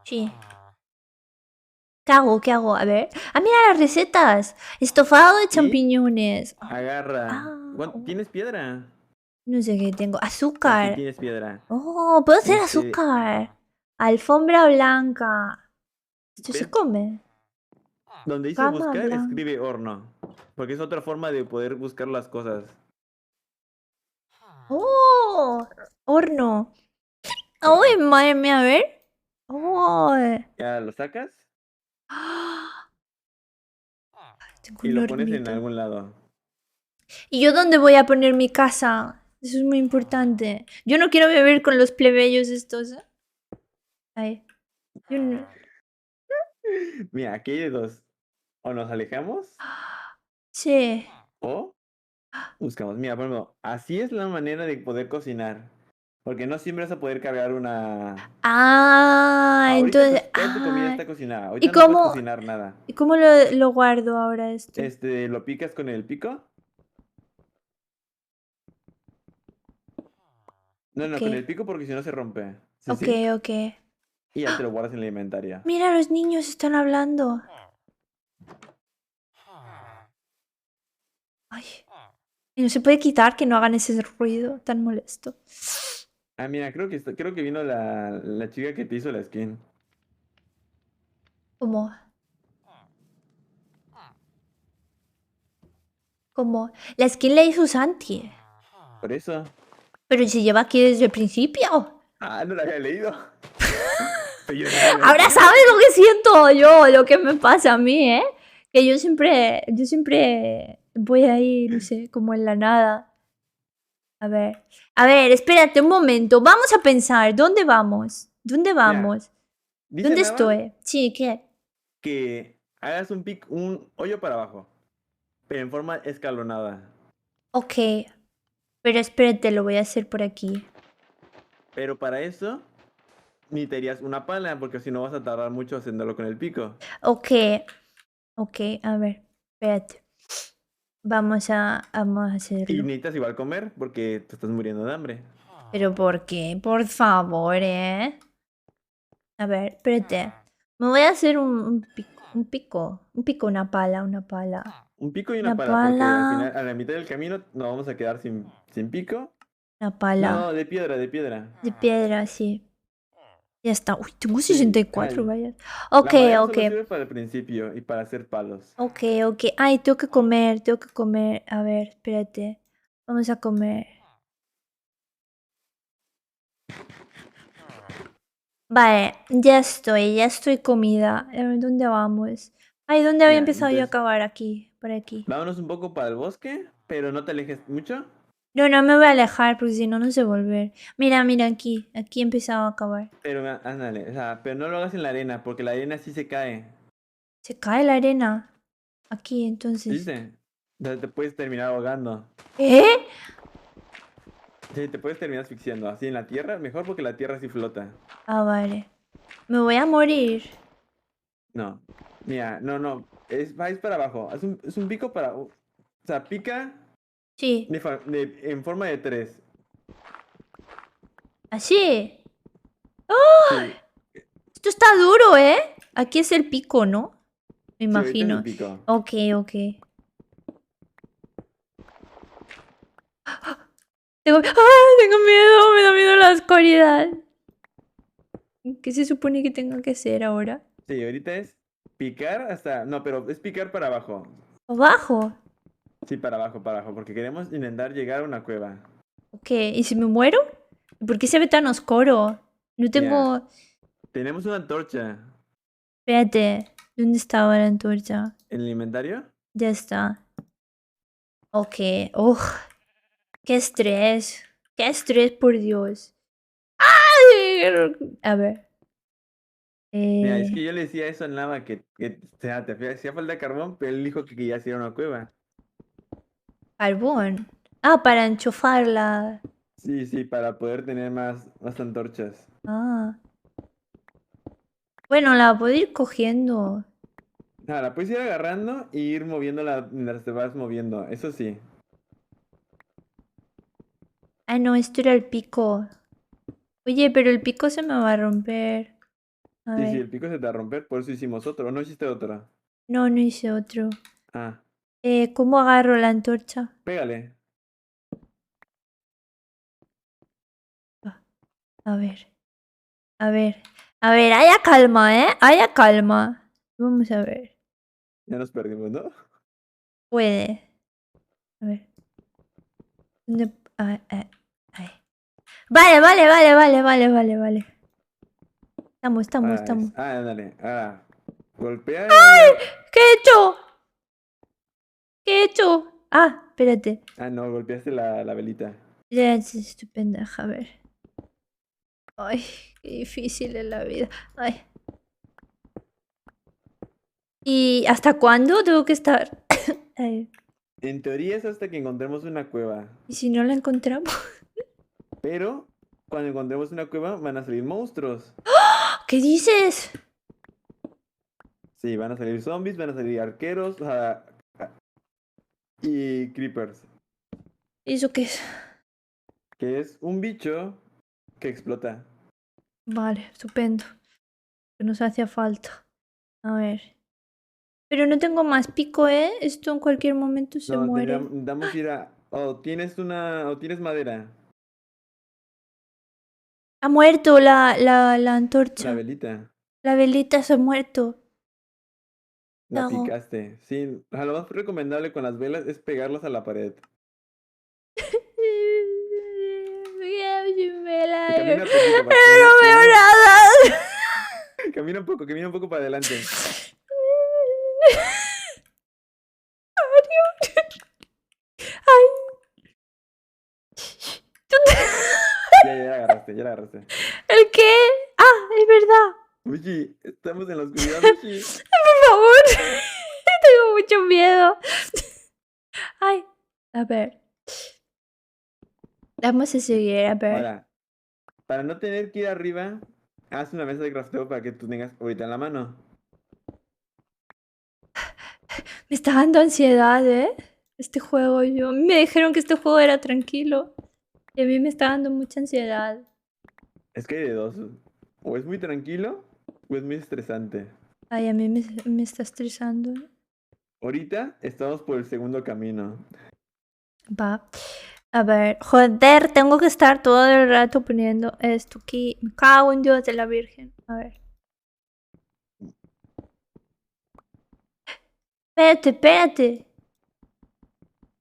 Speaker 1: Sí. ¿Qué hago? A ver. Ah, mira las recetas. Estofado de champiñones.
Speaker 2: Agarra.
Speaker 1: Ah.
Speaker 2: ¿Tienes piedra?
Speaker 1: No sé qué tengo.
Speaker 2: Sí,
Speaker 1: Azúcar.
Speaker 2: tienes piedra.
Speaker 1: Oh, puedo hacer azúcar. Alfombra blanca. ¿Esto se
Speaker 2: ¿Ves?
Speaker 1: come?
Speaker 2: Donde dice
Speaker 1: Cama
Speaker 2: buscar,
Speaker 1: blanca.
Speaker 2: escribe horno. Porque es otra forma de poder buscar las cosas.
Speaker 1: ¡Oh! Horno. ¡Uy, madre mía! A ver. ¡Oh!
Speaker 2: Ya lo sacas
Speaker 1: Tengo
Speaker 2: y
Speaker 1: un
Speaker 2: lo pones en
Speaker 1: hornito.
Speaker 2: algún lado.
Speaker 1: ¿Y yo dónde voy a poner mi casa? Eso es muy importante. Yo no quiero vivir con los plebeyos estos. ¿Eh? Ahí. Yo no-
Speaker 2: Mira, aquí hay de dos. O nos alejamos
Speaker 1: Sí.
Speaker 2: o buscamos. Mira, por ejemplo, así es la manera de poder cocinar. Porque no siempre vas a poder cargar una...
Speaker 1: Ah,
Speaker 2: Ahorita
Speaker 1: entonces.
Speaker 2: toda tu comida
Speaker 1: Ah,
Speaker 2: está cocinada. Ahorita
Speaker 1: ¿y
Speaker 2: no puedes
Speaker 1: cómo,
Speaker 2: cocinar nada.
Speaker 1: ¿y cómo lo guardo ahora esto?
Speaker 2: Lo picas con el pico. No,
Speaker 1: Ok.
Speaker 2: con el pico porque si no se rompe. Sí,
Speaker 1: Ok,
Speaker 2: sí.
Speaker 1: ok.
Speaker 2: Y ya te lo guardas en la inventaria.
Speaker 1: Mira, los niños están hablando. Ay. Y no se puede quitar que no hagan ese ruido tan molesto.
Speaker 2: Ah, mira, creo que vino la chica que te hizo la skin.
Speaker 1: ¿Cómo? ¿Cómo? La skin la hizo Santi.
Speaker 2: Por eso.
Speaker 1: Pero se lleva aquí desde el principio.
Speaker 2: Ah, no la había leído. Pero yo
Speaker 1: Ahora sabes lo que siento yo, lo que me pasa a mí, ¿eh? Que yo siempre voy ahí, no sé, como en la nada. A ver, espérate un momento. Vamos a pensar, ¿dónde vamos? ¿Dónde vamos?
Speaker 2: Dice
Speaker 1: ¿Dónde
Speaker 2: Nava
Speaker 1: estoy? Sí, ¿qué?
Speaker 2: que hagas un hoyo para abajo, pero en forma escalonada.
Speaker 1: Ok, pero espérate, lo voy a hacer por aquí.
Speaker 2: Pero para eso necesitarías una pala, porque si no vas a tardar mucho haciéndolo con el pico.
Speaker 1: Ok, a ver, espérate. Vamos a
Speaker 2: Y
Speaker 1: hacerlo.
Speaker 2: necesitas igual comer, porque te estás muriendo de hambre.
Speaker 1: ¿Pero por qué? Por favor, ¿eh? A ver, espérate. Me voy a hacer un pico, una pala.
Speaker 2: Un pico y una
Speaker 1: Una
Speaker 2: pala, porque al final,
Speaker 1: pala,
Speaker 2: a la mitad del camino nos vamos a quedar sin pico.
Speaker 1: una
Speaker 2: No,
Speaker 1: pala.
Speaker 2: no, de piedra, de piedra.
Speaker 1: De piedra, sí. Ya está. Uy, tengo
Speaker 2: Sí,
Speaker 1: 64, vaya. Ok,
Speaker 2: la madera
Speaker 1: ok.
Speaker 2: solo sirve para el principio y para hacer palos.
Speaker 1: Ok. Ay, tengo que comer. A ver, espérate. Vamos a comer. Vale, ya estoy comida. A ver, ¿dónde vamos? Ay, ¿dónde había
Speaker 2: Ya,
Speaker 1: empezado yo a
Speaker 2: entonces,
Speaker 1: acabar? Aquí, por aquí.
Speaker 2: vámonos un poco para el bosque, pero no te alejes mucho.
Speaker 1: No, no me voy a alejar porque si no, no sé volver. Mira, aquí. Aquí he empezado a acabar.
Speaker 2: Pero ándale, o sea, pero no lo hagas en la arena, porque la arena sí se cae.
Speaker 1: Se cae la arena. Aquí, entonces.
Speaker 2: ¿Viste? O sea, te puedes terminar ahogando.
Speaker 1: ¿Eh?
Speaker 2: Sí, te puedes terminar asfixiando. Así en la tierra, mejor porque la tierra sí flota.
Speaker 1: Ah, vale. Me voy a morir.
Speaker 2: No. Mira, no. Es para abajo. Es un pico para. O sea, pica
Speaker 1: Sí.
Speaker 2: en forma de 3.
Speaker 1: Así.
Speaker 2: Sí,
Speaker 1: Esto está duro, ¿eh? Aquí es el pico, ¿no? Me
Speaker 2: sí, ahorita es el
Speaker 1: imagino.
Speaker 2: pico.
Speaker 1: Ok. Tengo miedo, me da miedo la oscuridad. ¿Qué se supone que tengo que hacer ahora?
Speaker 2: Sí, ahorita es picar hasta. No, pero es picar para abajo.
Speaker 1: Abajo.
Speaker 2: Sí, para abajo, porque queremos intentar llegar a una cueva.
Speaker 1: Ok, ¿y si me muero? ¿Por qué se ve tan oscuro? No
Speaker 2: Mira,
Speaker 1: tengo...
Speaker 2: tenemos una antorcha
Speaker 1: Espérate, ¿dónde estaba la antorcha?
Speaker 2: en el inventario.
Speaker 1: Ya está. Ok, ¡ugh! ¡Qué estrés! ¡Qué estrés, por Dios! ¡Ay! A ver.
Speaker 2: Mira, es que yo le decía eso al Lava que o sea, hacía falta carbón, pero él dijo que ya hiciera una cueva.
Speaker 1: Carbón. Ah, para enchufarla.
Speaker 2: Sí, para poder tener más antorchas.
Speaker 1: Ah. Bueno, la puedo ir cogiendo.
Speaker 2: Nada, la puedes ir agarrando y ir moviéndola mientras te vas moviendo, eso sí.
Speaker 1: Ah, no, esto era el pico. Oye, pero el pico se me va a romper. A
Speaker 2: Sí,
Speaker 1: ver.
Speaker 2: el pico se te va a romper, por eso hicimos otro. ¿O no hiciste otro?
Speaker 1: No, no hice otro.
Speaker 2: Ah,
Speaker 1: ¿Cómo agarro la antorcha?
Speaker 2: pégale.
Speaker 1: Ah, A ver. Haya calma, ¿eh? Haya calma. Vamos a ver.
Speaker 2: Ya nos perdimos, ¿no?
Speaker 1: Puede. A ver. ¿Dónde? Ahí. Vale. Estamos.
Speaker 2: Dale. Ahora, golpea
Speaker 1: ¿Qué he hecho? Ah, espérate.
Speaker 2: Ah, no, golpeaste la velita.
Speaker 1: Ya, es estupenda. A ver. Ay, qué difícil es la vida. Ay. ¿Y hasta cuándo tengo que estar? Ay,
Speaker 2: En teoría es hasta que encontremos una cueva.
Speaker 1: ¿y si no la encontramos?
Speaker 2: Pero cuando encontremos una cueva van a salir monstruos.
Speaker 1: ¿Qué dices?
Speaker 2: Sí, van a salir zombies, van a salir arqueros, y creepers.
Speaker 1: ¿Eso qué es?
Speaker 2: Que es un bicho que explota.
Speaker 1: Vale, estupendo. Que nos hacía falta. A ver. Pero no tengo más pico, ¿eh? Esto en cualquier momento se
Speaker 2: No,
Speaker 1: muere.
Speaker 2: necesitamos ir a. O tienes madera.
Speaker 1: Ha muerto la
Speaker 2: La
Speaker 1: antorcha.
Speaker 2: velita.
Speaker 1: La velita se ha muerto. ¿Qué
Speaker 2: La
Speaker 1: hago?
Speaker 2: picaste. Sí, o sea, lo más recomendable con las velas es pegarlas a la pared. Y camina poquito para que
Speaker 1: No veo nada.
Speaker 2: camina un poco para adelante. ya la agarraste.
Speaker 1: ¿El qué? Ah, es verdad.
Speaker 2: Uy, estamos en la oscuridad, Uy.
Speaker 1: Por favor. Tengo mucho miedo. Ay, a ver. Vamos a seguir, a ver.
Speaker 2: Ahora, para no tener que ir arriba, haz una mesa de crafteo para que tú tengas ahorita en la mano.
Speaker 1: Me está dando ansiedad, ¿eh? Este juego, me dijeron que este juego era tranquilo. Y a mí me está dando mucha ansiedad.
Speaker 2: Es que hay de dos. O es muy tranquilo o es muy estresante.
Speaker 1: Ay, a mí me está estresando.
Speaker 2: Ahorita estamos por el segundo camino.
Speaker 1: Va. A ver, joder, tengo que estar todo el rato poniendo esto aquí. Me cago en Dios de la Virgen. A ver. Espérate, espérate.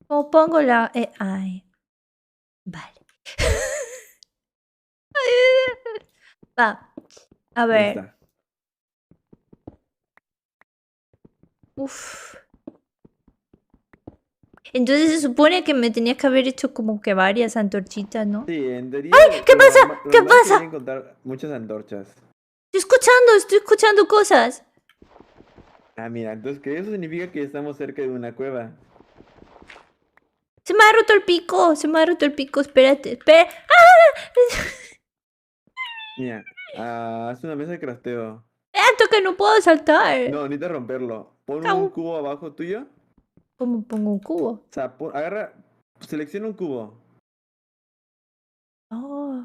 Speaker 1: ¿Cómo pongo la...? Ay. Vale. Va. A
Speaker 2: Ahí
Speaker 1: ver.
Speaker 2: está.
Speaker 1: Uf. Entonces se supone que me tenías que haber hecho como que varias antorchitas, ¿no?
Speaker 2: Sí, en teoría.
Speaker 1: ¿Qué pasa? ¿Qué pasa?
Speaker 2: Encontrar muchas antorchas.
Speaker 1: Estoy escuchando cosas.
Speaker 2: Ah, mira, entonces que eso significa que estamos cerca de una cueva.
Speaker 1: Se me ha roto el pico, espérate, espera.
Speaker 2: Mira, haz una mesa de crafteo.
Speaker 1: Esto que no puedo saltar.
Speaker 2: No, necesitas romperlo. Pon
Speaker 1: Cau.
Speaker 2: un cubo abajo tuyo.
Speaker 1: ¿Cómo pongo un cubo?
Speaker 2: O sea, agarra, selecciona un cubo.
Speaker 1: Oh.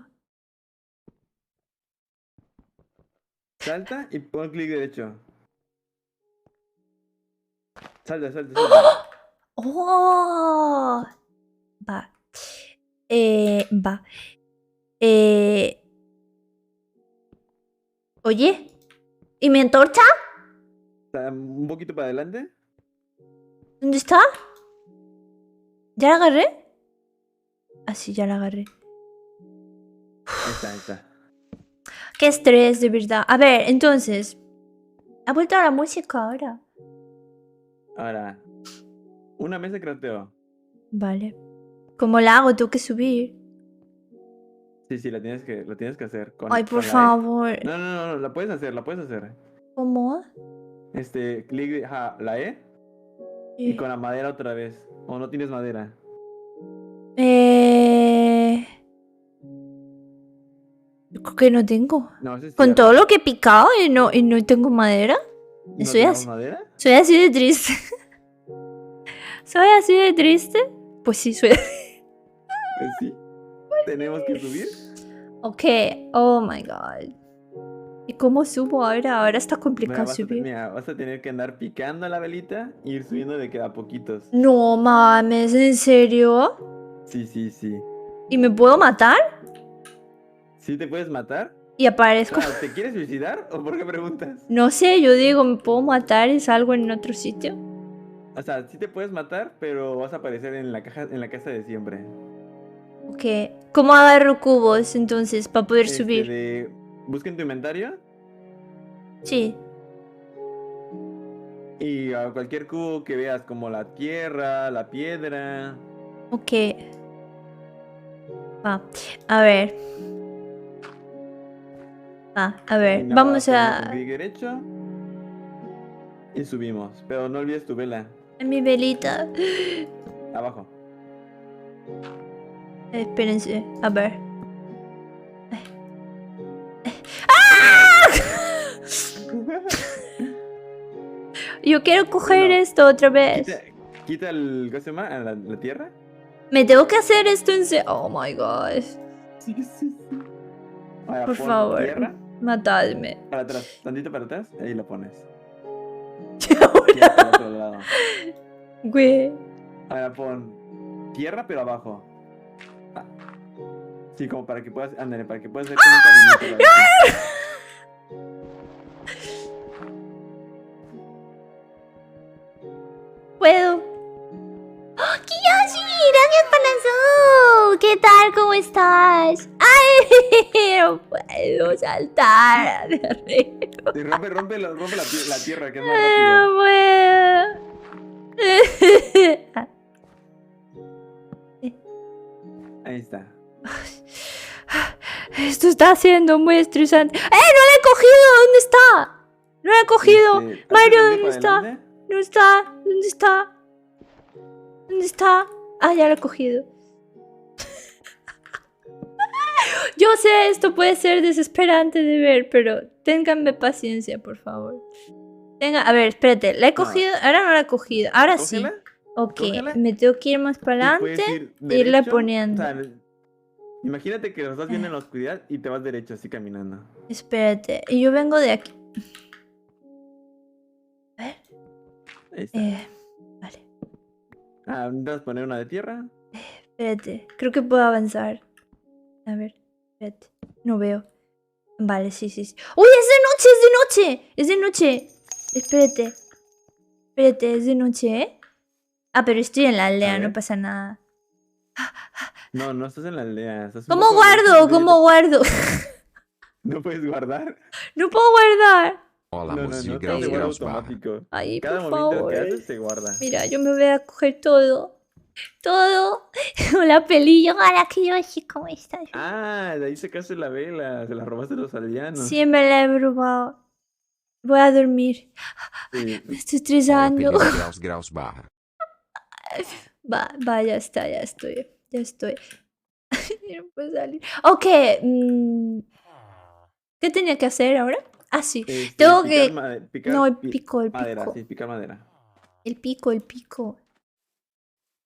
Speaker 2: Salta y pon clic derecho. Salta, salta, salta.
Speaker 1: Oh. Va. Va. Oye. ¿Y mi antorcha?
Speaker 2: Un poquito para adelante.
Speaker 1: ¿Dónde está? ¿Ya la agarré? Ah, sí, ya la agarré.
Speaker 2: Ahí está, ahí está.
Speaker 1: Qué estrés, de verdad. A ver, entonces. Ha vuelto la música ahora.
Speaker 2: Ahora, una mesa de crafteo.
Speaker 1: Vale. ¿Cómo la hago? Tengo que subir.
Speaker 2: Sí, lo tienes que hacer.
Speaker 1: Ay, por
Speaker 2: con la E.
Speaker 1: favor.
Speaker 2: No, la puedes hacer,
Speaker 1: ¿Cómo?
Speaker 2: Clic, la E y con la madera otra vez. O no tienes madera.
Speaker 1: Yo creo que no tengo.
Speaker 2: No, ese es
Speaker 1: Con
Speaker 2: tierra.
Speaker 1: todo lo que he picado y no tengo madera.
Speaker 2: ¿No
Speaker 1: Soy
Speaker 2: tenemos
Speaker 1: así.
Speaker 2: madera?
Speaker 1: Soy así de triste. ¿Soy así de triste? Pues sí, soy así.
Speaker 2: Pues sí. Tenemos que subir.
Speaker 1: Ok. Oh my god. ¿Y cómo subo ahora? Ahora está complicado subir.
Speaker 2: Mira, vas a tener que andar picando la velita e ir subiendo de que a poquitos.
Speaker 1: No mames, ¿en serio?
Speaker 2: Sí.
Speaker 1: ¿Y me puedo matar?
Speaker 2: ¿Sí te puedes matar?
Speaker 1: Y aparezco.
Speaker 2: ¿Te quieres suicidar o por qué preguntas?
Speaker 1: No sé, yo digo, ¿me puedo matar y salgo en otro sitio?
Speaker 2: O sea, sí te puedes matar, pero vas a aparecer en la casa de siempre.
Speaker 1: Ok. ¿Cómo agarro cubos entonces para poder subir?
Speaker 2: Busca en tu inventario
Speaker 1: Sí.
Speaker 2: y a cualquier cubo que veas, como la tierra, la piedra.
Speaker 1: Ok. Va. A ver. A ver.
Speaker 2: Y nada,
Speaker 1: Vamos
Speaker 2: ponle
Speaker 1: a...
Speaker 2: con clic derecho y subimos. Pero no olvides tu vela.
Speaker 1: En mi velita.
Speaker 2: Abajo.
Speaker 1: Espérense. A ver. ¡Ah! Yo quiero coger
Speaker 2: Bueno,
Speaker 1: esto otra vez.
Speaker 2: Quita el... ¿Cómo se llama? ¿La tierra?
Speaker 1: ¿Me tengo que hacer esto en serio? Oh my god.
Speaker 2: Sí. Ahora,
Speaker 1: Por
Speaker 2: pon
Speaker 1: favor.
Speaker 2: tierra
Speaker 1: Matadme.
Speaker 2: para atrás. Tantito para atrás. Ahí lo pones.
Speaker 1: Ahora.
Speaker 2: Tierra para otro lado.
Speaker 1: Güey.
Speaker 2: Ahora pon tierra pero abajo. Sí, como para que puedas... Ándale, para que puedas hacer como un caminito.
Speaker 1: Puedo. ¡Oh, Kiyoshi! ¡Gracias, Palazzo! ¿Qué tal? ¿Cómo estás? ¡Ay! No puedo saltar de arriba.
Speaker 2: Sí, rompe la tierra, que es más
Speaker 1: Ay,
Speaker 2: rápido.
Speaker 1: no puedo.
Speaker 2: Ahí está.
Speaker 1: Esto está siendo muy estresante. ¡Eh! ¡No la he cogido! ¿Dónde está? No la he cogido.
Speaker 2: Hazte
Speaker 1: Mario,
Speaker 2: pendejo
Speaker 1: ¿dónde está?
Speaker 2: adelante.
Speaker 1: No está. ¿Dónde está? ¿Dónde está? Ah, ya la he cogido. Yo sé, esto puede ser desesperante de ver, pero ténganme paciencia, por favor. A ver, espérate, ¿la he cogido? Ahora no la he cogido, ahora sí.
Speaker 2: Cógela.
Speaker 1: Ok,
Speaker 2: cógela.
Speaker 1: me tengo que ir más para
Speaker 2: Y puedes
Speaker 1: adelante
Speaker 2: ir
Speaker 1: e irla
Speaker 2: derecho,
Speaker 1: poniendo.
Speaker 2: o sea, imagínate que lo estás viendo en la oscuridad y te vas derecho así caminando.
Speaker 1: Espérate, y yo vengo de aquí. A ver,
Speaker 2: Ahí está.
Speaker 1: vale,
Speaker 2: Ah, ¿necesitas poner una de tierra?
Speaker 1: espérate, creo que puedo avanzar. A ver, espérate, no veo. Vale, sí, sí, sí. ¡Uy, es de noche, es de noche! Es de noche. Espérate, espérate, es de noche, ¿eh? Ah, pero estoy en la aldea, no
Speaker 2: ver.
Speaker 1: pasa nada.
Speaker 2: No, no estás en la aldea. Estás un
Speaker 1: ¿Cómo
Speaker 2: poco lejos,
Speaker 1: guardo?
Speaker 2: entonces ya
Speaker 1: ¿Cómo guardo?
Speaker 2: no puedes guardar.
Speaker 1: No puedo guardar.
Speaker 3: Olá,
Speaker 2: No,
Speaker 3: mocinho,
Speaker 2: todo
Speaker 3: graus,
Speaker 2: se guarda
Speaker 3: graus, barra.
Speaker 2: automático.
Speaker 1: Ay,
Speaker 2: Cada
Speaker 1: por
Speaker 2: movimiento
Speaker 1: favor.
Speaker 2: que haces se guarda.
Speaker 1: Mira, yo me voy a coger todo. Todo. La pelillo. Hola, Kiyoshi, ¿cómo estás?
Speaker 2: Ah, de ahí sacaste la vela. Se la robaste a los aldeanos.
Speaker 1: Sí, me la he robado. Voy a dormir.
Speaker 2: Sí.
Speaker 1: Me estoy
Speaker 3: Olá,
Speaker 1: estresando.
Speaker 3: pelinho, graus, graus, barra.
Speaker 1: Va, ya está, ya estoy. Ya estoy. No puedo salir. Ok. ¿Qué tenía que hacer ahora? Ah, sí. Tengo que... No, el pico, el
Speaker 2: madera,
Speaker 1: pico.
Speaker 2: sí, picar madera.
Speaker 1: El pico, el pico.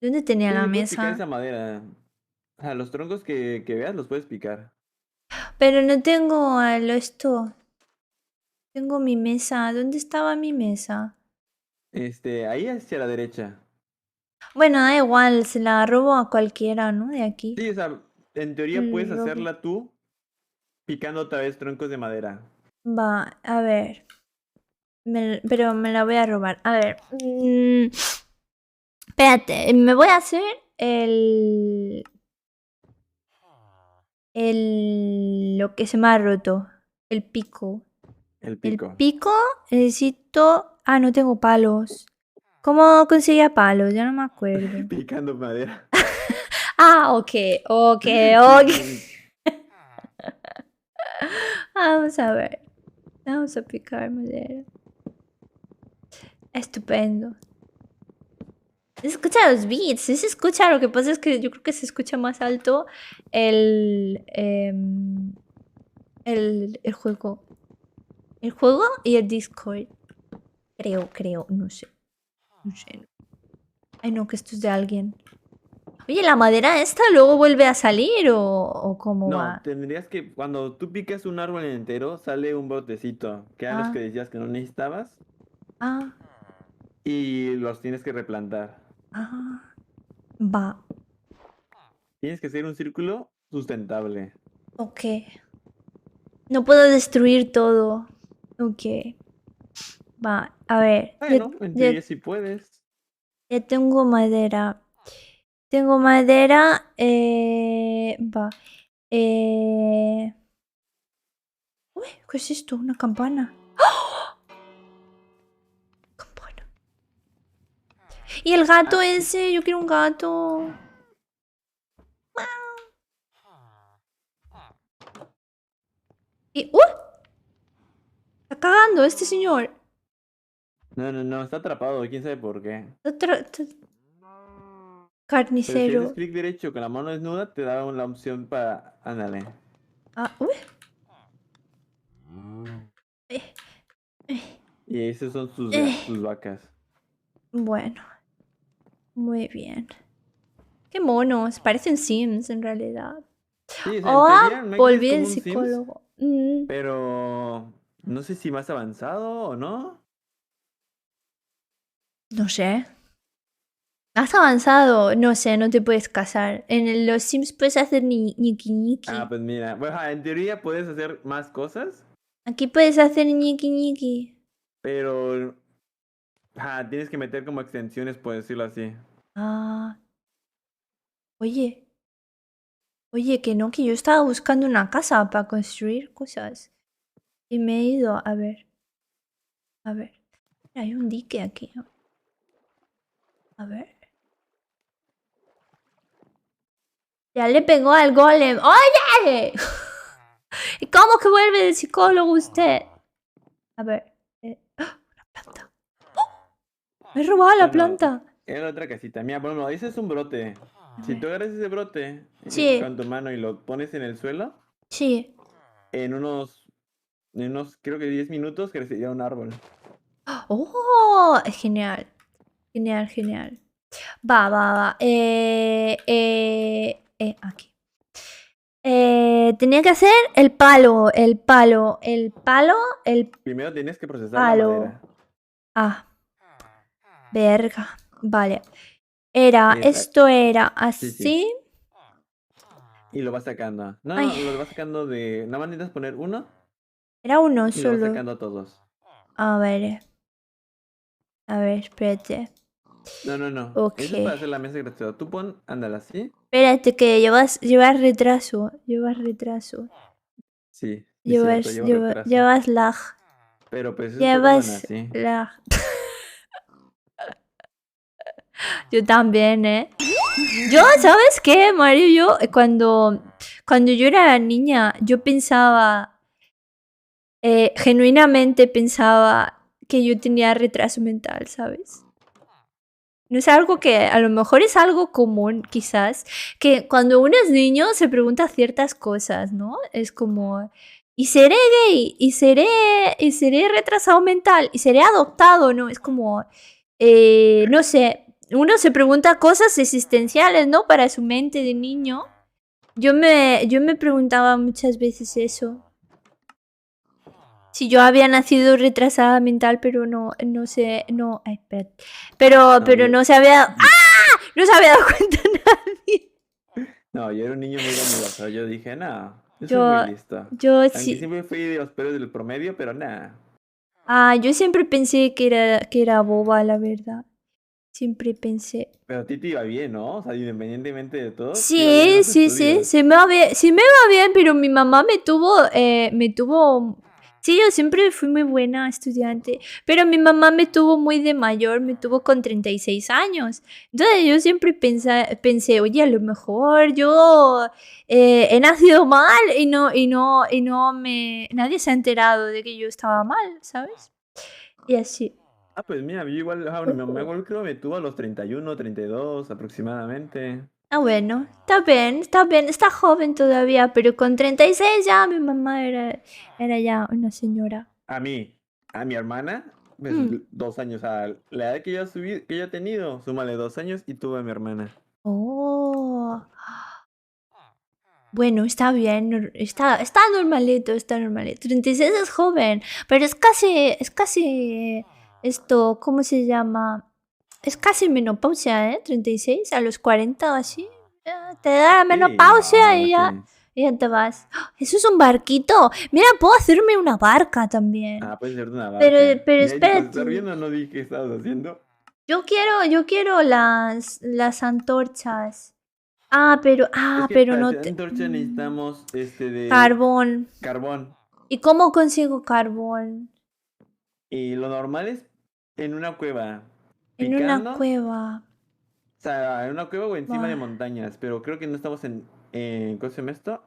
Speaker 1: ¿Dónde tenía
Speaker 2: Sí,
Speaker 1: la
Speaker 2: puedes picar
Speaker 1: mesa?
Speaker 2: esa madera. Ah, los troncos que veas los puedes picar.
Speaker 1: Pero no tengo esto. Tengo mi mesa. ¿Dónde estaba mi mesa?
Speaker 2: Ahí hacia la derecha.
Speaker 1: Bueno, da igual, se la robo a cualquiera, ¿no? De aquí.
Speaker 2: Sí, o sea, en teoría
Speaker 1: Le
Speaker 2: puedes
Speaker 1: robo.
Speaker 2: hacerla tú picando otra vez troncos de madera.
Speaker 1: Va, a ver. Pero me la voy a robar. A ver. Espérate, me voy a hacer lo que se me ha roto. El pico.
Speaker 2: El
Speaker 1: El
Speaker 2: pico.
Speaker 1: pico necesito... Ah, no tengo palos. ¿Cómo conseguía palos? Ya no me acuerdo.
Speaker 2: Picando madera.
Speaker 1: Ah, ok, ok, ok. Vamos a ver. Vamos a picar madera. Estupendo. Se escucha los beats, sí se escucha. Lo que pasa es que yo creo que se escucha más alto el juego. El juego y el Discord. Creo, no sé. No sé. Ay, no, que esto es de alguien. Oye, ¿la madera esta luego vuelve a salir o cómo
Speaker 2: No,
Speaker 1: va?
Speaker 2: tendrías que, cuando tú picas un árbol entero, sale un brotecito, que eran los
Speaker 1: Ah.
Speaker 2: que decías que no necesitabas,
Speaker 1: Ah,
Speaker 2: y los tienes que replantar.
Speaker 1: ah. Va,
Speaker 2: Tienes que hacer un círculo sustentable.
Speaker 1: ok. No puedo destruir todo. Ok. Va, a ver.
Speaker 2: Bueno, en teoría sí puedes.
Speaker 1: Ya tengo madera. Tengo madera. Va. Uy, ¿qué es esto? Una campana. ¡Oh! Campana. Y el gato ese, yo quiero un gato. Y. ¡Uh! Está cagando este señor.
Speaker 2: No, está atrapado, quién sabe por qué.
Speaker 1: Otro.
Speaker 2: Pero si
Speaker 1: Carnicero.
Speaker 2: haces clic derecho con la mano desnuda, te da la opción para... Ándale.
Speaker 1: Ah, uy.
Speaker 2: Y esas son sus vacas.
Speaker 1: Bueno, muy bien. Qué monos, parecen Sims en realidad.
Speaker 2: Sí, o sea, en
Speaker 1: Oh,
Speaker 2: teoría Minecraft
Speaker 1: volví
Speaker 2: es
Speaker 1: el
Speaker 2: como un Sims,
Speaker 1: psicólogo.
Speaker 2: pero no sé si más avanzado o no.
Speaker 1: No sé. Has avanzado, no sé, no te puedes casar. Los Sims puedes hacer ñiqui ñiqui.
Speaker 2: Ah, pues mira, bueno, en teoría puedes hacer más cosas,
Speaker 1: Aquí puedes hacer ñiqui ñiqui.
Speaker 2: pero tienes que meter como extensiones, por decirlo así.
Speaker 1: Ah. Oye. Oye, que no, que yo estaba buscando una casa para construir cosas. Y me he ido a ver. A ver. Hay un dique aquí. A ver. Ya le pegó al golem. ¡Oye! cómo que vuelve del psicólogo usted? A ver. Una planta. Me he robado la
Speaker 2: Bueno,
Speaker 1: planta.
Speaker 2: en la otra casita. Mira, bueno, ese es un brote.
Speaker 1: A
Speaker 2: Si
Speaker 1: ver.
Speaker 2: tú agarras ese brote
Speaker 1: Sí,
Speaker 2: con tu mano y lo pones en el suelo,
Speaker 1: sí.
Speaker 2: en unos creo que 10 minutos crecería un árbol.
Speaker 1: ¡Oh! Genial. Genial, genial. Va. Aquí. Tenía que hacer el palo.
Speaker 2: Primero tienes que procesar la
Speaker 1: Palo.
Speaker 2: madera.
Speaker 1: Ah, verga. Vale. Esto era
Speaker 2: Sí, sí.
Speaker 1: así.
Speaker 2: Y lo vas sacando. No,
Speaker 1: Ay,
Speaker 2: lo vas sacando de. Nada más necesitas poner uno
Speaker 1: era uno
Speaker 2: y lo vas
Speaker 1: solo.
Speaker 2: sacando a todos.
Speaker 1: A ver. A ver, espérate.
Speaker 2: No.
Speaker 1: Ok.
Speaker 2: Eso es para hacer la mesa graciosa. Tú pon, ándala así.
Speaker 1: Espérate que llevas retraso. Llevas retraso.
Speaker 2: Sí, es cierto, llevo retraso.
Speaker 1: Llevas lag.
Speaker 2: Pero pues eso todos van
Speaker 1: Llevas
Speaker 2: así.
Speaker 1: lag. Yo también, ¿eh? Yo, ¿sabes qué, Mario? Yo, cuando yo era niña, yo pensaba, genuinamente pensaba que yo tenía retraso mental, ¿sabes? No es algo que, a lo mejor es algo común, quizás, que cuando uno es niño se pregunta ciertas cosas, ¿no? Es como, ¿y seré gay? ¿Y seré retrasado mental? ¿Y seré adoptado? ¿No? Es como, no sé, uno se pregunta cosas existenciales, ¿no? Para su mente de niño. Yo me preguntaba muchas veces eso. Si yo había nacido retrasada mental, pero no sé, no, ay, espérate. Pero no se había, no se había dado cuenta nadie.
Speaker 2: No, yo era un niño muy vanidoso. Yo dije, no, yo soy
Speaker 1: Yo,
Speaker 2: muy listo.
Speaker 1: yo
Speaker 2: Aunque
Speaker 1: sí,
Speaker 2: siempre fui de los peores del promedio, pero nada.
Speaker 1: yo siempre pensé que era boba, la verdad. Siempre pensé.
Speaker 2: Pero a ti te iba bien, ¿no? O sea, independientemente de todo, te iba bien en
Speaker 1: Sí,
Speaker 2: los
Speaker 1: sí, sí,
Speaker 2: estudios.
Speaker 1: sí me va bien, pero mi mamá sí, yo siempre fui muy buena estudiante, pero mi mamá me tuvo muy de mayor, me tuvo con 36 años. Entonces yo siempre pensé, oye, a lo mejor yo he nacido mal nadie se ha enterado de que yo estaba mal, ¿sabes? Y así.
Speaker 2: Ah, pues mira, yo igual, mi mamá igual creo que me tuvo a los 31, 32 aproximadamente.
Speaker 1: Ah, bueno, está bien, está joven todavía, pero con 36 ya mi mamá era ya una señora.
Speaker 2: A mi hermana, pues
Speaker 1: Mm.
Speaker 2: 2 años, a la edad que yo he tenido, súmale 2 años y tuve a mi hermana.
Speaker 1: Oh. Bueno, está bien, está normalito, está normalito. 36 es joven, pero es casi, esto, ¿cómo se llama? Es casi menopausia, ¿eh? 36, a los 40 o así. Ya te da la
Speaker 2: Sí,
Speaker 1: menopausia
Speaker 2: no,
Speaker 1: y ya te vas. ¡Ah! Eso es un barquito. Mira, puedo hacerme una barca también.
Speaker 2: puede ser de una barca.
Speaker 1: Pero
Speaker 2: Mira, yo por estar
Speaker 1: espérate.
Speaker 2: viendo no dije qué estabas haciendo.
Speaker 1: Yo quiero las antorchas.
Speaker 2: Es que
Speaker 1: Pero
Speaker 2: para
Speaker 1: no
Speaker 2: hacer
Speaker 1: te...
Speaker 2: antorcha necesitamos de
Speaker 1: Carbón.
Speaker 2: carbón.
Speaker 1: ¿Y cómo consigo carbón?
Speaker 2: Y lo normal es en una cueva,
Speaker 1: En una
Speaker 2: picando,
Speaker 1: cueva.
Speaker 2: o sea, en una cueva o encima de
Speaker 1: Buah.
Speaker 2: montañas, pero creo que no estamos ¿cómo se llama esto?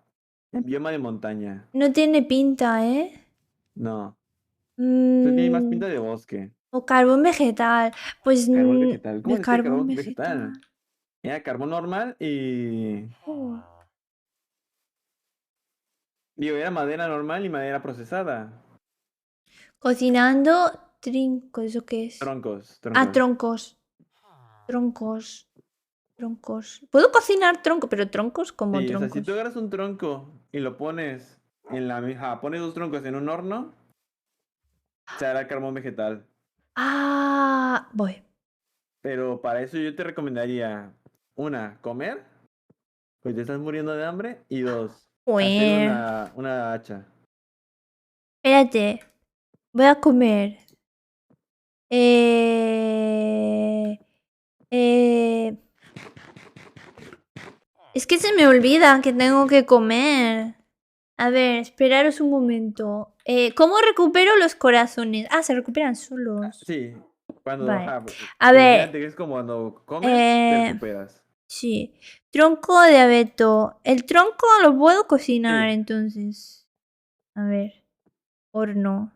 Speaker 2: En bioma de montaña.
Speaker 1: No tiene pinta, ¿eh?
Speaker 2: No, esto tiene más
Speaker 1: Mm,
Speaker 2: pinta de bosque.
Speaker 1: o carbón vegetal. Pues
Speaker 2: Carbón vegetal. ¿Cómo
Speaker 1: de
Speaker 2: decía
Speaker 1: carbón
Speaker 2: carbón vegetal?
Speaker 1: vegetal.
Speaker 2: Era carbón normal y...
Speaker 1: Oh.
Speaker 2: Digo, era madera normal y madera procesada.
Speaker 1: Cocinando trincos, ¿eso qué es?
Speaker 2: Troncos,
Speaker 1: Ah,
Speaker 2: troncos.
Speaker 1: troncos. Troncos. Troncos. Puedo cocinar troncos, pero troncos como
Speaker 2: Sí, o sea, si tú
Speaker 1: troncos.
Speaker 2: agarras un tronco y lo pones en pones dos troncos en un horno, se hará carbón vegetal.
Speaker 1: Voy.
Speaker 2: Pero para eso yo te recomendaría, una, comer, pues te estás muriendo de hambre, y dos, hacer
Speaker 1: Pues,
Speaker 2: una hacha.
Speaker 1: espérate. Voy a comer. Eh, eh, es que se me olvida que tengo que comer. A ver, esperaros un momento. ¿Cómo recupero los corazones? Ah, se recuperan solos.
Speaker 2: Sí, cuando,
Speaker 1: Vale.
Speaker 2: ajá,
Speaker 1: A
Speaker 2: pues
Speaker 1: ver,
Speaker 2: imagínate que es como cuando comes, te
Speaker 1: eh,
Speaker 2: recuperas.
Speaker 1: sí. Tronco de abeto. El tronco lo puedo cocinar,
Speaker 2: Sí,
Speaker 1: entonces. A ver. Horno.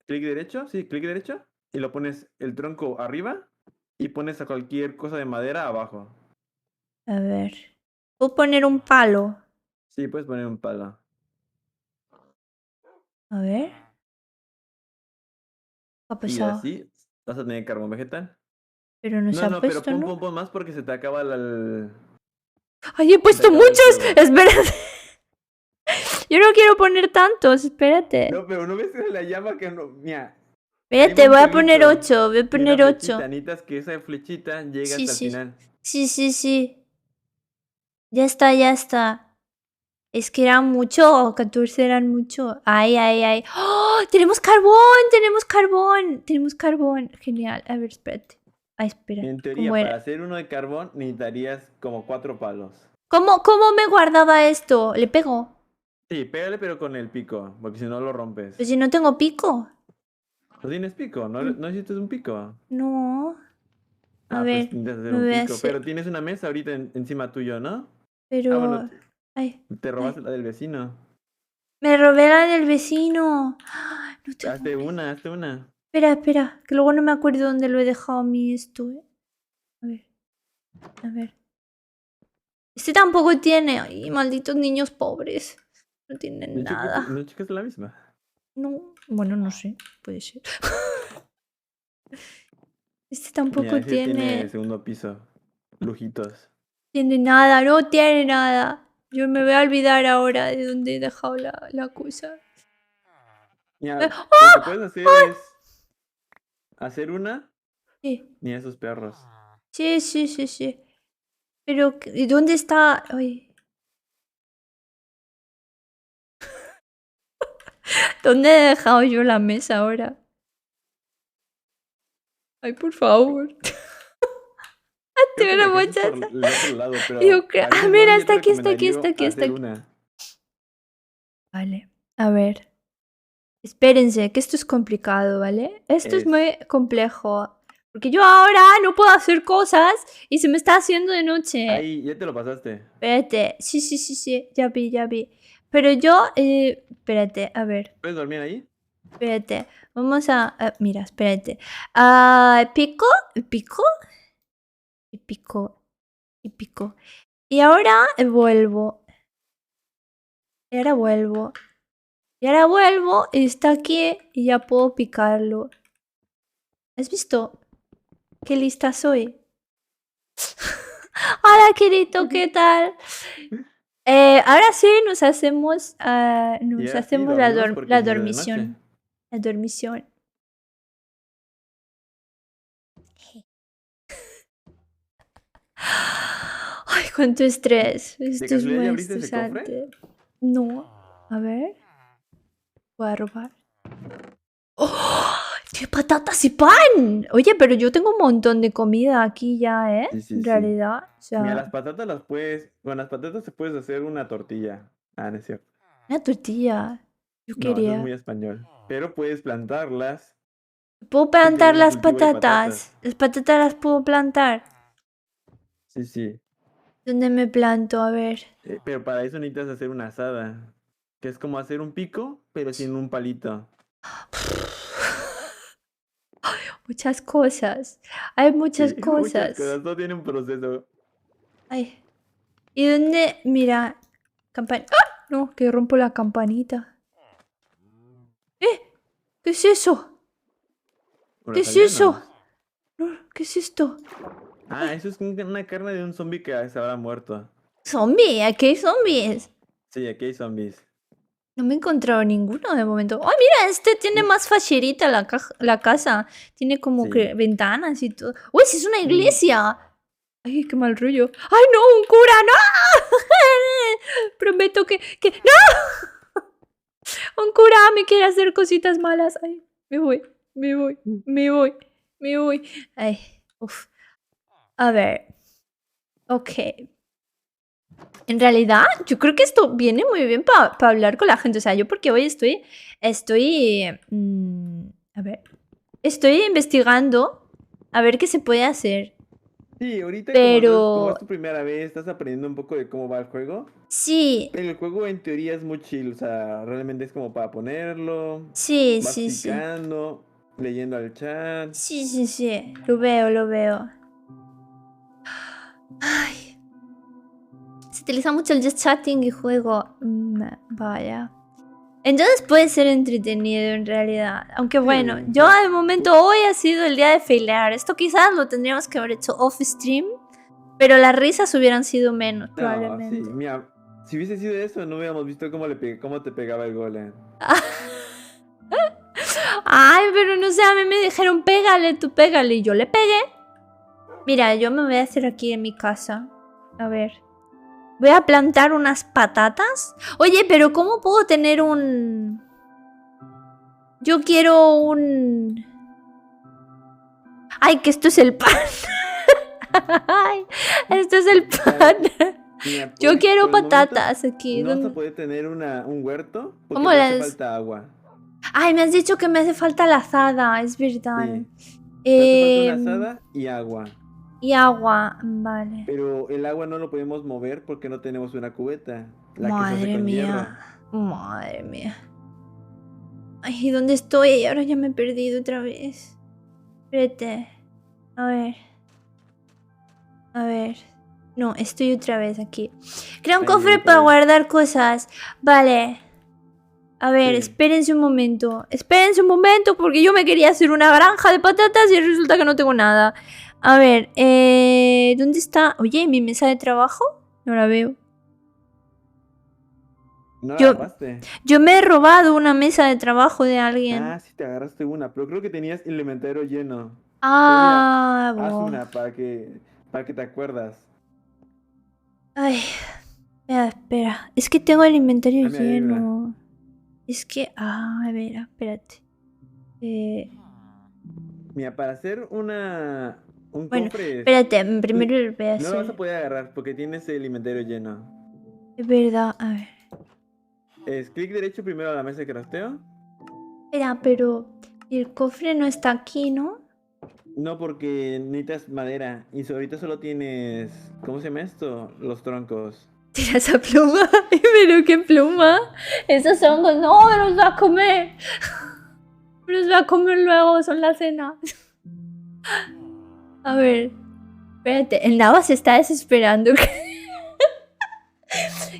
Speaker 2: Clic derecho, sí, clic derecho. Y lo pones el tronco arriba. Y pones a cualquier cosa de madera abajo.
Speaker 1: A ver. Puedo poner un palo.
Speaker 2: Sí, puedes poner un palo.
Speaker 1: A ver. ¿Qué ha
Speaker 2: Y
Speaker 1: pasado?
Speaker 2: así vas a tener carbón vegetal.
Speaker 1: Pero no se
Speaker 2: No,
Speaker 1: ha
Speaker 2: no, pero
Speaker 1: puesto, ¿no?
Speaker 2: pon más porque se te acaba el...
Speaker 1: ¡Ay, he
Speaker 2: se te
Speaker 1: puesto
Speaker 2: acaba el
Speaker 1: muchos!
Speaker 2: fuego.
Speaker 1: Espérate. Yo no quiero poner tantos. Espérate.
Speaker 2: No, pero no ves la llama que no... Mira,
Speaker 1: Espérate,
Speaker 2: un
Speaker 1: voy a poner
Speaker 2: fueguito
Speaker 1: 8. Voy a
Speaker 2: y una
Speaker 1: poner
Speaker 2: flechita.
Speaker 1: 8.
Speaker 2: Necesitas que esa flechita llegue
Speaker 1: Sí,
Speaker 2: hasta el
Speaker 1: sí.
Speaker 2: final.
Speaker 1: Sí, sí, sí. Ya está, ya está. Es que eran mucho. 14 eran mucho. Ay, ay, ay. ¡Oh! ¡Tenemos carbón! ¡Tenemos carbón! Tenemos carbón. Genial. A ver, espérate. Ay, espera.
Speaker 2: En teoría,
Speaker 1: ¿Cómo
Speaker 2: para
Speaker 1: era?
Speaker 2: hacer uno de carbón necesitarías como 4 palos.
Speaker 1: ¿Cómo me guardaba esto? ¿Le pego?
Speaker 2: Sí, pégale pero con el pico, porque si no lo rompes.
Speaker 1: Pues si no tengo pico.
Speaker 2: ¿No tienes pico? ¿No,
Speaker 1: Mm,
Speaker 2: no hiciste un pico?
Speaker 1: No. A
Speaker 2: Ah, pues
Speaker 1: ver.
Speaker 2: intentas hacer
Speaker 1: Me
Speaker 2: un
Speaker 1: voy a
Speaker 2: pico.
Speaker 1: hacer.
Speaker 2: Pero tienes una mesa ahorita encima tuyo, ¿no? Ah, bueno,
Speaker 1: Pero. Ay.
Speaker 2: te robaste
Speaker 1: Ay.
Speaker 2: la del vecino.
Speaker 1: Me robé la del vecino. ¡Ah! No tengo
Speaker 2: Hazte
Speaker 1: mesa.
Speaker 2: una, hazte una.
Speaker 1: Espera, espera. Que luego no me acuerdo dónde lo he dejado a mí esto, ¿eh? A ver. A ver. Este tampoco tiene. Ay, malditos niños pobres. No tienen nada.
Speaker 2: ¿No chicas la misma?
Speaker 1: No. Bueno, no sé. Puede ser. Este
Speaker 2: Mira,
Speaker 1: tampoco
Speaker 2: ese tiene
Speaker 1: tiene.
Speaker 2: segundo piso. Lujitos.
Speaker 1: Tiene nada. No tiene nada. Yo me voy a olvidar ahora de dónde he dejado la cosa.
Speaker 2: Mira,
Speaker 1: ¡Ah!
Speaker 2: lo que puedes hacer es hacer una
Speaker 1: Sí,
Speaker 2: ni a esos perros.
Speaker 1: sí, sí, sí, sí. Pero, ¿y dónde está? Ay. ¿Dónde he dejado yo la mesa ahora? Ay, por favor. Te
Speaker 2: Creo que
Speaker 1: veo
Speaker 2: la dejaste
Speaker 1: muchas.
Speaker 2: por el otro lado, pero
Speaker 1: Yo creo.
Speaker 2: a
Speaker 1: Ah,
Speaker 2: veces
Speaker 1: mira,
Speaker 2: no, yo
Speaker 1: está
Speaker 2: te
Speaker 1: aquí, está aquí, está
Speaker 2: recomendaría
Speaker 1: aquí, está
Speaker 2: hacer
Speaker 1: aquí.
Speaker 2: una.
Speaker 1: Vale, a ver. Espérense, que esto es complicado, ¿vale? Esto es muy complejo. Porque yo ahora no puedo hacer cosas y se me está haciendo de noche.
Speaker 2: Ahí, ya te lo pasaste.
Speaker 1: Espérate. Sí, sí, sí, sí. Ya vi, ya vi. Pero yo, espérate, a ver.
Speaker 2: ¿Puedes dormir ahí?
Speaker 1: Espérate. Vamos a. Mira, espérate. Ah, pico. Pico. Y pico. Y pico. Y ahora vuelvo. Y ahora vuelvo. Y ahora vuelvo y está aquí y ya puedo picarlo. ¿Has visto qué lista soy? Hola, querido, ¿qué tal? Ahora sí nos hacemos,
Speaker 2: Y ahora sí,
Speaker 1: la,
Speaker 2: dormimos porque
Speaker 1: la
Speaker 2: se hizo de noche.
Speaker 1: dormición. La dormición. Ay, cuánto estrés.
Speaker 2: ¿De
Speaker 1: Esto es
Speaker 2: casualidad
Speaker 1: muy
Speaker 2: ya abriste ese cofre?
Speaker 1: estresante. No. A ver. Voy a robar. ¡Oh! ¡Qué patatas y pan! Oye, pero yo tengo un montón de comida aquí ya, ¿eh?
Speaker 2: Sí, sí,
Speaker 1: En
Speaker 2: sí.
Speaker 1: realidad. O sea,
Speaker 2: Mira, las patatas las puedes... Con las patatas te puedes hacer una tortilla. Ah, no es cierto.
Speaker 1: una tortilla. Yo
Speaker 2: No, eso es
Speaker 1: quería.
Speaker 2: muy español. Pero puedes plantarlas.
Speaker 1: ¿Puedo
Speaker 2: Si tienes
Speaker 1: plantar
Speaker 2: un
Speaker 1: las
Speaker 2: cultivo de
Speaker 1: patatas? Las patatas las puedo plantar.
Speaker 2: Sí, sí.
Speaker 1: ¿Dónde me planto? A ver.
Speaker 2: Pero para eso necesitas hacer una asada. Que es como hacer un pico, pero sin un palito.
Speaker 1: Muchas cosas. Hay muchas
Speaker 2: Sí, muchas
Speaker 1: cosas.
Speaker 2: cosas. Todo tiene un proceso.
Speaker 1: Ay. ¿Y dónde? Mira. ¡Ah! No, que rompo la campanita. ¿Qué es eso?
Speaker 2: Por
Speaker 1: ¿Qué
Speaker 2: los
Speaker 1: es eso?
Speaker 2: aldeanos.
Speaker 1: No, ¿qué es esto?
Speaker 2: Ah, eso es una carne de un zombie que se habrá muerto.
Speaker 1: ¿Zombie? ¿Aquí hay zombies?
Speaker 2: Sí, aquí hay zombies.
Speaker 1: No me he encontrado ninguno de momento. ¡Ay, mira! Este tiene más facherita la casa. Tiene como
Speaker 2: Sí.
Speaker 1: que ventanas y todo. ¡Uy, sí es una iglesia! ¡Ay, qué mal rollo! ¡Ay, no! ¡Un cura! ¡No! Prometo que... ¡No! Un cura me quiere hacer cositas malas. Ay, me voy. Ay, uf. A ver. Ok. En realidad, yo creo que esto viene muy bien para hablar con la gente. O sea, yo porque hoy estoy, a ver, estoy investigando a ver qué se puede hacer.
Speaker 2: Sí, ahorita como es
Speaker 1: Pero
Speaker 2: tu primera vez, estás aprendiendo un poco de cómo va el juego.
Speaker 1: sí,
Speaker 2: El juego en teoría es muy chill, o sea, realmente es como para ponerlo,
Speaker 1: sí,
Speaker 2: vas
Speaker 1: sí, sí.
Speaker 2: picando, leyendo al chat.
Speaker 1: Sí, sí, sí. Lo veo, lo veo. Ay, se utiliza mucho el just chatting y juego. Vaya. Entonces puede ser entretenido en realidad. Aunque bueno,
Speaker 2: Sí, o
Speaker 1: yo
Speaker 2: sea,
Speaker 1: de momento hoy ha sido el día de failear. Esto quizás lo tendríamos que haber hecho off stream. Pero las risas hubieran sido menos,
Speaker 2: no, sí,
Speaker 1: probablemente.
Speaker 2: mira, si hubiese sido eso, no hubiéramos visto cómo te pegaba el golem.
Speaker 1: Ay, pero no sé, a mí me dijeron pégale, tú pégale. Y yo le pegué. Mira, yo me voy a hacer aquí en mi casa. A ver. Voy a plantar unas patatas. Oye, pero ¿cómo puedo tener un...? Yo quiero un... Ay, que esto es el pan. Ay, esto es el pan.
Speaker 2: Mira,
Speaker 1: Yo quiero
Speaker 2: por el momento
Speaker 1: patatas aquí.
Speaker 2: no vas a poder tener un huerto porque
Speaker 1: ¿Cómo
Speaker 2: te hace
Speaker 1: las...?
Speaker 2: falta agua.
Speaker 1: Ay, me has dicho que me hace falta la azada, es verdad.
Speaker 2: Sí, te hace falta una asada y agua.
Speaker 1: Y agua, vale.
Speaker 2: Pero el agua no lo podemos mover porque no tenemos una cubeta, la que se hace
Speaker 1: Madre
Speaker 2: con hierro.
Speaker 1: mía. Madre mía. Ay, ¿dónde estoy? Ahora ya me he perdido otra vez. Espérate. A ver. A ver. No, estoy otra vez aquí. Crea un
Speaker 2: Ahí viene
Speaker 1: cofre
Speaker 2: otra
Speaker 1: para
Speaker 2: vez.
Speaker 1: guardar cosas. Vale. A ver,
Speaker 2: Sí.
Speaker 1: espérense un momento. Espérense un momento porque yo me quería hacer una granja de patatas y resulta que no tengo nada. A ver, ¿dónde está? Oye, ¿mi mesa de trabajo? No la veo.
Speaker 2: ¿No la
Speaker 1: Yo,
Speaker 2: agarraste?
Speaker 1: yo me he robado una mesa de trabajo de alguien.
Speaker 2: Ah, sí te agarraste una, pero creo que tenías el inventario lleno. Pero mira,
Speaker 1: Ah,
Speaker 2: haz
Speaker 1: bo.
Speaker 2: una para que te acuerdas.
Speaker 1: Ay, espera, espera. Es que tengo el inventario
Speaker 2: Ah, mira, ahí hay una.
Speaker 1: lleno. Es que... Ah, a ver, espérate. Eh,
Speaker 2: Mira, para hacer un
Speaker 1: bueno,
Speaker 2: cofre,
Speaker 1: espérate. Primero lo voy a
Speaker 2: no lo vas a
Speaker 1: hacer.
Speaker 2: poder agarrar porque tienes el inventario lleno.
Speaker 1: Es verdad. A ver.
Speaker 2: Es clic derecho primero a la mesa de crafteo.
Speaker 1: Espera, pero... El cofre no está aquí, ¿no?
Speaker 2: No, porque necesitas madera y ahorita solo tienes, ¿cómo se llama esto? Los troncos.
Speaker 1: Tira esa pluma. Pero qué pluma. Esos hongos. No, me los va a comer. Me los va a comer luego. Son la cena. A ver. Espérate. El Nava se está desesperando.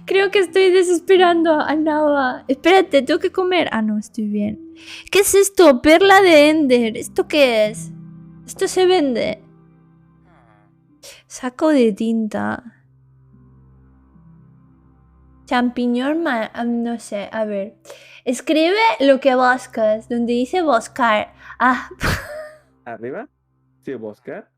Speaker 1: Creo que estoy desesperando a Nava. Espérate, tengo que comer. Ah, no, estoy bien. ¿Qué es esto? Perla de Ender. ¿Esto qué es? Esto se vende. Saco de tinta. Champiñón, no sé, a ver. Escribe lo que buscas, donde dice buscar. Ah,
Speaker 2: Arriba, sí, buscar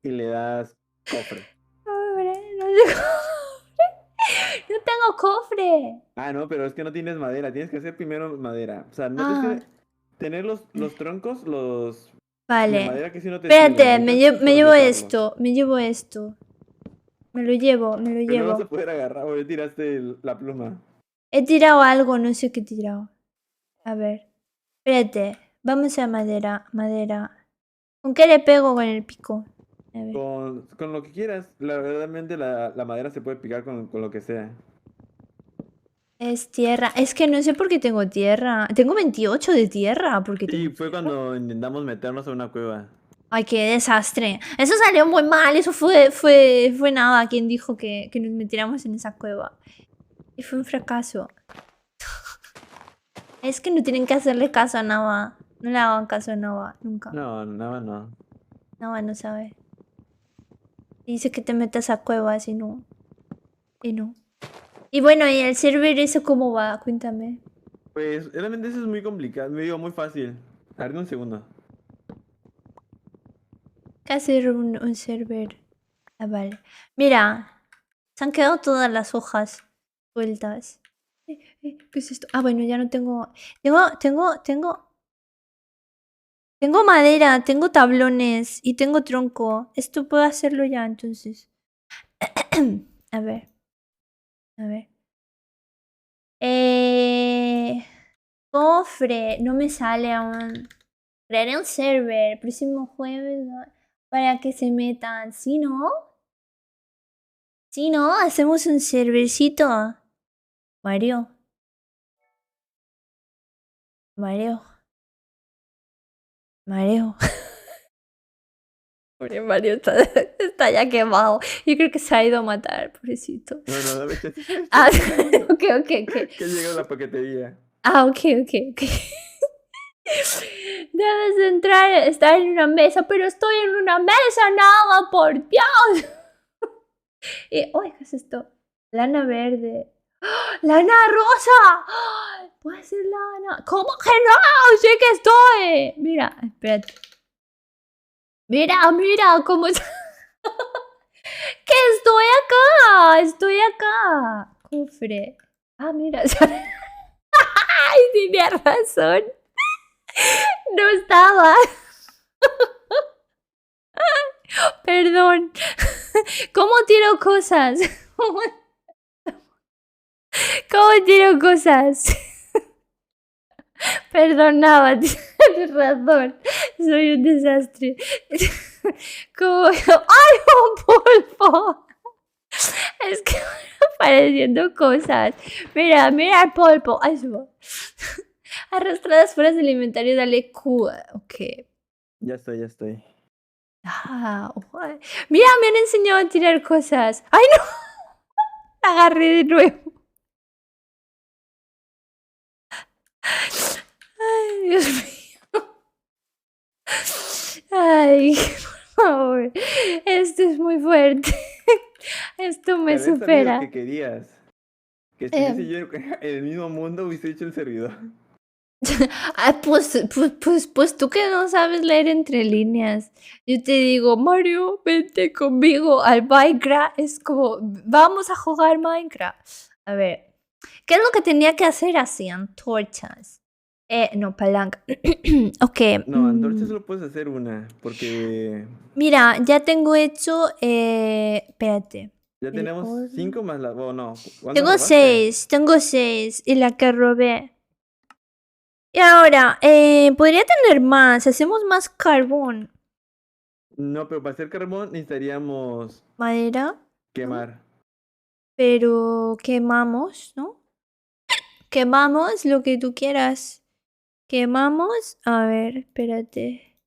Speaker 2: y le das cofre.
Speaker 1: pobre, no tengo cofre. No tengo cofre.
Speaker 2: Ah, no, pero es que no tienes madera, tienes que hacer primero madera. O sea, no tienes
Speaker 1: Ah,
Speaker 2: que tener los troncos, los de
Speaker 1: vale.
Speaker 2: madera que si no te sirven,
Speaker 1: Espérate,
Speaker 2: necesitas
Speaker 1: me llevo
Speaker 2: procesarlos.
Speaker 1: esto, me llevo esto. Me lo llevo, me lo
Speaker 2: Pero no vas
Speaker 1: llevo.
Speaker 2: a poder agarrar, o ya tiraste la pluma.
Speaker 1: He tirado algo, no sé qué he tirado. A ver. Espérate, vamos a madera, madera. ¿Con qué le pego con el pico? A ver.
Speaker 2: Con lo que quieras, realmente la madera se puede picar con lo que sea.
Speaker 1: Es tierra. Es que no sé por qué tengo tierra. Tengo 28 de tierra. ¿Por qué
Speaker 2: Sí,
Speaker 1: tengo
Speaker 2: fue
Speaker 1: tierra?
Speaker 2: cuando intentamos meternos a una cueva.
Speaker 1: Ay, qué desastre. Eso salió muy mal. Eso fue nada. Quien dijo que nos metiéramos en esa cueva. Y fue un fracaso. Es que no tienen que hacerle caso a Nava. No le hagan caso a Nava. Nunca.
Speaker 2: No, nada, no.
Speaker 1: Nava no sabe. Dice que te metas a cuevas y no. Y no. Y bueno, ¿y el server eso cómo va? Cuéntame.
Speaker 2: Pues realmente eso es muy complicado, me digo muy fácil. A ver, un segundo.
Speaker 1: ¿Qué hacer un server? Ah, vale. Mira, se han quedado todas las hojas sueltas. ¿Qué es esto? Ah, bueno, ya no tengo... Tengo madera, tengo tablones y tengo tronco. Esto puedo hacerlo ya, entonces. A ver. A ver. Cofre. No me sale aún. Crearé un server. Próximo jueves. para que se metan. Si no, hacemos un servercito. Mario. Pobre Mario está ya quemado. Yo creo que se ha ido a matar, pobrecito.
Speaker 2: No, dame chance.
Speaker 1: Ah, ok.
Speaker 2: Que llega la paquetería.
Speaker 1: Ah, ok. Debes estar en una mesa, pero estoy en una mesa, nada, por Dios. ¿Qué es esto? Lana verde. ¡Ah! ¡Lana rosa! ¡Ah! Puede ser lana. ¿Cómo que no? Sí que estoy. Mira, espérate. Mira, cómo está. ¡Que estoy acá! Cofre. Ah, mira. ¡Ay, tenía razón! No estaba. Perdón. ¿Cómo tiro cosas? ¿Cómo tiro cosas? Perdonaba, tienes razón. Soy un desastre. ¿Cómo? ¡Ay, un pulpo! Es que van apareciendo cosas. Mira el pulpo. Ay, subo. Arrastradas fuera del inventario, dale Q. Ok.
Speaker 2: Ya estoy.
Speaker 1: Ah, mira, me han enseñado a tirar cosas. ¡Ay, no! La agarré de nuevo. Ay, Dios mío. Ay, por favor. Esto es muy fuerte. Esto me
Speaker 2: Habías sabido
Speaker 1: supera.
Speaker 2: que querías. Que si hubiese yo en el mismo mundo hubiese hecho el servidor.
Speaker 1: Pues tú que no sabes leer entre líneas. Yo te digo, Mario, vente conmigo al Minecraft. Es como, vamos a jugar Minecraft. A ver, ¿qué es lo que tenía que hacer así? Antorchas. No, palanca. Ok.
Speaker 2: No, antorchas solo puedes hacer una, porque
Speaker 1: Mira, ya tengo hecho. Espérate.
Speaker 2: ya tenemos
Speaker 1: horno.
Speaker 2: 5 más la... Oh, no. ¿Cuántas
Speaker 1: Tengo
Speaker 2: robaste?
Speaker 1: 6. Y la que robé. Y ahora, podría tener más. Hacemos más carbón.
Speaker 2: No, pero para hacer carbón necesitaríamos
Speaker 1: Madera.
Speaker 2: quemar.
Speaker 1: Pero quemamos, ¿no? Quemamos lo que tú quieras. Quemamos. A ver, espérate.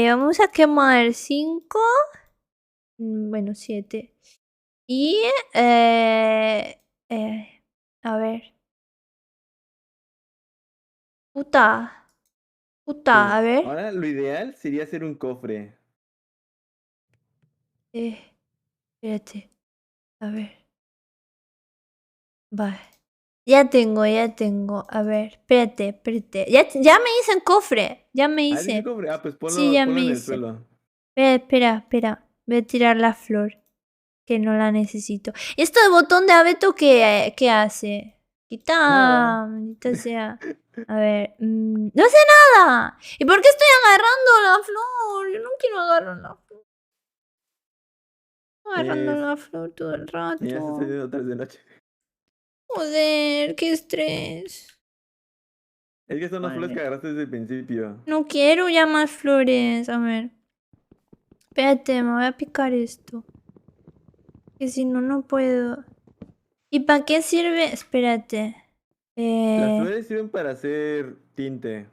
Speaker 1: Vamos a quemar 5. Bueno, 7. Y... a ver. Puta,
Speaker 2: Sí.
Speaker 1: a ver.
Speaker 2: Ahora lo ideal sería hacer un cofre.
Speaker 1: Espérate. A ver. Vale. Ya tengo. A ver, espérate. Ya me hice en cofre. Ya me
Speaker 2: ¿Ah, dice
Speaker 1: hice.
Speaker 2: cofre? Ah, pues ponlo,
Speaker 1: Sí, ya
Speaker 2: ponlo
Speaker 1: me
Speaker 2: en el
Speaker 1: hice.
Speaker 2: suelo.
Speaker 1: Espera. Voy a tirar la flor. Que no la necesito. ¿Esto de botón de abeto qué hace? Quita,
Speaker 2: Nada.
Speaker 1: maldita sea. A ver. ¡No sé nada! ¿Y por qué estoy agarrando la flor? Yo no quiero agarrar la flor. Agarrando la flor todo el rato.
Speaker 2: Ya se está haciendo 3 de noche.
Speaker 1: Joder, qué estrés.
Speaker 2: Es que son las flores que agarraste desde el principio.
Speaker 1: No quiero ya más flores. A ver. Espérate, me voy a picar esto. Que si no, no puedo. ¿Y para qué sirve? Espérate.
Speaker 2: Las flores sirven para hacer tinte.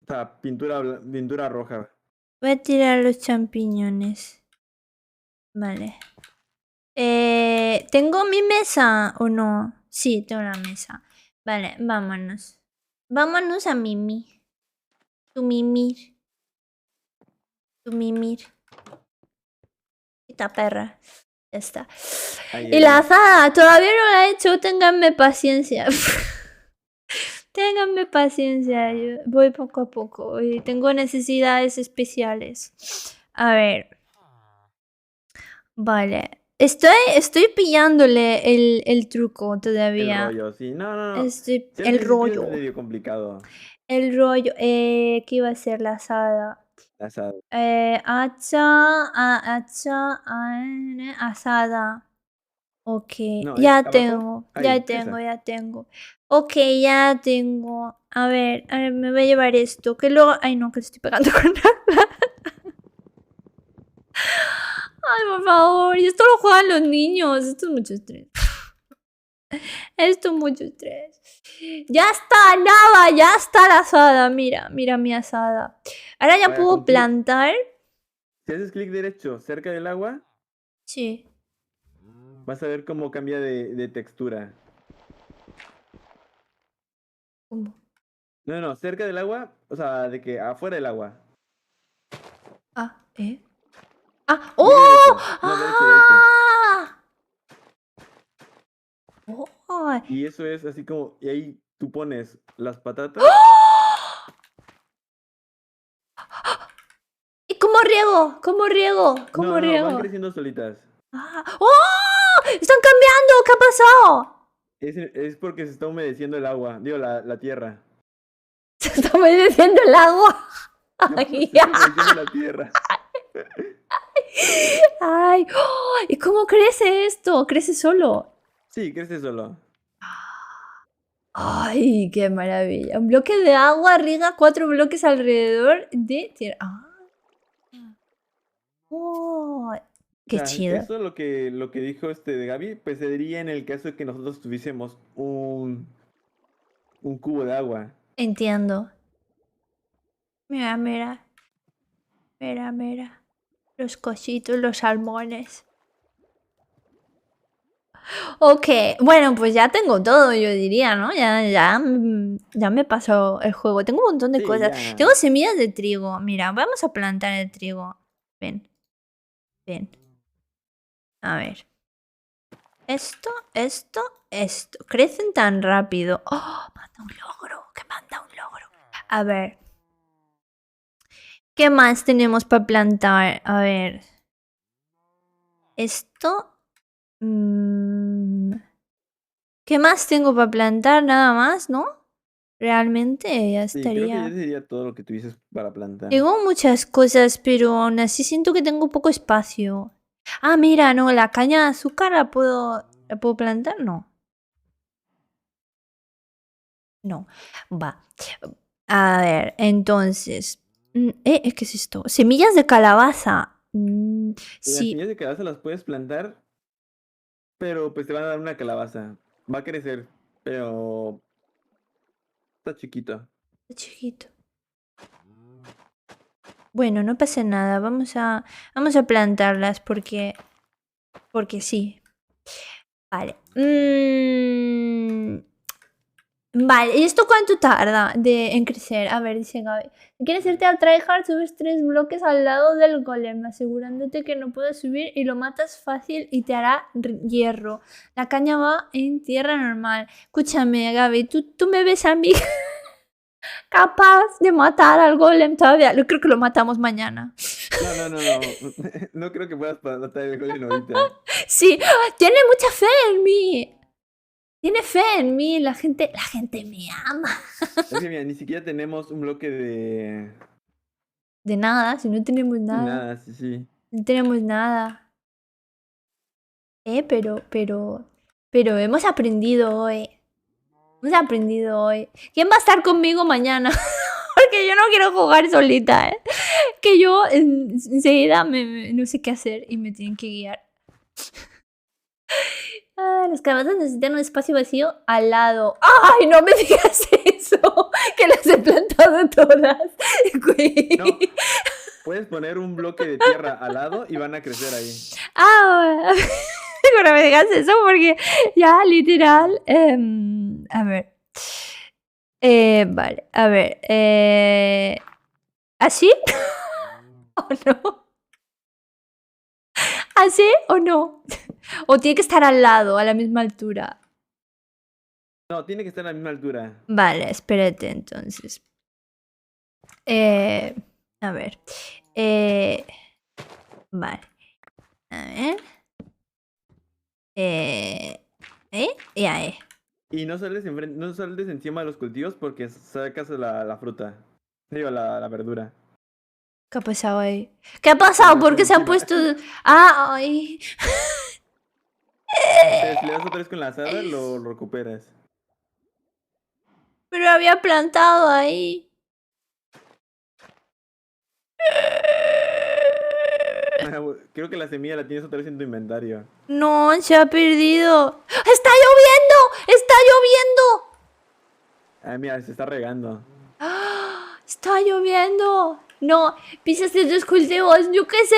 Speaker 2: O sea, pintura roja.
Speaker 1: Voy a tirar los champiñones. Vale. ¿Tengo mi mesa o no? Sí, tengo la mesa. Vale, vámonos. Vámonos a mimir. Tu mimir. Esta perra. Ya está. Y la azada, todavía no la he hecho. Ténganme paciencia. Ténganme paciencia. Yo voy poco a poco. Y tengo necesidades especiales. A ver. Vale. Estoy pillándole el truco todavía.
Speaker 2: El rollo, sí. No.
Speaker 1: El rollo.
Speaker 2: Es medio complicado.
Speaker 1: El rollo. ¿Qué iba a ser la asada?
Speaker 2: Asado.
Speaker 1: Asada. Ok,
Speaker 2: No,
Speaker 1: ya
Speaker 2: abajo.
Speaker 1: tengo.
Speaker 2: Ahí,
Speaker 1: Ya
Speaker 2: esa.
Speaker 1: tengo. Ok, ya tengo. A ver, me voy a llevar esto. Que luego. Ay, no, que estoy pegando con nada. Ay, por favor. Y esto lo juegan los niños. Esto es mucho estrés. Esto es mucho estrés. Ya está, nada, ya está la asada. Mira, mira mi asada. Ahora ya
Speaker 2: Vaya,
Speaker 1: puedo
Speaker 2: con clic-
Speaker 1: plantar.
Speaker 2: Si haces clic derecho cerca del agua,
Speaker 1: Sí.
Speaker 2: vas a ver cómo cambia de textura.
Speaker 1: ¿Cómo?
Speaker 2: No, cerca del agua, o sea, de que afuera del agua.
Speaker 1: Ah, ¿eh? ¡Ah!
Speaker 2: Clic
Speaker 1: ¡Oh!
Speaker 2: derecho. No, derecho, derecho.
Speaker 1: ¡Ah! ¡Oh!
Speaker 2: Y eso es así como, y ahí tú pones las patatas.
Speaker 1: ¡Oh! ¿Y cómo riego? ¿Cómo riego? ¿Cómo
Speaker 2: No, van
Speaker 1: riego?
Speaker 2: creciendo solitas.
Speaker 1: Ah. ¡Oh! ¡Están cambiando! ¿Qué ha pasado?
Speaker 2: Es porque se está humedeciendo el agua, digo, la tierra.
Speaker 1: Se está humedeciendo el agua.
Speaker 2: No,
Speaker 1: Ay,
Speaker 2: se está humedeciendo la tierra.
Speaker 1: ay. ¡Oh! ¿Y cómo crece esto? ¿Crece solo?
Speaker 2: Sí, crece solo.
Speaker 1: Ay, qué maravilla. Un bloque de agua riega 4 bloques alrededor de tierra. Ah. Oh,
Speaker 2: O
Speaker 1: qué
Speaker 2: sea,
Speaker 1: chido.
Speaker 2: eso lo que dijo de Gaby, pues se diría en el caso de que nosotros tuviésemos un cubo de agua.
Speaker 1: Entiendo. Mira, mira. Mira, mira. Los cositos, los salmones. Ok, bueno, pues ya tengo todo, yo diría, ¿no? Ya me pasó el juego. Tengo un montón de
Speaker 2: Sí,
Speaker 1: cosas.
Speaker 2: ya.
Speaker 1: Tengo semillas de trigo. Mira, vamos a plantar el trigo. Ven, ven. A ver. Esto, esto. Crecen tan rápido. ¡Oh! Manda un logro. Que manda un logro. A ver. ¿Qué más tenemos para plantar? A ver. Esto. ¿Qué más tengo para plantar? Nada más, ¿no? Realmente ya
Speaker 2: Sí, creo que ya
Speaker 1: estaría.
Speaker 2: sería todo lo que tú dices para plantar.
Speaker 1: Tengo muchas cosas, pero aún así siento que tengo poco espacio. Ah, mira, no, la caña de azúcar ¿la puedo plantar? No. No. Va. A ver, entonces. ¿Qué es esto? Semillas de calabaza.
Speaker 2: Las
Speaker 1: Sí,
Speaker 2: semillas de calabaza las puedes plantar, pero pues te van a dar una calabaza. Va a crecer, pero está chiquito.
Speaker 1: está chiquito. Bueno, no pasa nada. Vamos a plantarlas porque sí. Vale. Vale, ¿y esto cuánto tarda en crecer? A ver, dice Gaby. Si quieres irte al tryhard, subes 3 bloques al lado del golem, asegurándote que no puedes subir y lo matas fácil y te hará hierro. La caña va en tierra normal. Escúchame, Gaby, ¿tú me ves a mí capaz de matar al golem todavía? Yo creo que lo matamos mañana.
Speaker 2: No. No creo que puedas matar el golem ahorita.
Speaker 1: Sí, tiene mucha fe en mí. Tiene fe en mí, la gente me ama.
Speaker 2: Es que mira, ni siquiera tenemos un bloque de
Speaker 1: De nada, si no tenemos nada.
Speaker 2: nada, sí.
Speaker 1: No tenemos nada. Pero hemos aprendido hoy. Hemos aprendido hoy. ¿Quién va a estar conmigo mañana? Porque yo no quiero jugar solita, ¿eh? Que yo enseguida no sé qué hacer y me tienen que guiar. Ah, los calabazas necesitan un espacio vacío al lado. ¡Ay, no me digas eso! Que las he plantado todas.
Speaker 2: No, puedes poner un bloque de tierra al lado y van a crecer ahí.
Speaker 1: Ah, no me digas eso porque ya literal. A ver. Vale, a ver. ¿Así? ¿O no? ¿Así o no? ¿O tiene que estar al lado, a la misma altura?
Speaker 2: No, tiene que estar a la misma altura.
Speaker 1: Vale, espérate entonces. A ver. Vale. A ver. Ya.
Speaker 2: Y no sales no sales encima de los cultivos porque sacas la fruta. Digo, la verdura.
Speaker 1: ¿Qué ha pasado ahí? ¿Qué ha pasado? ¿Por qué se ha
Speaker 2: Encima.
Speaker 1: puesto...? Ah, ay.
Speaker 2: Entonces, si le das otra vez con la asada, lo recuperas.
Speaker 1: Pero había plantado ahí.
Speaker 2: Creo que la semilla la tienes otra vez en tu inventario.
Speaker 1: No, se ha perdido. ¡Está lloviendo! ¡Está lloviendo!
Speaker 2: Ah, mira, se está regando.
Speaker 1: ¡Está lloviendo! No, pisas de tus cultivos, yo qué sé,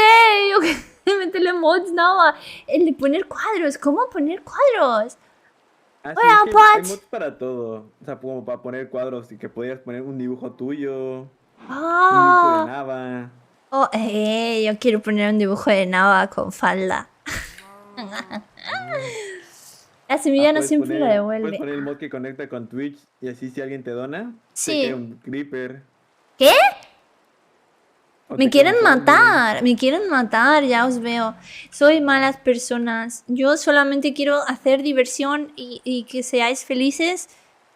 Speaker 1: yo qué sé, métele mods, nada. El de poner cuadros, ¿cómo poner cuadros?
Speaker 2: Ah, sí,
Speaker 1: Hola,
Speaker 2: es que hay
Speaker 1: Patch.
Speaker 2: mods para todo. O sea, como para poner cuadros y que podías poner un dibujo tuyo, un dibujo de
Speaker 1: Ah,
Speaker 2: Nava.
Speaker 1: oh, yo quiero poner un dibujo de Nava con falda. La semilla no siempre la
Speaker 2: Puedes
Speaker 1: devuelve.
Speaker 2: poner el mod que conecta con Twitch y así si alguien te dona, te cae
Speaker 1: Sí.
Speaker 2: un creeper.
Speaker 1: ¿Qué?
Speaker 2: O
Speaker 1: Me
Speaker 2: te cae un
Speaker 1: quieren
Speaker 2: zombie.
Speaker 1: matar, ya os veo. Soy malas personas. Yo solamente quiero hacer diversión y que seáis felices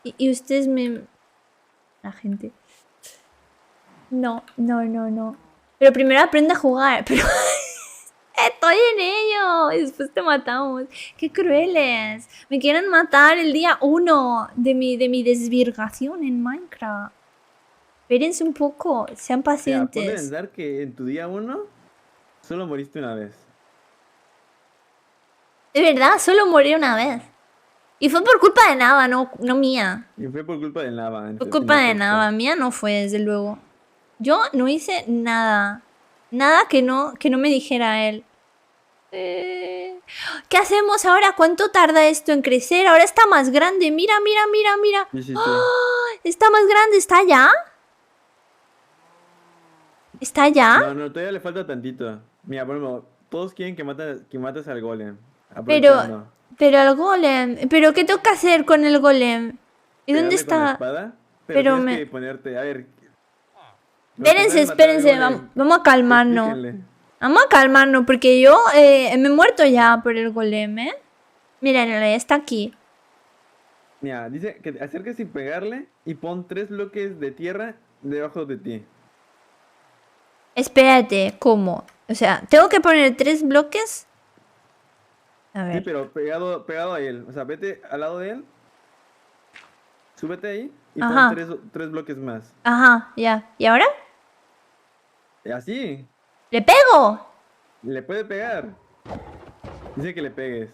Speaker 1: y ustedes me... La gente. No, no, no, no. Pero primero aprende a jugar. Pero estoy en ello. Y después te matamos. Qué crueles. Me quieren matar el día 1 de mi desvirgación en Minecraft. Espérense un poco. Sean
Speaker 2: Mira, ponte a
Speaker 1: pacientes.
Speaker 2: pensar que en tu día 1 solo moriste una vez.
Speaker 1: De verdad, solo morí una vez. Y fue por culpa de Nava, no mía.
Speaker 2: Y fue por culpa del Nava.
Speaker 1: Fue
Speaker 2: En
Speaker 1: culpa de
Speaker 2: efecto.
Speaker 1: Nava. Mía no fue, desde luego. Yo no hice nada. Nada que no me dijera él. ¿Qué hacemos ahora? ¿Cuánto tarda esto en crecer? Ahora está más grande. Mira, mira, mira, mira.
Speaker 2: Sí, sí, sí.
Speaker 1: ¡Ah! Está más grande. ¿Está ya? ¿Está ya?
Speaker 2: No, no, todavía le falta tantito. Mira, por ejemplo, todos quieren que mates al golem.
Speaker 1: Pero,
Speaker 2: Aprovechando.
Speaker 1: pero el golem. ¿Pero qué tengo que hacer con el golem? ¿Y dónde
Speaker 2: Pegarle con la
Speaker 1: está?
Speaker 2: espada, pero
Speaker 1: Pero
Speaker 2: tienes
Speaker 1: me...
Speaker 2: que ponerte. A ver.
Speaker 1: Espérense, espérense. Vamos a calmarnos.
Speaker 2: Explíquenle.
Speaker 1: Vamos a calmarnos porque yo me he muerto ya por el golem, ¿eh? Miren, está aquí.
Speaker 2: Mira, dice que te acerques sin pegarle y pon 3 bloques de tierra debajo de ti.
Speaker 1: Espérate, ¿cómo? O sea, ¿tengo que poner 3 bloques? A
Speaker 2: Sí,
Speaker 1: ver.
Speaker 2: pero pegado a él. O sea, vete al lado de él. Súbete ahí y
Speaker 1: Ajá.
Speaker 2: pon 3 bloques más.
Speaker 1: Ajá, ya. ¿Y ahora?
Speaker 2: Y así.
Speaker 1: ¡Le pego!
Speaker 2: Le puede pegar. Dice que le pegues.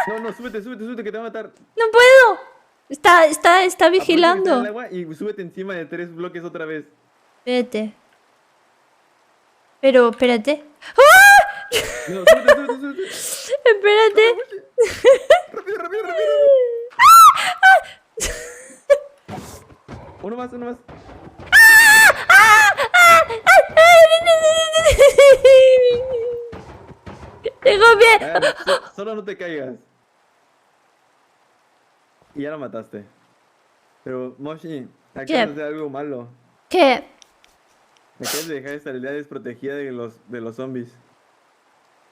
Speaker 2: No, no, súbete, que te va a matar.
Speaker 1: ¡No puedo! Está
Speaker 2: Aprovecha que está en
Speaker 1: vigilando.
Speaker 2: el agua y súbete encima de 3 bloques otra vez.
Speaker 1: Espérate. Pero, espérate. ¡Ah!
Speaker 2: No, súbete.
Speaker 1: Espérate.
Speaker 2: Rápido. Uno más.
Speaker 1: Tengo
Speaker 2: A
Speaker 1: bien.
Speaker 2: ver, solo no te caigas. Y ya lo mataste. Pero, Moshi, acabas de hacer algo malo.
Speaker 1: ¿Qué?
Speaker 2: Acabas de dejar esta aldea desprotegida de los zombies.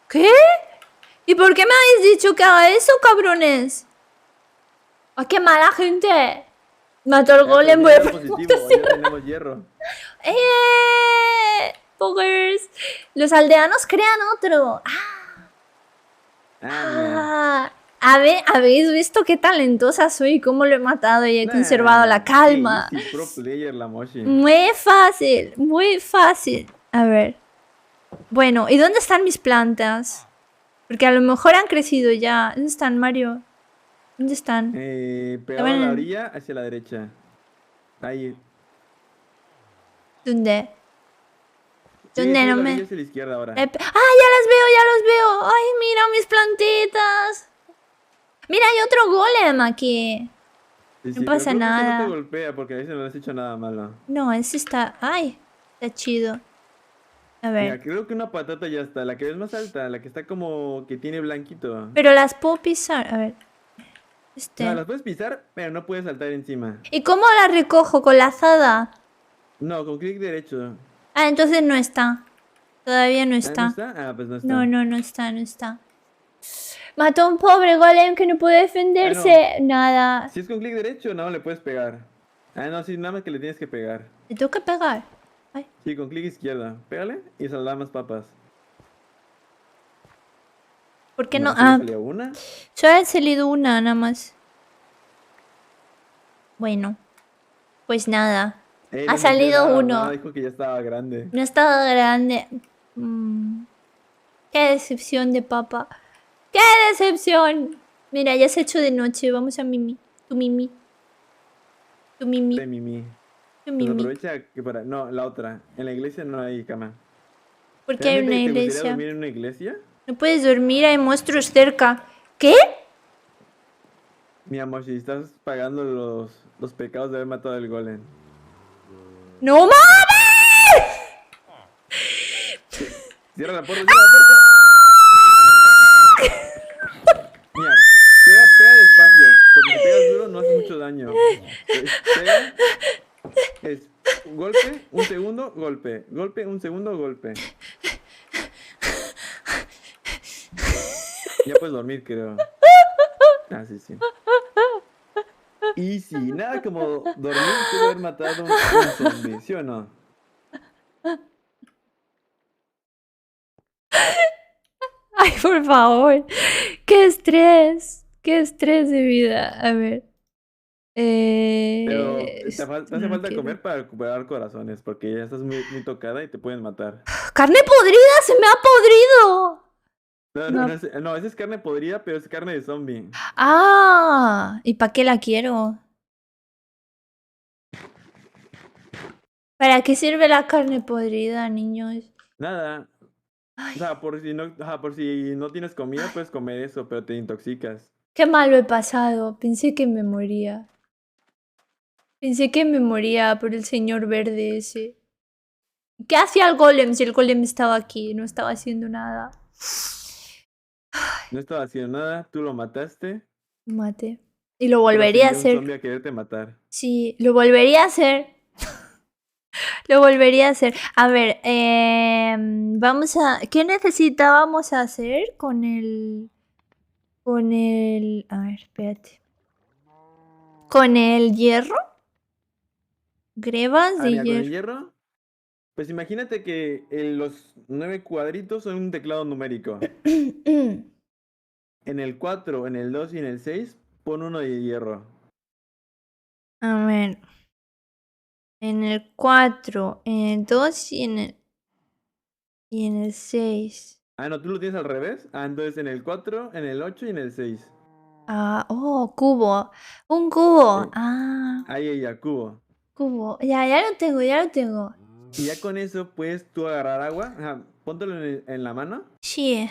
Speaker 1: ¿Qué? ¿Y por qué me habéis dicho que haga eso, cabrones? ¡Ah, qué mala gente! Mató al golem, voy a
Speaker 2: Ya positivo, ya tenemos hierro.
Speaker 1: Poggers. Los aldeanos crean otro.
Speaker 2: Mira.
Speaker 1: A ver, ¿habéis visto qué talentosa soy? ¿Cómo lo he matado y he conservado la calma?
Speaker 2: Sí, pro player la Moshi.
Speaker 1: Muy fácil, muy fácil. A ver. Bueno, ¿y dónde están mis plantas? Porque a lo mejor han crecido ya. ¿Dónde están, Mario? ¿Dónde están?
Speaker 2: Pegado a la orilla hacia la derecha. Ahí.
Speaker 1: ¿Dónde?
Speaker 2: Sí,
Speaker 1: ¿Dónde
Speaker 2: sí,
Speaker 1: no
Speaker 2: la
Speaker 1: me...?
Speaker 2: orilla hacia la izquierda ahora.
Speaker 1: ¡Ah, ya las veo! ¡Ay, mira mis plantitas! ¡Mira, hay otro golem aquí!
Speaker 2: Sí,
Speaker 1: no
Speaker 2: pero
Speaker 1: pasa
Speaker 2: creo que ese
Speaker 1: nada.
Speaker 2: no te golpea porque a veces no le has hecho nada malo.
Speaker 1: No, ese está... ¡Ay! Está chido. A ver.
Speaker 2: Mira, creo que una patata ya está. La que ves más alta, la que está como que tiene blanquito.
Speaker 1: Pero las puedo pisar. A ver.
Speaker 2: No, las puedes pisar, pero no puedes saltar encima.
Speaker 1: ¿Y cómo las recojo? ¿Con la azada?
Speaker 2: No, con clic derecho.
Speaker 1: Ah, entonces no está. Todavía no
Speaker 2: ¿No
Speaker 1: está.
Speaker 2: está? Ah, pues no está.
Speaker 1: No está. Mató a un pobre golem que no puede defenderse. Nada.
Speaker 2: Si es con clic derecho, no le puedes pegar. Ah, no, sí, nada más que le tienes que pegar.
Speaker 1: ¿Le tengo que pegar? Ay.
Speaker 2: Sí, con clic izquierdo. Pégale y saldrá más papas.
Speaker 1: ¿Por qué no?
Speaker 2: ¿solo
Speaker 1: Ah,
Speaker 2: salió una?
Speaker 1: solo ha salido una nada más. Bueno, pues nada. Ha
Speaker 2: No metió
Speaker 1: salido
Speaker 2: nada, nada,
Speaker 1: uno.
Speaker 2: dijo que ya estaba grande.
Speaker 1: No estaba grande. Qué decepción de papá. ¡Qué decepción! Mira, ya se ha hecho de noche. Vamos a Mimi. Tu Mimi. Tu Mimi.
Speaker 2: De Mimi.
Speaker 1: Tu
Speaker 2: Pues
Speaker 1: Mimi.
Speaker 2: aprovecha que para... No, la otra. En la iglesia no hay cama.
Speaker 1: ¿Por qué hay una
Speaker 2: ¿Realmente te gustaría
Speaker 1: iglesia?
Speaker 2: dormir en una iglesia?
Speaker 1: No puedes dormir, hay monstruos cerca. ¿Qué?
Speaker 2: Mi amor, si estás pagando los pecados de haber matado al golem.
Speaker 1: ¡No mames!
Speaker 2: Cierra la puerta, cierra la puerta. Mira, pega despacio. Porque si pegas duro no hace mucho daño. Pega. Es golpe, un segundo, golpe. Golpe, un segundo, golpe. Ya puedes dormir, creo. Ah, sí, sí. Easy. Nada como dormir después de haber matado un zombie, ¿sí o no?
Speaker 1: Ay, por favor. ¡Qué estrés! ¡Qué estrés de vida! A ver.
Speaker 2: Pero te hace
Speaker 1: No
Speaker 2: falta
Speaker 1: quiero.
Speaker 2: comer para recuperar corazones, porque ya estás muy tocada y te pueden matar.
Speaker 1: ¡Carne podrida! ¡Se me ha podrido!
Speaker 2: No, esa es carne podrida, pero es carne de zombie.
Speaker 1: ¡Ah! ¿Y para qué la quiero? ¿Para qué sirve la carne podrida, niños?
Speaker 2: Nada. O sea, por si no tienes comida, puedes comer eso, pero te intoxicas.
Speaker 1: Qué malo he pasado. Pensé que me moría. Pensé que me moría por el señor verde ese. ¿Qué hacía el golem si el golem estaba aquí? No estaba haciendo nada.
Speaker 2: No estaba haciendo nada, tú lo mataste.
Speaker 1: Mate. Y lo
Speaker 2: pero
Speaker 1: volvería a
Speaker 2: ascendió un
Speaker 1: hacer.
Speaker 2: zombie a quererte matar.
Speaker 1: Sí, lo volvería a hacer. Lo volvería a hacer. A ver, vamos a... ¿Qué necesitábamos hacer con el... A ver, espérate. ¿Con el hierro? Grebas de
Speaker 2: Mira, con el
Speaker 1: hierro.
Speaker 2: hierro, pues imagínate que los 9 cuadritos son un teclado numérico. En el 4, en el 2 y en el 6, pon uno de hierro.
Speaker 1: A ver. En el 4, en el 2 y en el 6.
Speaker 2: Ah, no, tú lo tienes al revés. Ah, entonces en el 4, en el 8 y en el 6.
Speaker 1: Ah, oh, cubo. Un cubo.
Speaker 2: Sí.
Speaker 1: Ah,
Speaker 2: Ahí, ya, cubo.
Speaker 1: cubo. Ya lo tengo, ya lo tengo.
Speaker 2: Y ya con eso puedes tú agarrar agua. Ajá, póntelo en la mano.
Speaker 1: Sí.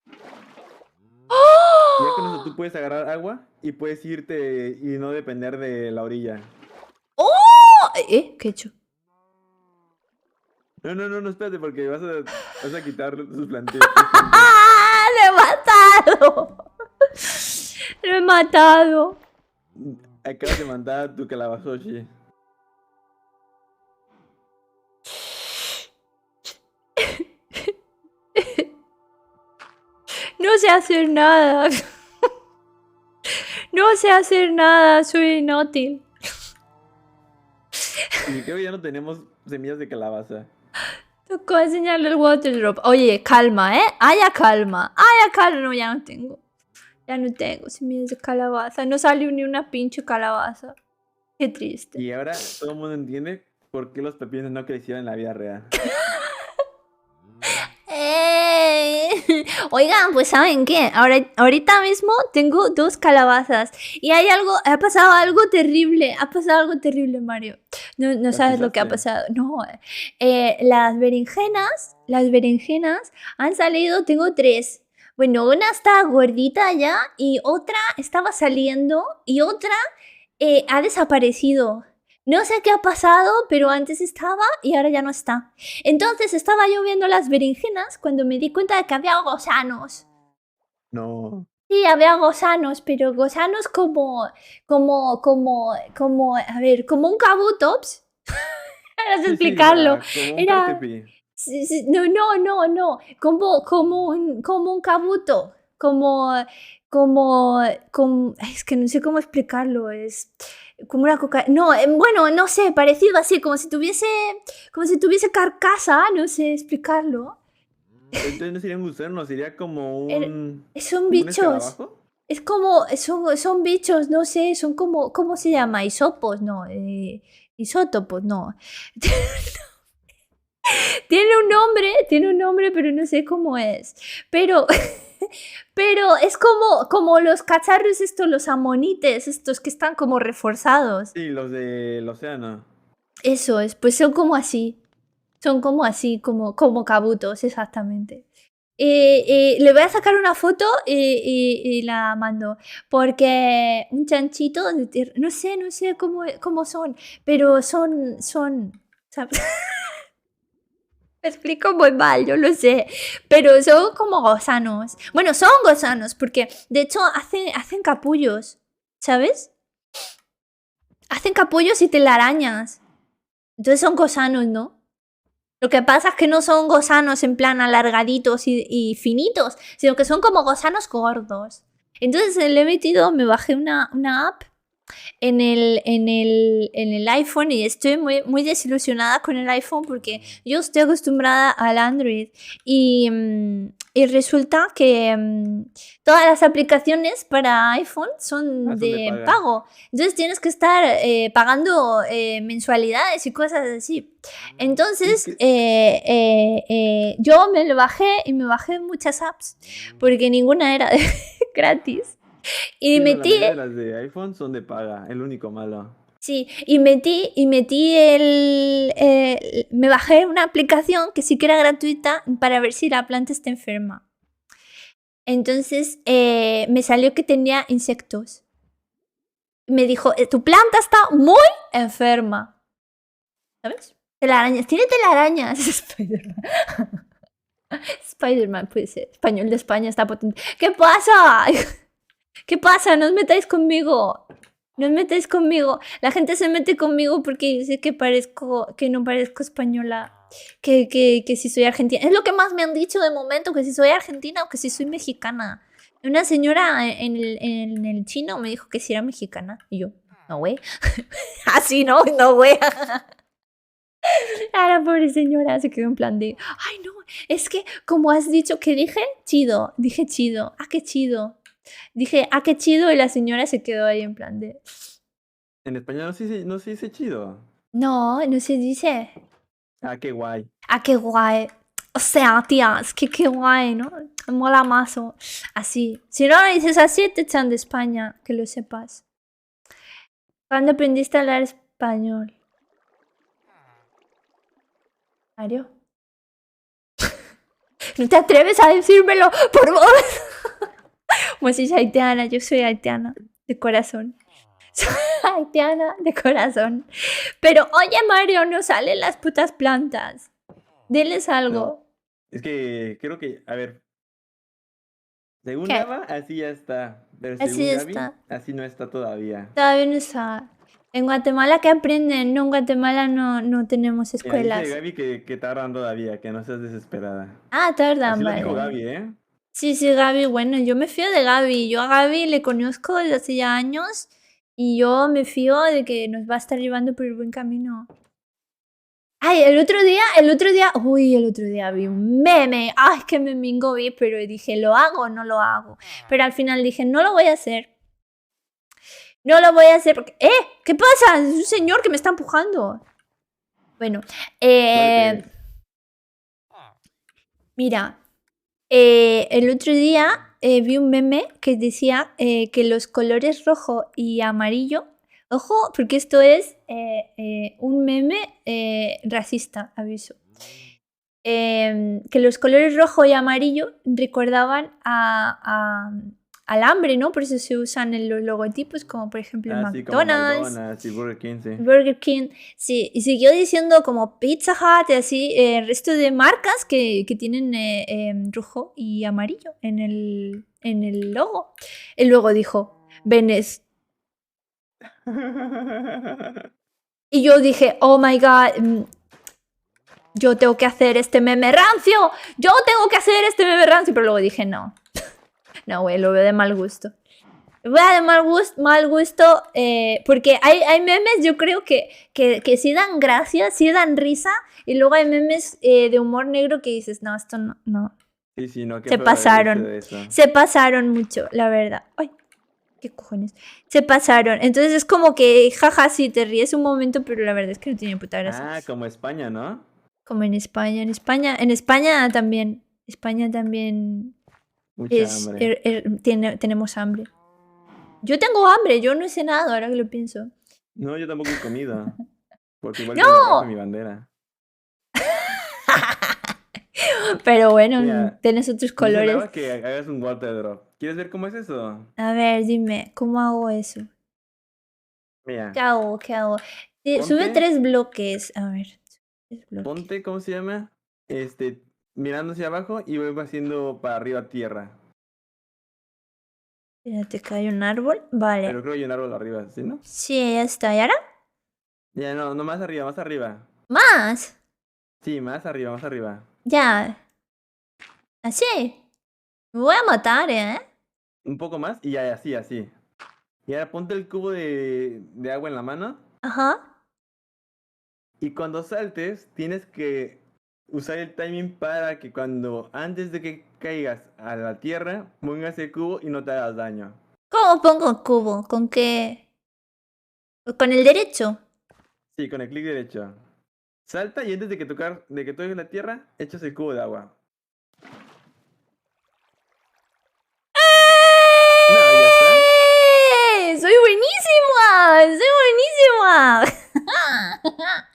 Speaker 2: Y ya con eso tú puedes agarrar agua y puedes irte y no depender de la orilla.
Speaker 1: ¡Oh! ¿Qué he hecho?
Speaker 2: No, espérate, porque vas a quitar sus plantillas.
Speaker 1: ¡Ah! ¡Lo he matado! ¡Lo he matado!
Speaker 2: Acabas de mandar a tu calabazoshi.
Speaker 1: No sé hacer nada. No sé hacer nada, soy inútil.
Speaker 2: Y creo que ya no tenemos semillas de calabaza.
Speaker 1: Tocó enseñarle el water drop. Oye, calma, ¿eh? Haya calma. Haya calma. No, ya no tengo. Ya no tengo semillas de calabaza. No salió ni una pinche calabaza. Qué triste.
Speaker 2: Y ahora todo el mundo entiende por qué los pepinos no crecieron en la vida real.
Speaker 1: Oigan, pues ¿saben qué? Ahorita mismo tengo 2 calabazas. Y ha pasado algo terrible. Ha pasado algo terrible, Mario. No sabes lo que ha pasado. No. Las berenjenas han salido, tengo 3. Bueno, una está gordita ya y otra estaba saliendo y otra ha desaparecido. No sé qué ha pasado, pero antes estaba y ahora ya no está. Entonces estaba yo viendo las berenjenas cuando me di cuenta de que había gusanos.
Speaker 2: No.
Speaker 1: Sí, había gusanos, pero gusanos como, a ver, como un kabutops. No sé explicarlo.
Speaker 2: Como un
Speaker 1: Era,
Speaker 2: cartepi.
Speaker 1: sí, no, como un kabuto, es que no sé cómo explicarlo, es como una coca, no, bueno, no sé, parecido así, como si tuviese carcasa, no sé explicarlo.
Speaker 2: Entonces no sería un gusano, sería como
Speaker 1: Son
Speaker 2: un
Speaker 1: bichos.
Speaker 2: escarabajo.
Speaker 1: Es como, son bichos, no sé, son como, ¿cómo se llama? Isopos, no, isótopos, no. Tiene un nombre, pero no sé cómo es. Pero, pero es como los cacharros estos, los amonites, estos que están como reforzados.
Speaker 2: Sí, los del océano.
Speaker 1: Eso es, pues son como así. Son como así, como cabutos, exactamente. Le voy a sacar una foto y la mando. Porque un chanchito, no sé cómo son, pero son, ¿sabes? Me explico muy mal, yo lo sé. Pero son como gusanos. Bueno, son gusanos, porque de hecho hacen capullos, ¿sabes? Hacen capullos y telarañas. Entonces son gusanos, ¿no? Lo que pasa es que no son gusanos en plan alargaditos y finitos, sino que son como gusanos gordos. Entonces le he metido, me bajé una app en el iPhone y estoy muy desilusionada con el iPhone porque yo estoy acostumbrada al Android y resulta que todas las aplicaciones para iPhone son
Speaker 2: Son de
Speaker 1: de
Speaker 2: paga.
Speaker 1: pago. Entonces tienes que estar pagando mensualidades y cosas así. Entonces yo me lo bajé y me bajé muchas apps porque ninguna era gratis. Y
Speaker 2: Sí, no, la
Speaker 1: metí,
Speaker 2: mayoría de las de iPhone son de paga, el único malo.
Speaker 1: sí, y metí me bajé una aplicación que sí que era gratuita para ver si la planta está enferma. Entonces me salió que tenía insectos. Me dijo, tu planta está muy enferma. ¿Sabes? Telarañas, tiene telarañas. Spider-Man. Spider-Man puede ser. Español de España está potente. ¿Qué pasa? ¿Qué pasa? No os metáis conmigo. No os metáis conmigo. La gente se mete conmigo porque dice que no parezco española. Que si soy argentina. Es lo que más me han dicho de momento, que si soy argentina o que si soy mexicana. Una señora en el chino me dijo que si era mexicana. Y yo, no, güey. Así no, güey. A la pobre señora se quedó en plan de, ay, no, es que como has dicho que dije chido. Ah, qué chido. Dije, ah, qué chido, y la señora se quedó ahí en plan de...
Speaker 2: En español no se dice chido.
Speaker 1: No se dice.
Speaker 2: Ah, qué guay.
Speaker 1: Ah, qué guay. O sea, tía, es que qué guay, ¿no? Mola mazo. Así. Si no lo dices así, te echan de España, que lo sepas. ¿Cuándo aprendiste a hablar español? ¿Mario? ¿No te atreves a decírmelo? Por favor. Pues si es haitiana, yo soy haitiana de corazón. Soy haitiana de corazón. Pero oye, Mario, no salen las putas plantas. Diles algo.
Speaker 2: Es que creo que, a ver. Según
Speaker 1: ¿Qué?
Speaker 2: Ava, así ya está. Pero
Speaker 1: Así
Speaker 2: según Gaby,
Speaker 1: está.
Speaker 2: así no está todavía.
Speaker 1: Todavía no está. En Guatemala, ¿qué aprenden? No, en Guatemala no tenemos
Speaker 2: Mira,
Speaker 1: escuelas.
Speaker 2: dice Gaby que tardan todavía, que no seas desesperada.
Speaker 1: Ah, tardan,
Speaker 2: Así lo
Speaker 1: vale.
Speaker 2: dijo Gaby, ¿eh?
Speaker 1: Sí, Gaby, bueno, yo me fío de Gaby. Yo a Gaby le conozco desde hace ya años y yo me fío de que nos va a estar llevando por el buen camino. Ay, el otro día vi un meme. Ay, qué memingo vi, pero dije, ¿lo hago o no lo hago? Pero al final dije, no lo voy a hacer. No lo voy a hacer porque... ¿Qué pasa? Es un señor que me está empujando. Bueno, mira, el otro día vi un meme que decía que los colores rojo y amarillo... Ojo, porque esto es un meme racista, aviso. Que los colores rojo y amarillo recordaban al hambre, ¿no? Por eso se usan en los logotipos, como por ejemplo
Speaker 2: sí, como
Speaker 1: McDonald's,
Speaker 2: McDonald's y Burger King, sí.
Speaker 1: Burger King. Sí, y siguió diciendo como Pizza Hut y así, el resto de marcas que tienen rojo y amarillo en el logo. Y luego dijo, Venes. Y yo dije, oh my god, yo tengo que hacer este meme rancio. Pero luego dije, no. No, güey, lo veo de mal gusto. Lo veo de mal gusto porque hay memes, yo creo que sí dan gracia, sí dan risa. Y luego hay memes de humor negro que dices, no, esto no.
Speaker 2: Sí, sí, no, qué
Speaker 1: Se
Speaker 2: feo reírse
Speaker 1: pasaron.
Speaker 2: de eso.
Speaker 1: Se pasaron mucho, la verdad. Ay, qué cojones. Se pasaron. Entonces es como que, jaja, sí, te ríes un momento, pero la verdad es que no tiene puta gracia.
Speaker 2: Ah, como España, ¿no?
Speaker 1: Como en España. En España también. España también
Speaker 2: Mucha hambre.
Speaker 1: tenemos hambre. Yo tengo hambre, yo no he cenado, ahora que lo pienso.
Speaker 2: No, yo tampoco he comido. Porque igual tengo roja mi
Speaker 1: ¡No!
Speaker 2: bandera.
Speaker 1: Pero bueno,
Speaker 2: Mira,
Speaker 1: tienes otros
Speaker 2: dice
Speaker 1: colores.
Speaker 2: Lava que hagas un water drop. ¿Quieres ver cómo es eso?
Speaker 1: A ver, dime, ¿cómo hago eso?
Speaker 2: Mira,
Speaker 1: ¿Qué hago? ¿Qué hago? Sube
Speaker 2: ponte,
Speaker 1: 3 bloques. A ver, 3 bloques.
Speaker 2: ponte, ¿cómo se llama? Mirando hacia abajo y luego haciendo para arriba tierra.
Speaker 1: Espérate, que hay un árbol. Vale.
Speaker 2: Pero creo que hay un árbol arriba, ¿sí, no?
Speaker 1: Sí, ya está. ¿Y ahora?
Speaker 2: Ya, no, no, más arriba, más arriba.
Speaker 1: ¡Más!
Speaker 2: Sí, más arriba, más arriba.
Speaker 1: Ya. ¿Así? Me voy a matar, ¿eh?
Speaker 2: Un poco más y ya, así, así. Y ahora ponte el cubo de agua en la mano.
Speaker 1: Ajá.
Speaker 2: Y cuando saltes, tienes que usar el timing para que antes de que caigas a la tierra, pongas el cubo y no te hagas daño.
Speaker 1: ¿Cómo pongo el cubo? ¿Con qué? ¿Con el derecho?
Speaker 2: Sí, con el clic derecho. Salta y antes de que toques la tierra, echas el cubo de agua. No, ya está.
Speaker 1: ¡Eh! ¡Soy buenísima! ¡Soy buenísima!
Speaker 2: A la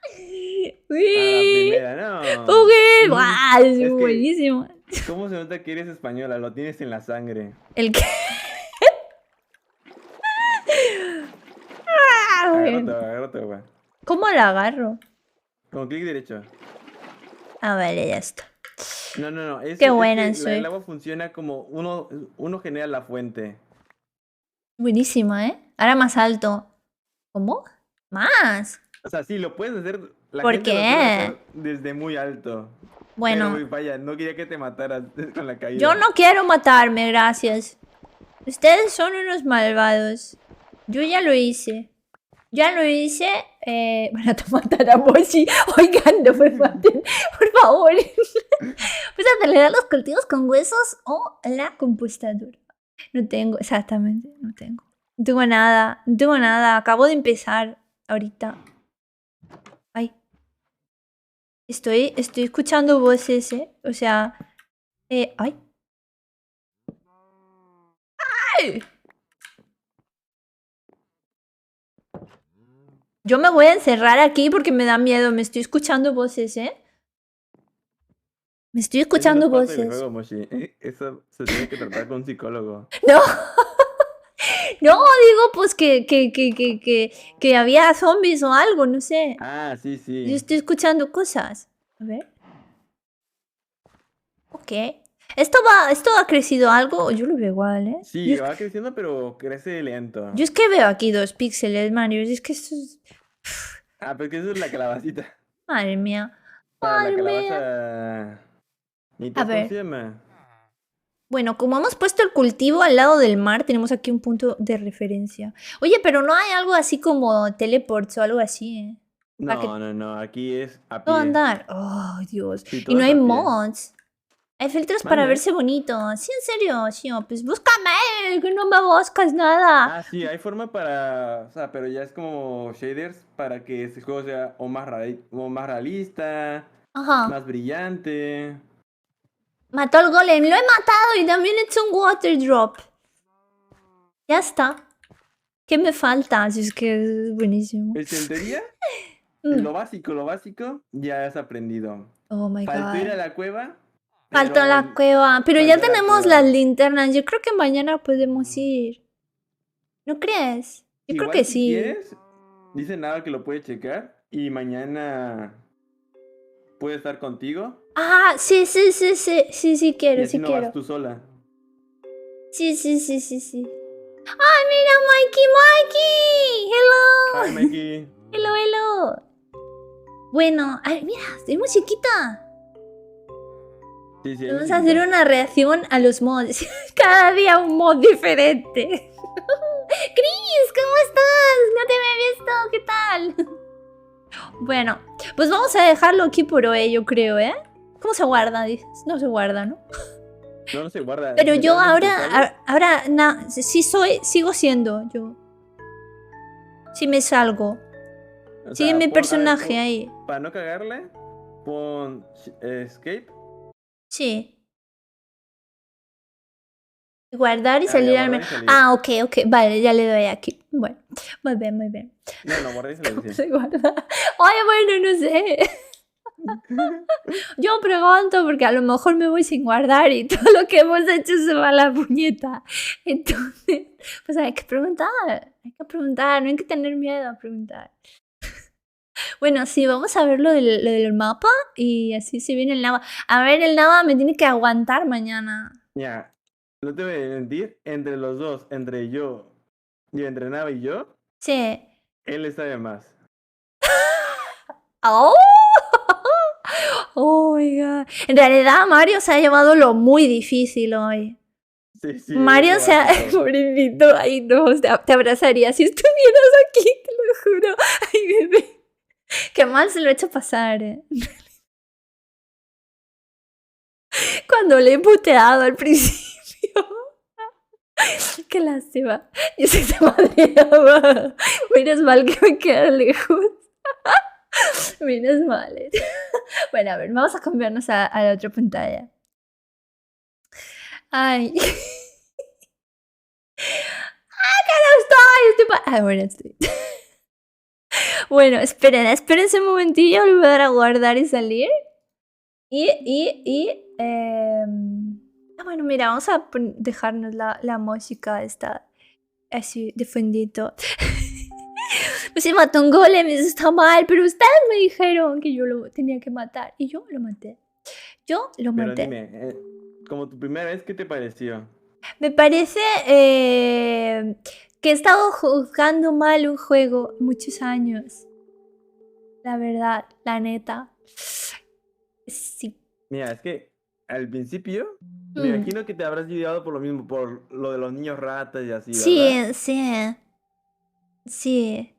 Speaker 1: ¡Uy!
Speaker 2: primera, no.
Speaker 1: ¡Ok! ¡Guau! ¡Soy
Speaker 2: Es que,
Speaker 1: buenísima!
Speaker 2: ¿cómo se nota que eres española? Lo tienes en la sangre.
Speaker 1: ¿El qué? Ah, bueno.
Speaker 2: Agárrate, agua.
Speaker 1: ¿Cómo la agarro?
Speaker 2: Con clic derecho.
Speaker 1: Ah, vale, ya está.
Speaker 2: No.
Speaker 1: Qué buena
Speaker 2: que
Speaker 1: soy.
Speaker 2: el agua funciona como uno genera la fuente.
Speaker 1: Buenísima, ¿eh? Ahora más alto. ¿Cómo? ¿Más?
Speaker 2: O sea, sí, lo puedes hacer. La
Speaker 1: ¿Por
Speaker 2: gente lo suele
Speaker 1: qué?
Speaker 2: hacer desde muy alto.
Speaker 1: Bueno,
Speaker 2: Pero vaya, no quería que te mataras con la caída.
Speaker 1: yo no quiero matarme, gracias. Ustedes son unos malvados. Yo ya lo hice. Ya lo hice. Van a matar a Moshi. Oigan, no me maten. Por favor. Pues acelerar los cultivos con huesos o la compostadora. No tengo, exactamente, no tengo. No tengo nada, no tengo nada. Acabo de empezar ahorita. Ay. Estoy escuchando voces, ¿eh? O sea... ay. ¡Ay! Yo me voy a encerrar aquí porque me da miedo. Me estoy escuchando voces, ¿eh? Me estoy escuchando
Speaker 2: Eso no es parte del
Speaker 1: voces.
Speaker 2: juego, Moshi. Eso se tiene que tratar con un psicólogo.
Speaker 1: No. No, digo pues que había zombies o algo, no sé.
Speaker 2: Ah, sí,
Speaker 1: Yo
Speaker 2: sí.
Speaker 1: estoy escuchando cosas. A ver. Ok. ¿Esto ha crecido algo? Yo lo veo igual, ¿eh?
Speaker 2: Sí, va creciendo, pero crece lento.
Speaker 1: Yo es que veo aquí 2 píxeles, Mario. Es que esto es...
Speaker 2: Ah, pero que eso es la calabacita.
Speaker 1: Madre mía.
Speaker 2: Para la
Speaker 1: Madre mía.
Speaker 2: calabaza. ¿Y
Speaker 1: A
Speaker 2: cómo
Speaker 1: ver.
Speaker 2: se llama?
Speaker 1: Bueno, como hemos puesto el cultivo al lado del mar, tenemos aquí un punto de referencia. Oye, pero no hay algo así como teleports o algo así, ¿eh? Para que
Speaker 2: No. Aquí es a
Speaker 1: todo
Speaker 2: pie.
Speaker 1: andar. Oh, Dios.
Speaker 2: Sí,
Speaker 1: Y
Speaker 2: todo
Speaker 1: no
Speaker 2: es
Speaker 1: hay
Speaker 2: a pie.
Speaker 1: mods. Hay filtros para
Speaker 2: Mande.
Speaker 1: verse bonito. Sí, en serio, sí. Pues búscame, que no me buscas nada.
Speaker 2: Ah, sí, hay forma para. O sea, pero ya es como shaders para que ese juego sea o más realista,
Speaker 1: Ajá.
Speaker 2: más brillante.
Speaker 1: Mató al golem. Lo he matado y también he hecho un water drop. Ya está. ¿Qué me falta? Si es que es buenísimo.
Speaker 2: Pues en teoría,
Speaker 1: Mm.
Speaker 2: lo básico, ya has aprendido.
Speaker 1: Oh my
Speaker 2: Faltó ir a
Speaker 1: god.
Speaker 2: la cueva.
Speaker 1: Faltó
Speaker 2: pero
Speaker 1: la cueva. Pero ya
Speaker 2: faltó la
Speaker 1: tenemos
Speaker 2: cueva.
Speaker 1: las linternas. Yo creo que mañana podemos ir. ¿No crees? Yo creo
Speaker 2: Igual
Speaker 1: que
Speaker 2: si
Speaker 1: sí.
Speaker 2: quieres, dice nada que lo puede checar y mañana puede estar contigo.
Speaker 1: Ah, sí,
Speaker 2: Y
Speaker 1: quiero,
Speaker 2: así
Speaker 1: sí
Speaker 2: no
Speaker 1: quiero.
Speaker 2: vas tú sola.
Speaker 1: Sí. ¡Ay, mira, Mikey! ¡Hello!
Speaker 2: Hi, Mikey.
Speaker 1: ¡Hello! Bueno, ay, mira, estoy muy chiquita.
Speaker 2: Sí,
Speaker 1: Vamos a hacer una reacción a los mods. Cada día un mod diferente. Chris, ¿cómo estás? No te había visto, ¿qué tal? Bueno, pues vamos a dejarlo aquí por hoy, yo creo, ¿eh? ¿Cómo se guarda? Dices? No se guarda, ¿no?
Speaker 2: No se guarda.
Speaker 1: Pero yo
Speaker 2: literalmente sale.
Speaker 1: ahora, sigo siendo yo. Si me salgo.
Speaker 2: O
Speaker 1: Sigue
Speaker 2: sea,
Speaker 1: mi
Speaker 2: a ver,
Speaker 1: personaje ahí.
Speaker 2: para no cagarle, pon escape.
Speaker 1: Sí. Guardar y
Speaker 2: Ah, ya,
Speaker 1: salir al
Speaker 2: guardar y
Speaker 1: menos.
Speaker 2: salir.
Speaker 1: Ah, ok. Vale, ya le doy aquí. Bueno, muy bien, muy bien.
Speaker 2: No, guardar y salir,
Speaker 1: ¿Cómo
Speaker 2: sí.
Speaker 1: se guarda? Ay, bueno, no sé. Yo pregunto porque a lo mejor me voy sin guardar y todo lo que hemos hecho se va a la puñeta. Entonces, pues hay que preguntar, no hay que tener miedo a preguntar. Bueno, sí, vamos a ver lo del mapa y así se viene el Nava. A ver, el Nava me tiene que aguantar mañana.
Speaker 2: Ya, no te voy a mentir, entre los dos, entre yo entrenaba y yo,
Speaker 1: Sí.
Speaker 2: él sabe más.
Speaker 1: ¡Oh! Oh my god. En realidad, Mario se ha llevado lo muy difícil hoy.
Speaker 2: Sí, sí,
Speaker 1: Mario
Speaker 2: es
Speaker 1: se ha.
Speaker 2: básico.
Speaker 1: Pobrecito, ay no, te abrazaría si estuvieras aquí, te lo juro. Ay, bebé. Qué mal se lo he hecho pasar, Cuando le he puteado al principio. Qué lástima. Yo sí te madreaba. Menos mal que me queda lejos. Menos mal. Bueno, a ver, vamos a cambiarnos a la otra pantalla. Ay. ¡Ah, que no estoy! Bueno, estoy. Bueno, espérense un momentillo, le voy a dar a guardar y salir. Bueno, mira, vamos a dejarnos la música esta así de fondito. Pues si mató un golem, eso está mal, pero ustedes me dijeron que yo lo tenía que matar y yo lo maté.
Speaker 2: Pero
Speaker 1: maté.
Speaker 2: dime, como tu primera vez, ¿qué te pareció?
Speaker 1: Me parece que he estado juzgando mal un juego muchos años. La verdad, la neta. Sí.
Speaker 2: Mira, es que al principio, me imagino que te habrás llevado por lo mismo, por lo de los niños ratas y así, ¿verdad?
Speaker 1: Sí.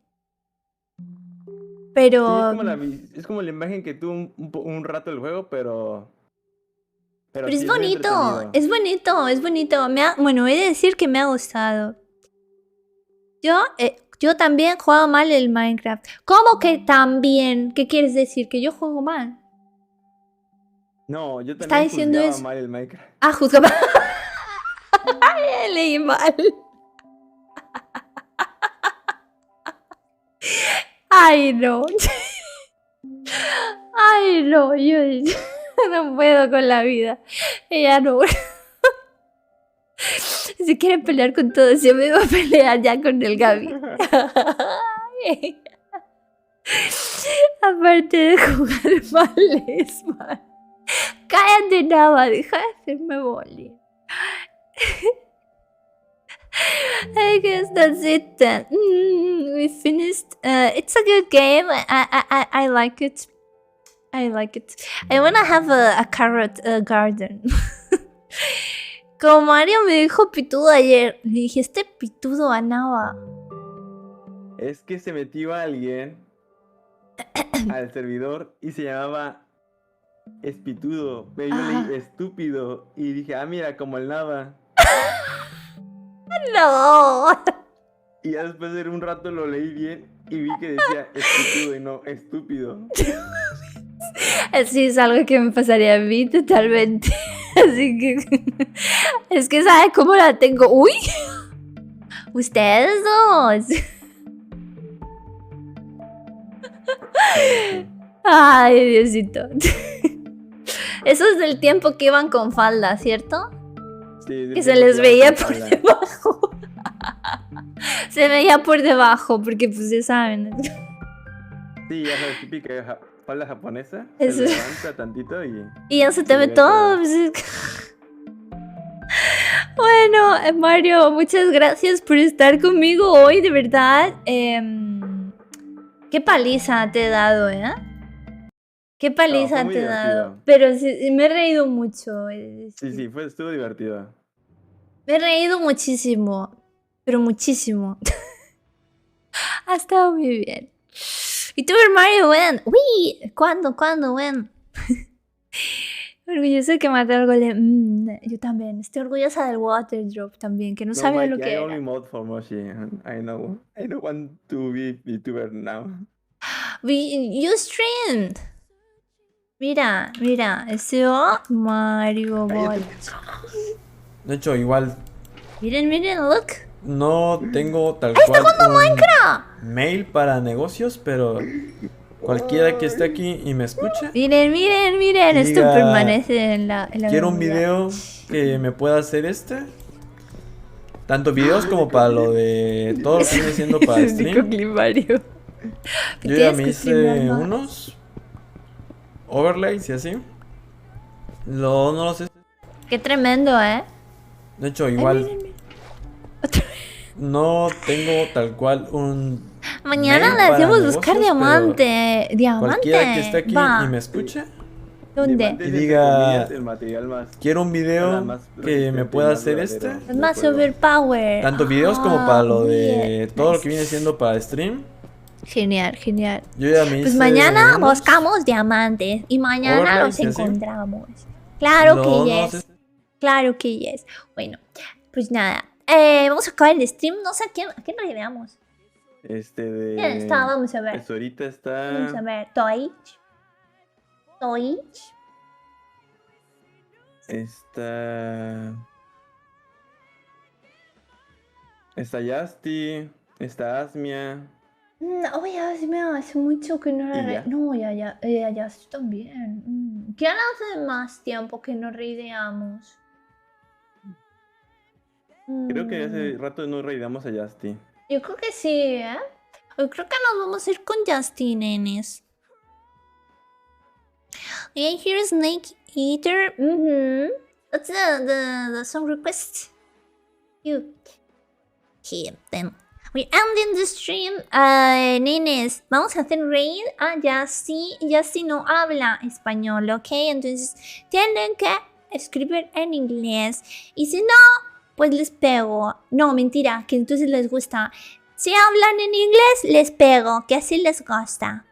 Speaker 1: Pero.
Speaker 2: Sí, es como la imagen que tuvo un rato el juego, pero
Speaker 1: Pero
Speaker 2: sí,
Speaker 1: es
Speaker 2: es muy
Speaker 1: bonito,
Speaker 2: entretenido.
Speaker 1: es bonito. Bueno, he de decir que me ha gustado. Yo también juego mal el Minecraft. ¿Cómo que también? ¿Qué quieres decir? ¿Que yo juego mal?
Speaker 2: No, yo
Speaker 1: ¿Está
Speaker 2: también
Speaker 1: diciendo
Speaker 2: juzgaba
Speaker 1: eso?
Speaker 2: mal el Minecraft.
Speaker 1: Ah, juzgaba. Leí mal. Ay, no. Ay, no. Yo no puedo con la vida. Ella no. Si quiere pelear con todos, yo me voy a pelear ya con el Gaby. Aparte de jugar mal, es mal. Cállate, Nava, deja de hacerme bullying. I guess that's it then. We finished. It's a good game. I like it. I wanna have a carrot garden. Como Mario me dijo pitudo ayer, le dije, este pitudo a Nava.
Speaker 2: Es que se metió alguien al servidor y se llamaba Espitudo, pero yo leí estúpido y dije, mira, como el Nava.
Speaker 1: No.
Speaker 2: Y ya después de un rato lo leí bien y vi que decía espitudo y no estúpido.
Speaker 1: Así es algo que me pasaría a mí totalmente. Así que es que ¿sabe cómo la tengo? ¡Uy! Ustedes dos. Ay, Diosito. Eso es del tiempo que iban con falda, ¿cierto?
Speaker 2: Sí,
Speaker 1: que se les veía por debajo. Se veía por debajo, porque pues ya saben.
Speaker 2: Sí, ya sabes, típica falda japonesa.
Speaker 1: Eso.
Speaker 2: Se levanta tantito y...
Speaker 1: Y ya se te ve todo. Bueno, Mario, muchas gracias por estar conmigo hoy, de verdad. Qué paliza te he dado, ¿eh? Qué paliza te he dado. Pero sí, me he reído mucho.
Speaker 2: Sí, estuvo divertido.
Speaker 1: Me he reído muchísimo. Pero muchísimo. Ha estado muy bien. ¿Y tú, Mario, when? Uy, ¿cuándo, when? Orgulloso de que mató al golem. Yo también. Estoy orgullosa del water drop también, que no sabía lo
Speaker 2: Mikey,
Speaker 1: que
Speaker 2: I
Speaker 1: era.
Speaker 2: only mod for Moshi. I know. I don't want to be VTuber now.
Speaker 1: You streamed. Mira, mira. Eso Mario
Speaker 2: Cállate.
Speaker 1: Bot.
Speaker 4: De hecho, igual
Speaker 1: Miren, miren, look.
Speaker 4: no tengo tal
Speaker 1: ¡Ahí está
Speaker 4: cual
Speaker 1: jugando
Speaker 4: un
Speaker 1: Minecraft!
Speaker 4: mail para negocios, pero cualquiera que esté aquí y me escuche,
Speaker 1: Miren, miren, miren. Esto
Speaker 4: Diga,
Speaker 1: permanece en la
Speaker 4: quiero un
Speaker 1: memoria.
Speaker 4: video que me pueda hacer tanto videos como para lo de todo lo que viene siendo para
Speaker 1: Ese es Nico
Speaker 4: stream.
Speaker 1: Climario.
Speaker 4: Yo ya
Speaker 1: Tienes
Speaker 4: me
Speaker 1: que streamear
Speaker 4: hice
Speaker 1: más.
Speaker 4: unos overlays y así. No los sé.
Speaker 1: Qué tremendo, ¿eh?
Speaker 4: De hecho,
Speaker 1: Ay,
Speaker 4: igual
Speaker 1: miren, miren. Otra vez.
Speaker 4: no tengo tal cual un
Speaker 1: Mañana
Speaker 4: mail
Speaker 1: le
Speaker 4: para
Speaker 1: hacemos
Speaker 4: negocios,
Speaker 1: buscar
Speaker 4: pero
Speaker 1: diamante. Diamante.
Speaker 4: cualquiera que esté aquí
Speaker 1: Va.
Speaker 4: y me escuche,
Speaker 1: ¿Dónde?
Speaker 2: Diamantes,
Speaker 4: Y
Speaker 2: entre
Speaker 4: diga,
Speaker 2: comillas, el material más.
Speaker 4: quiero un video
Speaker 2: Nada más
Speaker 4: que me
Speaker 2: resistente,
Speaker 4: pueda
Speaker 2: más
Speaker 4: hacer
Speaker 2: duradero.
Speaker 1: Es
Speaker 2: del
Speaker 1: más
Speaker 2: juego.
Speaker 1: overpower.
Speaker 4: tanto videos como
Speaker 1: Ah,
Speaker 4: para lo de
Speaker 1: bien.
Speaker 4: todo lo
Speaker 1: Nice.
Speaker 4: que viene siendo para stream.
Speaker 1: Genial, genial.
Speaker 4: Yo ya me
Speaker 1: Pues
Speaker 4: hice
Speaker 1: mañana
Speaker 4: unos
Speaker 1: buscamos diamantes y mañana
Speaker 4: overlays
Speaker 1: los
Speaker 4: y así.
Speaker 1: encontramos. Claro
Speaker 4: No,
Speaker 1: que
Speaker 4: no
Speaker 1: yes.
Speaker 4: sé.
Speaker 1: Claro que yes. Bueno, pues nada. Vamos a acabar el stream. No sé a quién raideamos.
Speaker 2: De.
Speaker 1: ¿Quién está? Vamos a ver.
Speaker 2: Pues ahorita
Speaker 1: Vamos a
Speaker 2: está.
Speaker 1: ver. Toich. Toich.
Speaker 2: Está. Está Yasti. Está Asmia.
Speaker 1: No, ya se me hace mucho que no la
Speaker 2: ¿Y ya?
Speaker 1: No, ya estoy también. ¿Quién hace más tiempo que no reideamos?
Speaker 2: Creo que hace rato no raidamos a Yasti.
Speaker 1: Yo creo que sí, ¿eh? Yo creo que nos vamos a ir con Justin, nenes. Yeah, here's Snake Eater. That's the song request. You. Okay, then. We're ending the stream. Nenes, vamos a hacer raid a Justin. Justin no habla español, ¿ok? Entonces tienen que escribir en inglés. Y si no, pues les pego. No, mentira, que entonces les gusta. Si hablan en inglés, les pego, que así les gusta.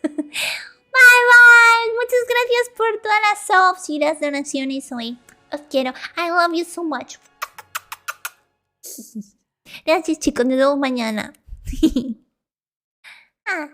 Speaker 1: Bye bye. Muchas gracias por todas las subs y las donaciones hoy. Os quiero. I love you so much. Gracias, chicos. Nos vemos mañana. Ah.